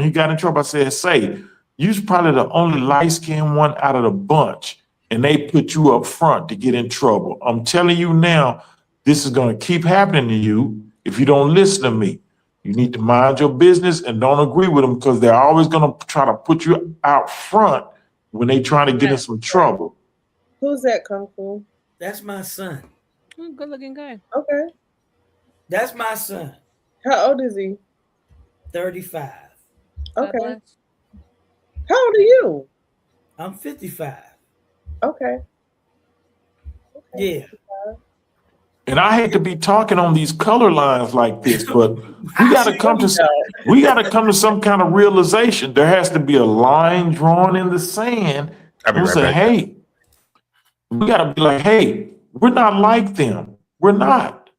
I said, say, you's probably the only light-skinned one out of the bunch. And they put you up front to get in trouble. I'm telling you now, this is going to keep happening to you if you don't listen to me. You need to mind your business and don't agree with them because they're always going to try to put you out front when they trying to get in some trouble. Who's that, Kung Fu? That's my son. Good looking guy. Okay. That's my son. How old is he? 35. God Okay. bless. How old are you? I'm 55. Okay. Yeah. And I hate to be talking on these color lines like this, but we got to come to some kind of realization. There has to be a line drawn in the sand. I'll be And right say, back. hey, we got to be like, hey, we're not like them. We're not.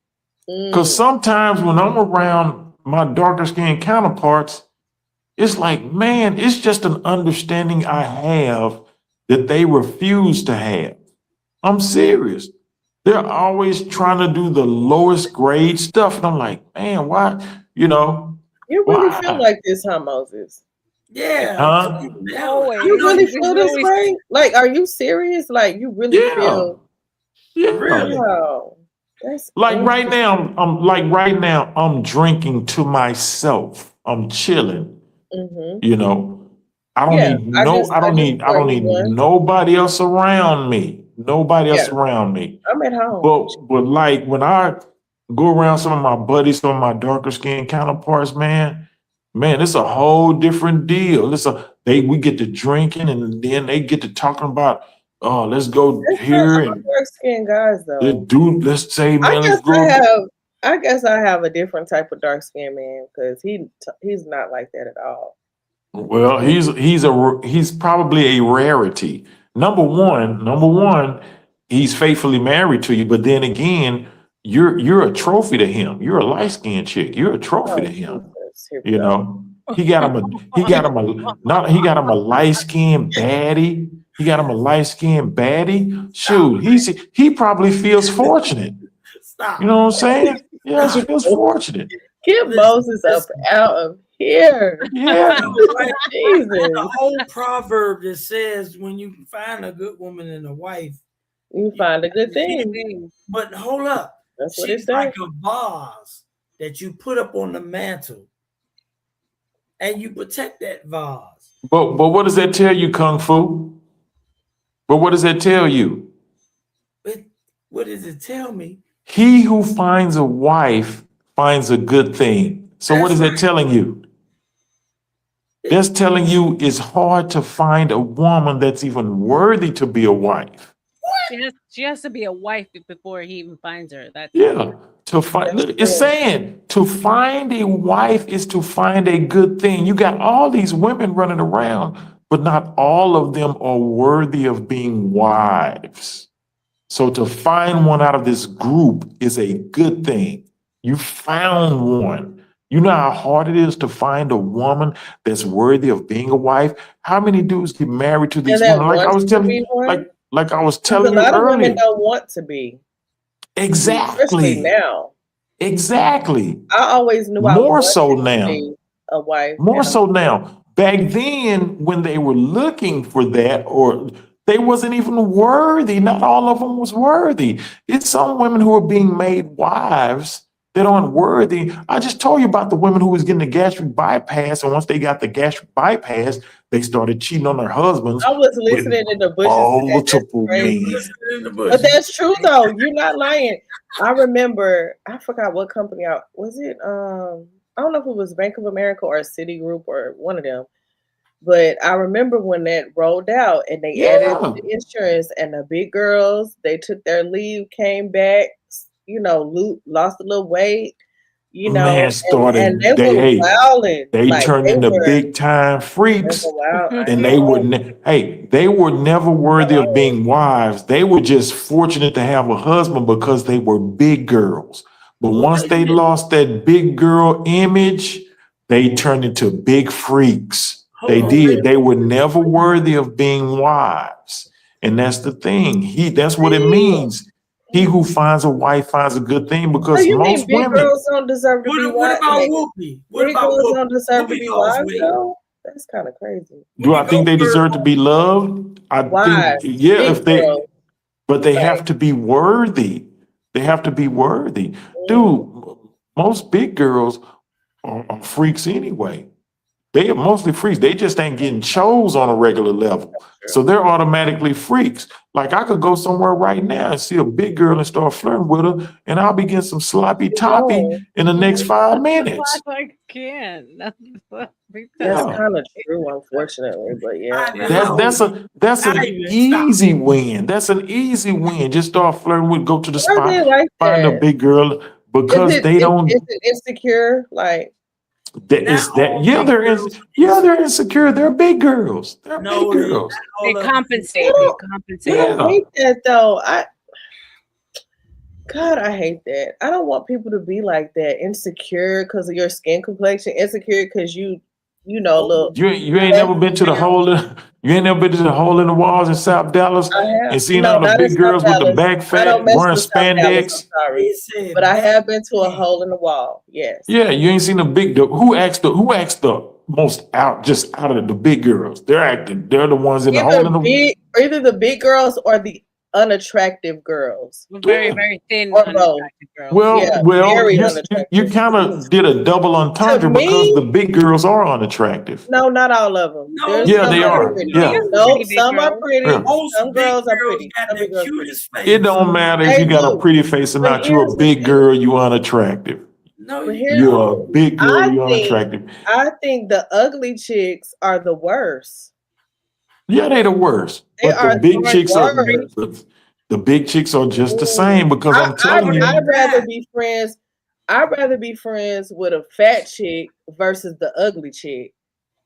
Because sometimes when I'm around my darker skinned counterparts, it's like, man, it's just an understanding I have that they refuse to have. I'm serious. They're always trying to do the lowest grade stuff. And I'm like, man, why? You know, You really why? feel like this, huh, Moses? Yeah. Huh? Always. You really feel this Always. way? Like, are you serious? Like, you really Yeah. feel? Yeah. Really? Wow. That's Like right interesting. now, I'm drinking to myself. I'm chilling. Mhm. You know, I don't Yeah, need I no, just I don't need poured me one. nobody else around me. Nobody else Yeah. around me. I'm at home. But like when I go around some of my buddies, some of my darker skinned counterparts, man, it's a whole different deal. We get to drinking and then they get to talking about, oh, let's go It's not here all and dark skinned guys though. let's say, I man, let's guess go. I guess I have a different type of dark skinned man because he's not like that at all. Well, he's probably a rarity. Number one, he's faithfully married to you, but then again, you're a trophy to him. You're a light-skinned chick. You're a trophy to Oh him. Jesus, here we You go. know, he got him a light-skinned baddie. He got him a light-skinned baddie. Shoot, he probably feels fortunate. Stop. You know what I'm saying? Yes, he feels Get fortunate. Moses up out of here. Yeah. Jesus. The whole proverb that says when you find a good woman and a wife, You find a good thing. but hold up. That's what it She's says. like a vase that you put up on the mantle and you protect that vase. But what does that tell you, Kung Fu? But what does that tell you? What does it tell me? He who finds a wife finds a good thing. So what is that telling you? That's telling you it's hard to find a woman that's even worthy to be a wife. She has to be a wife before he even finds her. That's Yeah. It's saying to find a wife is to find a good thing. You got all these women running around, but not all of them are worthy of being wives. So to find one out of this group is a good thing. You found one. You know how hard it is to find a woman that's worthy of being a wife? How many dudes get married to these And that women? Like I was wants to telling be you, one? like I was 'Cause telling a you lot of earlier. women don't want to be. Especially Exactly. now. Exactly. I always knew I More so wanted to now. be a wife. More and a- so now. Back then, when they were looking for that, or they wasn't even worthy. Not all of them was worthy. It's some women who are being made wives that aren't worthy. I just told you about the women who was getting the gastric bypass, and once they got the gastric bypass, they started cheating on their husbands. I was listening in the bushes. Multiple men. But that's true though. You're not lying. I remember, I forgot what company was it. I don't know if it was Bank of America or Citigroup or one of them. But I remember when that rolled out and they added Yeah. the insurance and the big girls, they took their leave, came back, lost a little weight, Man, and they were wilding. they Like turned they into were, big time they freaks. were wild. I And know. they were never worthy of being wives. They were just fortunate to have a husband because they were big girls. But once they lost that big girl image, they turned into big freaks. They did. They were never worthy of being wives. And that's the thing. That's what it means. He who finds a wife finds a good thing So because you mean most big women. girls don't deserve to be What wives? about Whoopi? What Big about girls Whoopi? don't deserve to Whoopi be lost wives weight. though? That's kind of crazy. Do I think they deserve to be loved? I Wives, think, yeah, big girls. but they Like, have to be worthy. They have to be worthy. Dude, most big girls are freaks anyway. They are mostly freaks. They just ain't getting chose on a regular level. So they're automatically freaks. Like I could go somewhere right now and see a big girl and start flirting with her, and I'll be getting some sloppy toppy in the next 5 minutes. I can't. That's That's Yeah. kind of true, unfortunately, but yeah. That's an I even stop. easy win. That's an easy win. Just start flirting with, go to the Why are they spot, like find a that? big girl because they don't. Is it insecure? Like, That is Not that. all Yeah, big they're girls. they're insecure. They're big girls. They're No, big they girls. not They all of them. compensate. I They don't compensate. Yeah. hate that though. God, I hate that. I don't want people to be like that, insecure because of your skin complexion, insecure because you know, look. You ain't never been to the hole in you ain't never been to the hole in the walls in South Dallas I have. and seen No, all the not in big South girls with the Dallas. back I fat don't mess wearing with South Dallas. spandex. I'm sorry, He said but I back have been to a then. hole in the wall. Yes. Yeah, you ain't seen who asked the most out of the big girls. They're the ones in the hole in the Either the big girls or the unattractive girls. Very, very thin, Or both. unattractive girls. Yeah, very you unattractive. kind of did a double entendre To because me- the big girls are unattractive. No, not all of them. No, There's Yeah, some they that are. pretty. Yeah. No, Pretty big some are girls. pretty. Yeah. Most Some big girls are girls pretty. got Some the big girls are pretty. cutest face. It don't matter if They you got a do. pretty face or But not. You're a here's the big thing. girl, you unattractive. No, But you here's You're the a thing. big girl, I you think- unattractive. I think the ugly chicks are the worst. Yeah, they the worst. They But are the big the chicks worst. the big chicks are just the same because I'm telling you. I'd rather be friends. I'd rather be friends with a fat chick versus the ugly chick.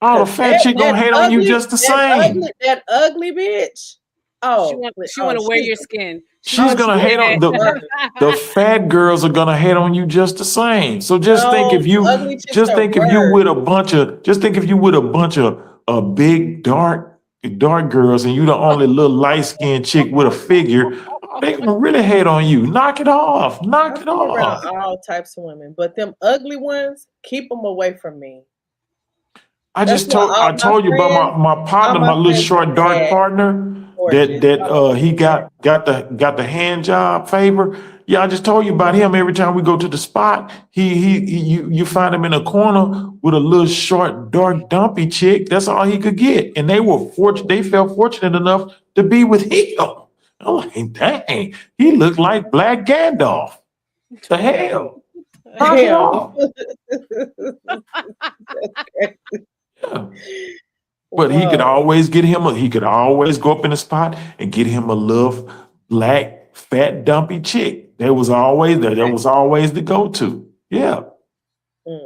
Oh, the fat chick gonna hate on you just the same. That ugly bitch. Oh, She want to wear your skin. She's gonna hate on the fat girls are gonna hate on you just the same. So just think if you with a bunch of big dark girls and you the only little light skinned chick with a figure, they gonna really hate on you. Knock it off. Knock it off. Around all types of women, but them ugly ones, keep them away from me. I told you about my partner, my little short dark partner that he got the hand job favor. Yeah, I just told you about him. Every time we go to the spot, you find him in a corner with a little short dark dumpy chick. That's all he could get, and they felt fortunate enough to be with him. I'm like, dang, he looked like Black Gandalf. The hell. Knock it off. Yeah. But he could always go up in the spot and get him a little black, fat, dumpy chick. That was always the go-to. Yeah.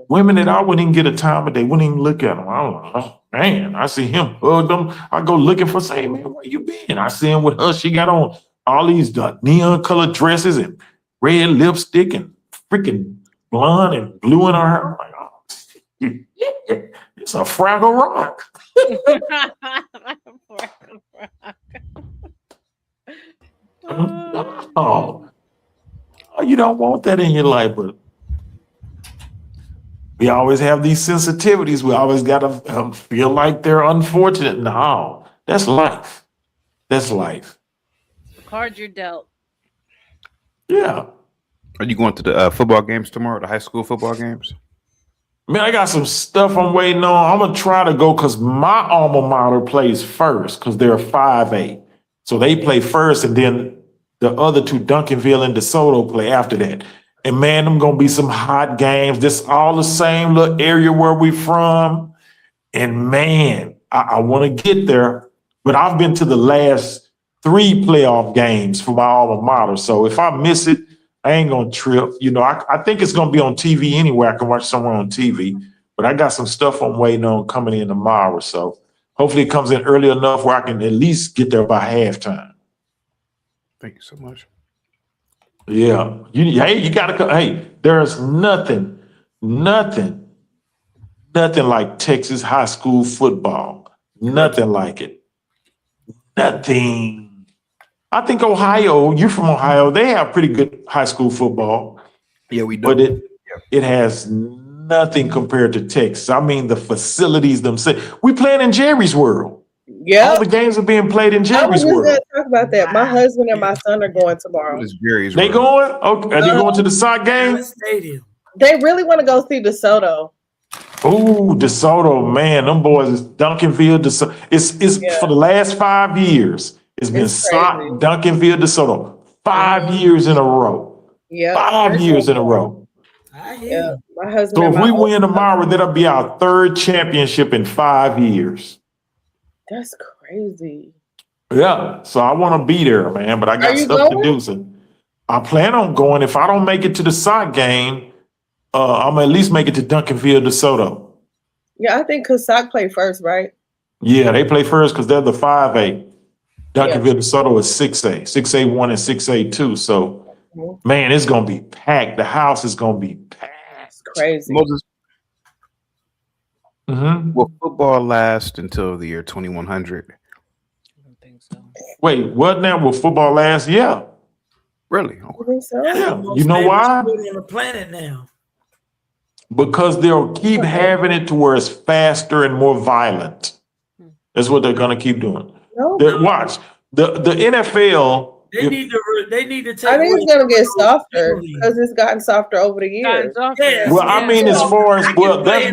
Women that I wouldn't even get a time, but they wouldn't even look at him. I don't know. Man, I see him hug them. I go looking for, say, man, where you been? I see him with her. She got on all these neon colored dresses and red lipstick and freaking blonde and blue in her hair. I'm like, oh, it's a Fraggle Rock. Oh, you don't want that in your life, but we always have these sensitivities. We always got to feel like they're unfortunate. No, that's life. That's life. Cards you're dealt. Yeah. Are you going to the football games tomorrow? The high school football games? Man, I got some stuff I'm waiting on. I'm gonna try to go because my alma mater plays first because they're 5A. So they play first, and then the other two, Duncanville and DeSoto, play after that. And man, them gonna be some hot games. This all the same little area where we from. And man, I want to get there, but I've been to the last 3 playoff games for my alma mater. So if I miss it, I ain't gonna trip. You know, I think it's gonna be on TV anyway. I can watch somewhere on TV, but I got some stuff I'm waiting on coming in tomorrow. So hopefully it comes in early enough where I can at least get there by halftime. Thank you so much. Yeah. You gotta come. Hey, there's nothing like Texas high school football. Nothing like it. Nothing. I think Ohio, you're from Ohio, they have pretty good high school football. Yeah, we do. But it has nothing compared to Texas. I mean, the facilities themselves. We playing in Jerry's World. Yeah. All the games are being played in Jerry's World. I talk about that. My husband and my son are going tomorrow. What is Jerry's They role? going? Okay, are they going to the side game? Dallas Stadium. They really want to go see DeSoto. Ooh, DeSoto, man, them boys is Duncanville. DeSoto. It's Yeah. for the last 5 years. It's been It's crazy. Duncanville, DeSoto, 5 years in a row. Yeah. 5 years in a row. I hear Yeah. you. My husband. So and if my we older win son- tomorrow, that'll be our third championship in 5 years. That's crazy. Yeah. So I want to be there, man, but I Are got you stuff to going? do. So I plan on going. If I don't make it to the side game, I'm at least make it to Duncanville, DeSoto. Yeah, I think Cossack played first, right? Yeah, they play first because they're the 5A. Duncanville, DeSoto is 6A, 6A1 and 6A2. So, Mhm. man, it's going to be packed. The house is going to be packed. It's crazy. Moses, Hmm. will football last until the year 2100? I don't think so. Wait, what now? Will football last? Yeah. Really? You think so? That's Yeah. the most You know famous why? sport on the planet now. Because they'll keep having it to where it's faster and more violent. That's what they're going to keep doing. No. Watch. The NFL. They need to take. I think it's away gonna get some of those softer penalties. because it's gotten softer over the years. Yeah. Well, I mean, as far as that's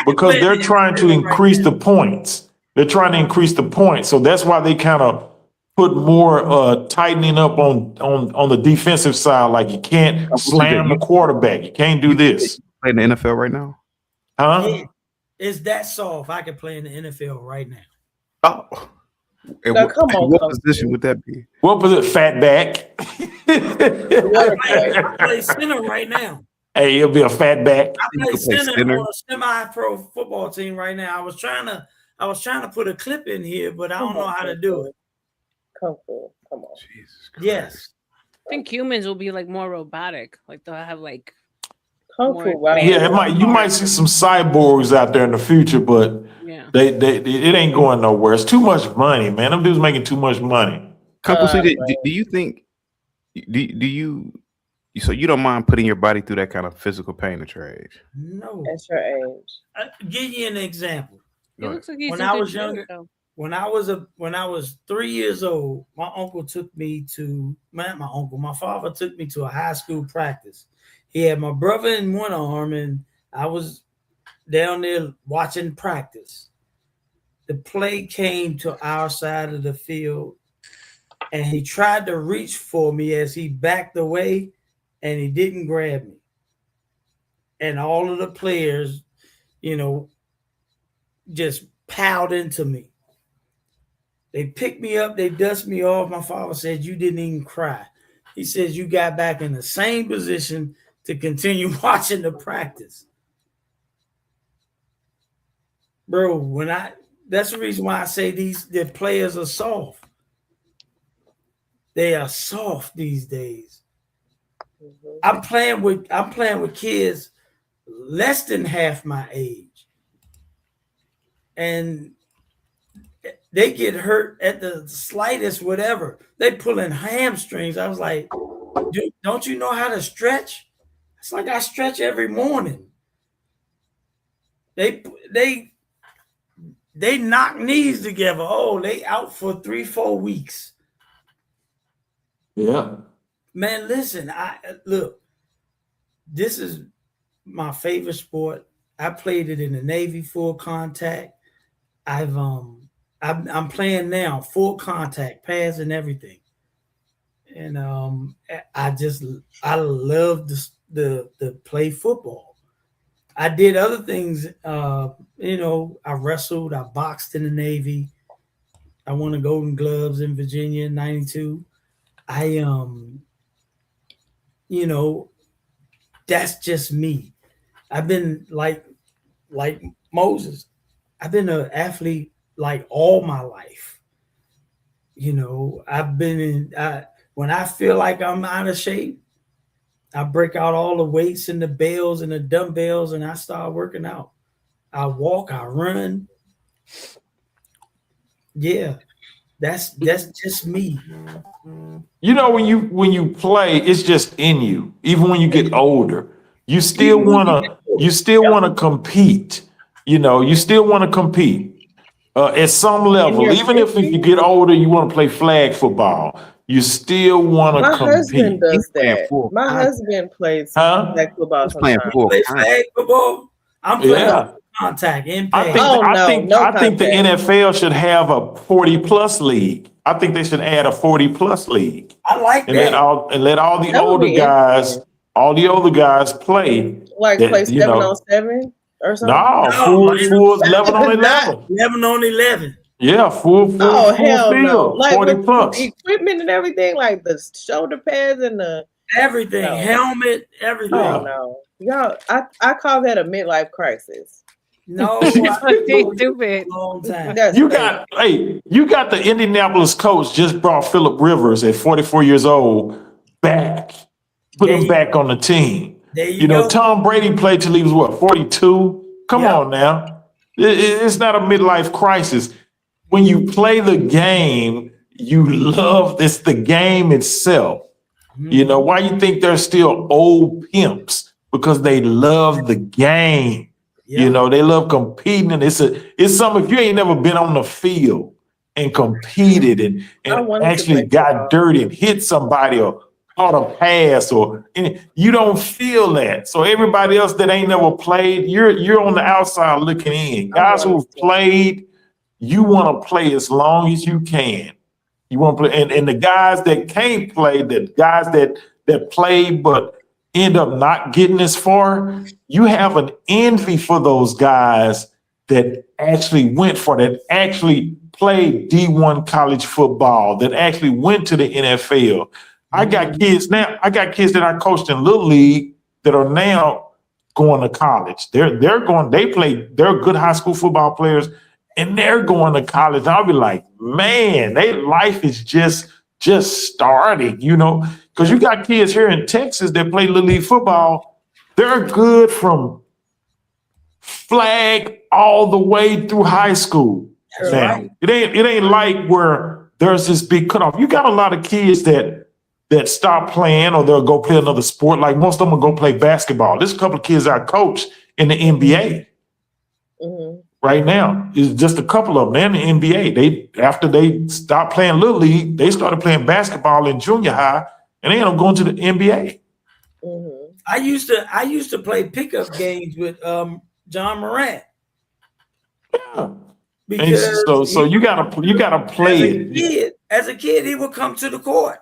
because they're trying to increase the points. They're trying to increase the points, so that's why they kind of put more tightening up on the defensive side. Like you can't slam the quarterback. You can't do this. Play in the NFL right now? Huh? Yeah. It's that soft. I can play in the NFL right now. Oh. And Now, come on, what Coach. position would that be? What was it? Fat back. I play center right now. Hey, it'll be a fat back. I play could play center center. on a semi-pro football team right now. I was trying to put a clip in here, but I don't know how to do it. Come on. Jesus Christ. Yes. I think humans will be like more robotic. Like they'll have like Kung more Fu, wow. Yeah, you might see some cyborgs out there in the future, but yeah. it ain't going nowhere. It's too much money, man. Them dudes making too much money. Uncle C, right. do you think do you so you don't mind putting your body through that kind of physical pain at your age? No. That's your age. I'll give you an example. He looks like he's When in I good was shape, younger- though. When I was 3 years old, my uncle took me to my father took me to a high school practice. He had my brother in one arm, and I was down there watching practice. The play came to our side of the field, and he tried to reach for me as he backed away, and he didn't grab me. And all of the players, just piled into me. They picked me up, they dust me off. My father said, "You didn't even cry." He says, "You got back in the same position to continue watching the practice." Bro, that's the reason why I say the players are soft. They are soft these days. Mhm. I'm playing with kids less than half my age. And they get hurt at the slightest whatever. They pulling hamstrings. I was like, "Dude, don't you know how to stretch?" It's like I stretch every morning. They knock knees together. Oh, they out for 3-4 weeks. Yeah. Man, listen, look, this is my favorite sport. I played it in the Navy full contact. I'm playing now full contact, pads and everything. And I love the play football. I did other things. I wrestled, I boxed in the Navy. I won the Golden Gloves in Virginia in '92. That's just me. I've been like Moses. I've been an athlete like all my life. I've been when I feel like I'm out of shape, I break out all the weights and the bales and the dumbbells and I start working out. I walk, I run. Yeah, that's just me. When you play, it's just in you. Even when you get older, you still wanna compete. You still want to compete. At some level, your even if you 50s? get older, you want to play flag football. You still want My to husband compete, does He's playing that. full My contact. husband plays huh? flag football He's playing sometimes. full Play contact. flag football. I'm playing Yeah. contact, I impact. think Oh, no, no I think the contact. NFL should have a 40+ league. I think they should add a 40+ league I like and that. let all the That would older be guys, interesting. play. Like That, play you 7 know, on 7 or something? no, No, full 11 on Not 11. 11 on 11. Yeah, full oh hell no. field, Like 40 with plus. equipment and everything, like the shoulder pads and the Everything. No. Helmet, everything. oh no. Y'all I call that a midlife crisis. No, That's I stupid. long time. That's You crazy. got the Indianapolis coach just brought Phillip Rivers at 44 years old back, put There him you- back on the team. There you You know, go. Tom Brady played till he was what, 42? Come Yep. on now. It's not a midlife crisis. When you play the game, you love it's the game itself. You know, why you think they're still old pimps? Because they love the game. You Yep. know, they love competing. And it's something if you ain't never been on the field and competed I and wanted to actually play got football. dirty and hit somebody or caught a pass or you don't feel that. So everybody else that ain't never played, you're on the outside looking in. Guys who've played, you want to play as long as you can. You want to play, and the guys that can't play, the guys that play but end up not getting as far, you have an envy for those guys that actually went for that actually played D1 college football, that actually went to the NFL. I got kids now. I got kids that I coached in Little League that are now going to college. They're going. They're good high school football players, and they're going to college. I'll be like, man, their life is just starting. You know, because you got kids here in Texas that play Little League football. They're good from flag all the way through high school. That's Now, right. it ain't like where there's this big cutoff. You got a lot of kids that stop playing or they'll go play another sport. Like most of them will go play basketball. There's a couple of kids I coach in the NBA Mhm. right now. It's just a couple of them. They're in the NBA. They after they stopped playing Little League, they started playing basketball in junior high, and they end up going to the NBA. Mhm. I used to play pickup games with John Morant Yeah. And because so you gotta play it. as a kid, he would come to the court.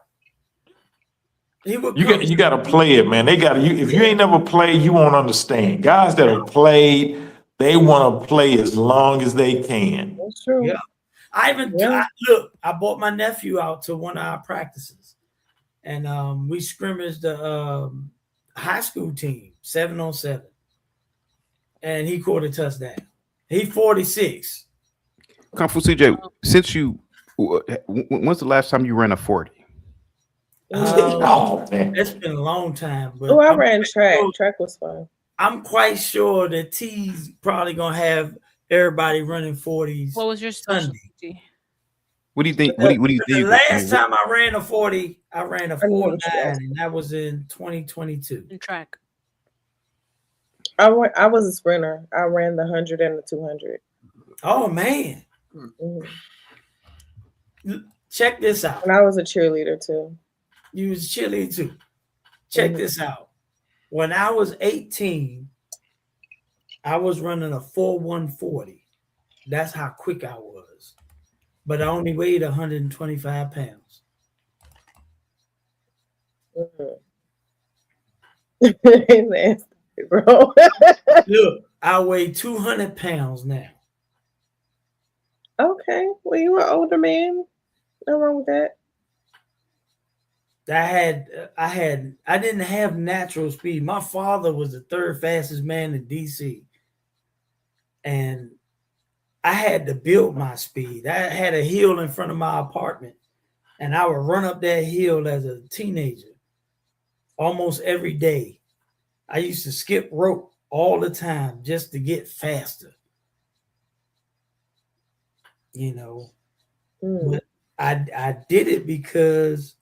He would You got to play it, man. They got you. If you ain't never played, you won't understand. Guys that have played, they want to play as long as they can. That's true. Yeah. I brought my nephew out to one of our practices, and we scrimmaged the high school team 7 on 7, and he caught a touchdown. He 46. Kung Fu CJ, since when's the last time you ran a 40? Oh man, It's been a long time, but Oh, I ran track. Track was fun. I'm quite sure that T's probably gonna have everybody running 40s. What was your specialty? What do you think? What do you The think? last time I ran a 40, I ran a I knew what 49, you asked. and that was in 2022. In track. I was a sprinter. I ran the 100 and the 200. Oh man, Mhm. check this out. And I was a cheerleader too. You was chilly too. Check this out. When I was 18, I was running a 4:140. That's how quick I was. But I only weighed 125 pounds. Nasty, bro. Look, I weigh 200 pounds now. Okay. Well, you were an older man. Nothing wrong with that. I didn't have natural speed. My father was the third fastest man in DC. And I had to build my speed. I had a hill in front of my apartment, and I would run up that hill as a teenager almost every day. I used to skip rope all the time just to get faster. You know, but I did it because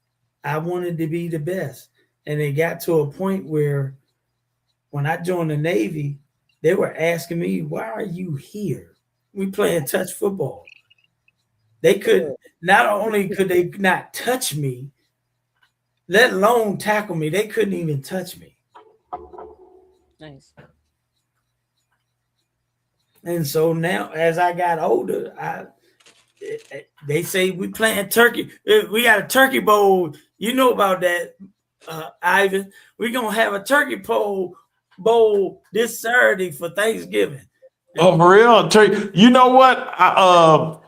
I wanted to be the best. And it got to a point where when I joined the Navy, they were asking me, why are you here? We playing touch football. They could not only could they not touch me, let alone tackle me. They couldn't even touch me. Nice. And so now, as I got older, they say we playing turkey. We got a turkey bowl. You know about that, Ivan. We're gonna have a turkey bowl this Saturday for Thanksgiving. Oh, for real? You know what?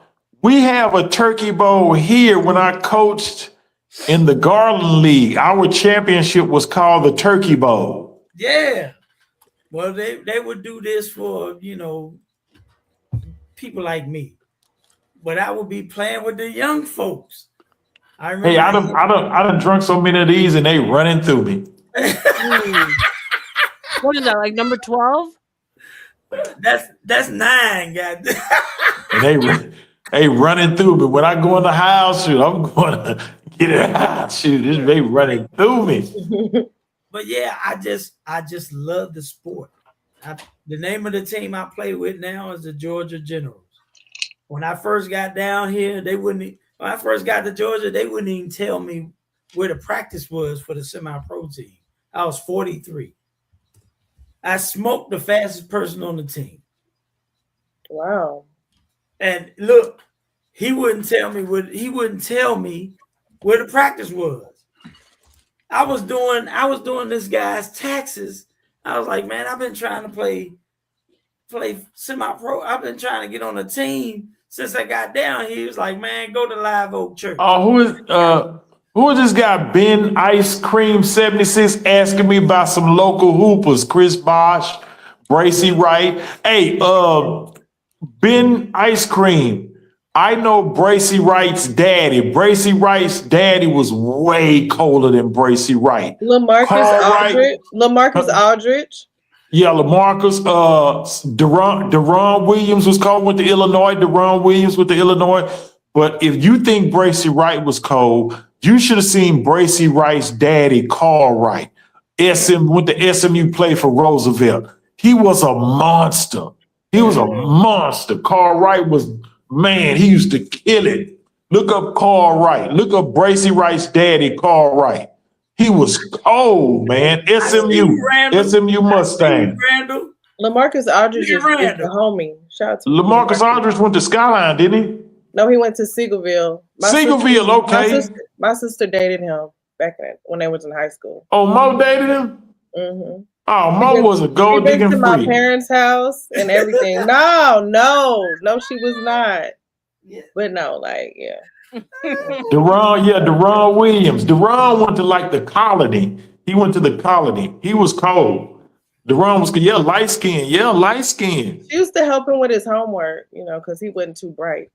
We have a turkey bowl here. When I coached in the Garland League, our championship was called the Turkey Bowl. Yeah. Well, they would do this for, people like me. But I would be playing with the young folks. I remember. Hey, I done drunk so many of these and they running through me. What is that, like number 12? That's 9, guys. And they running through me. When I go in the house, shoot, I'm going to get in the house. Shoot, they running through me. But yeah, I just love the sport. The name of the team I play with now is the Georgia Generals. When I first got down here, when I first got to Georgia, they wouldn't even tell me where the practice was for the semi-pro team. I was 43. I smoked the fastest person on the team. Wow. And look, he wouldn't tell me where the practice was. I was doing this guy's taxes. I was like, man, I've been trying to play semi-pro. I've been trying to get on a team since I got down here. He was like, man, go to Live Oak Church. Who is this guy, Ben Ice Cream 76, asking me about some local hoopers? Chris Bosch, Bracy Wright. Hey, Ben Ice Cream. I know Bracy Wright's daddy. Bracy Wright's daddy was way colder than Bracy Wright. LaMarcus Aldridge. Yeah, LaMarcus. Deron Williams was cold with the Illinois. Deron Williams with the Illinois. But if you think Bracy Wright was cold, you should have seen Bracy Wright's daddy, Carl Wright. Went to SMU, play for Roosevelt. He was a monster. Carl Wright was, man, he used to kill it. Look up Carl Wright. Look up Bracy Wright's daddy, Carl Wright. He was cold, man. SMU Mustang. LaMarcus Aldridge is the homie. Shout out to LaMarcus Aldridge went to Skyline, didn't he? No, he went to Seagoville. Okay. My sister dated him back when they was in high school. Oh, Mo dated him? Mm-hmm. Oh, Mo was a gold digging freak. My parents' house and everything. No, she was not. Yeah. But no, yeah. Deron Williams. Deron went to the Colony. He went to the Colony. He was cold. Deron was, light skin. She used to help him with his homework, because he wasn't too bright.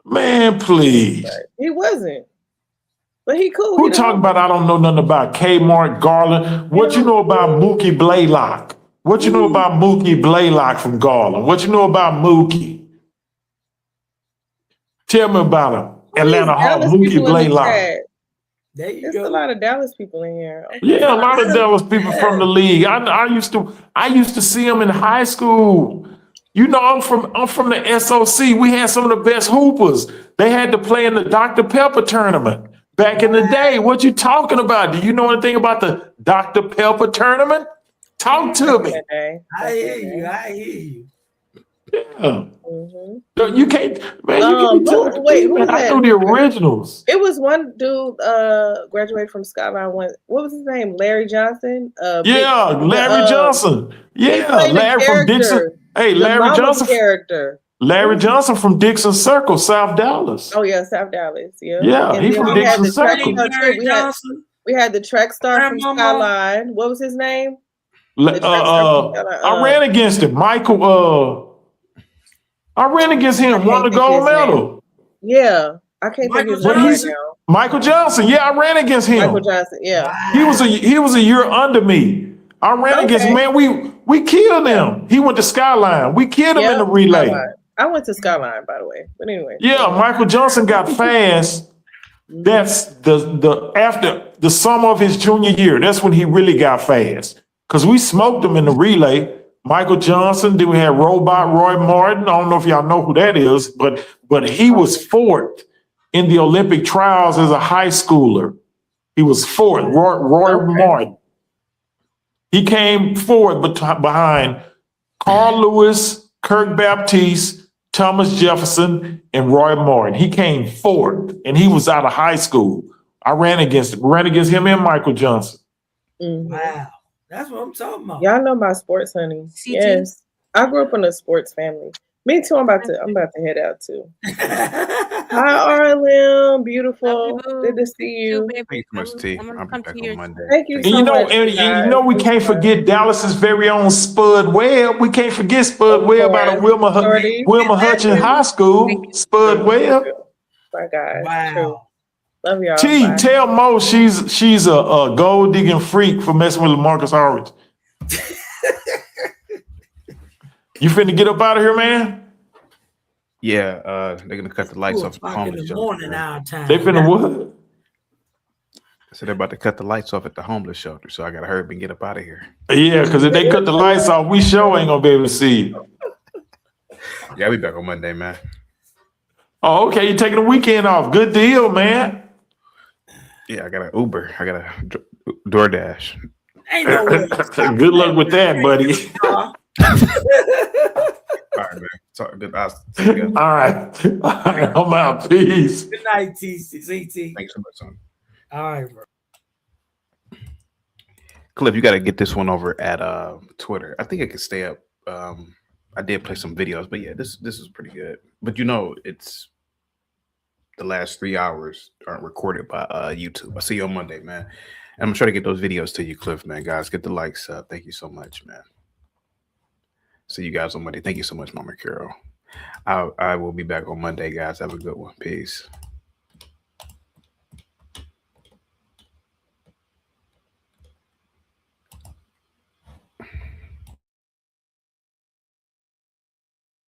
Man, please. He wasn't. But he cool. Who talking about I don't know nothing about Kmart, Garland? What you know about Mookie Blaylock? What you know about Mookie Blaylock from Garland? What you know about Mookie? Tell me about him. Atlanta Hawk, Mookie Blaylock. There's a lot of Dallas people in here. Yeah, a lot of Dallas people from the league. I used to see them in high school. I'm from the SOC. We had some of the best hoopers. They had to play in the Dr. Pepper tournament back in the day. What you talking about? Do you know anything about the Dr. Pepper tournament? Talk to me. I hear you. Yeah. Mm-hmm. You can't, man. Wait, who was I that? know the originals. It was one dude graduated from Skyline. What was his name? Larry Johnson. Larry Johnson. Yeah, Larry from Dixon. Hey, Larry Johnson. Character. Larry Johnson from Dixon Circle, South Dallas. Oh yeah, South Dallas. Yeah. Yeah, he from Dixon Circle. We had the track star from Skyline. What was his name? I ran against him. I ran against him, won the gold medal. Yeah, I can't think of his name right now. Michael Johnson. Yeah, I ran against him. Michael Johnson. Yeah, he was a year under me. I ran against him, man. We killed him. He went to Skyline. We killed him in the relay. Skyline. I went to Skyline, by the way. But anyway. Yeah, Michael Johnson got fast. That's after the summer of his junior year. That's when he really got fast. Because we smoked him in the relay. Michael Johnson. Then we had Robot Roy Martin. I don't know if y'all know who that is, but he was fourth in the Olympic trials as a high schooler. He was fourth, Roy Martin. He came forward behind Carl Lewis, Kirk Baptiste, Thomas Jefferson, and Roy Martin. He came fourth, and he was out of high school. I ran against him and Michael Johnson. Wow. That's what I'm talking about. Y'all know my sports, honey. CT? Yes. I grew up in a sports family. Me too. I'm about to head out too. Hi, R.L.M. Beautiful. Good to see you. Thank you so much, T. I'll be back on Monday. Thank you And so you know, much. and we can't forget Dallas's very own Spud Webb. We can't forget Spud Webb out of Wilma Hutchins High School. Spud Webb. My God. Wow. True. Love y'all. T, Bye. tell Mo she's a gold digging freak for messing with LaMarcus Aldridge. You finna get up out of here, man? Yeah, they're gonna cut the lights 2 off at the o'clock in homeless the shelter. morning our time. They finna what? So they're about to cut the lights off at the homeless shelter. So I gotta hurry up and get up out of here. Yeah, because if they cut the lights off, we sure ain't gonna be able to see you. Yeah, I'll be back on Monday, man. Oh, okay. You're taking the weekend off. Good deal, man. Yeah, I got an Uber. I got a DoorDash. Ain't no way. Good luck with that, buddy. All right, man. Talk good. I'll see you guys. All right. I'm out. Peace. Good night, CT. Thanks so much, son. All right, bro. Cliff, you got to get this one over at Twitter. I think it can stay up. I did play some videos, but yeah, this is pretty good. But you know, it's the last 3 hours aren't recorded by YouTube. I'll see you on Monday, man. And I'm gonna try to get those videos to you, Cliff, man. Guys, get the likes up. Thank you so much, man. See you guys on Monday. Thank you so much, Mama Carol. I will be back on Monday, guys. Have a good one. Peace.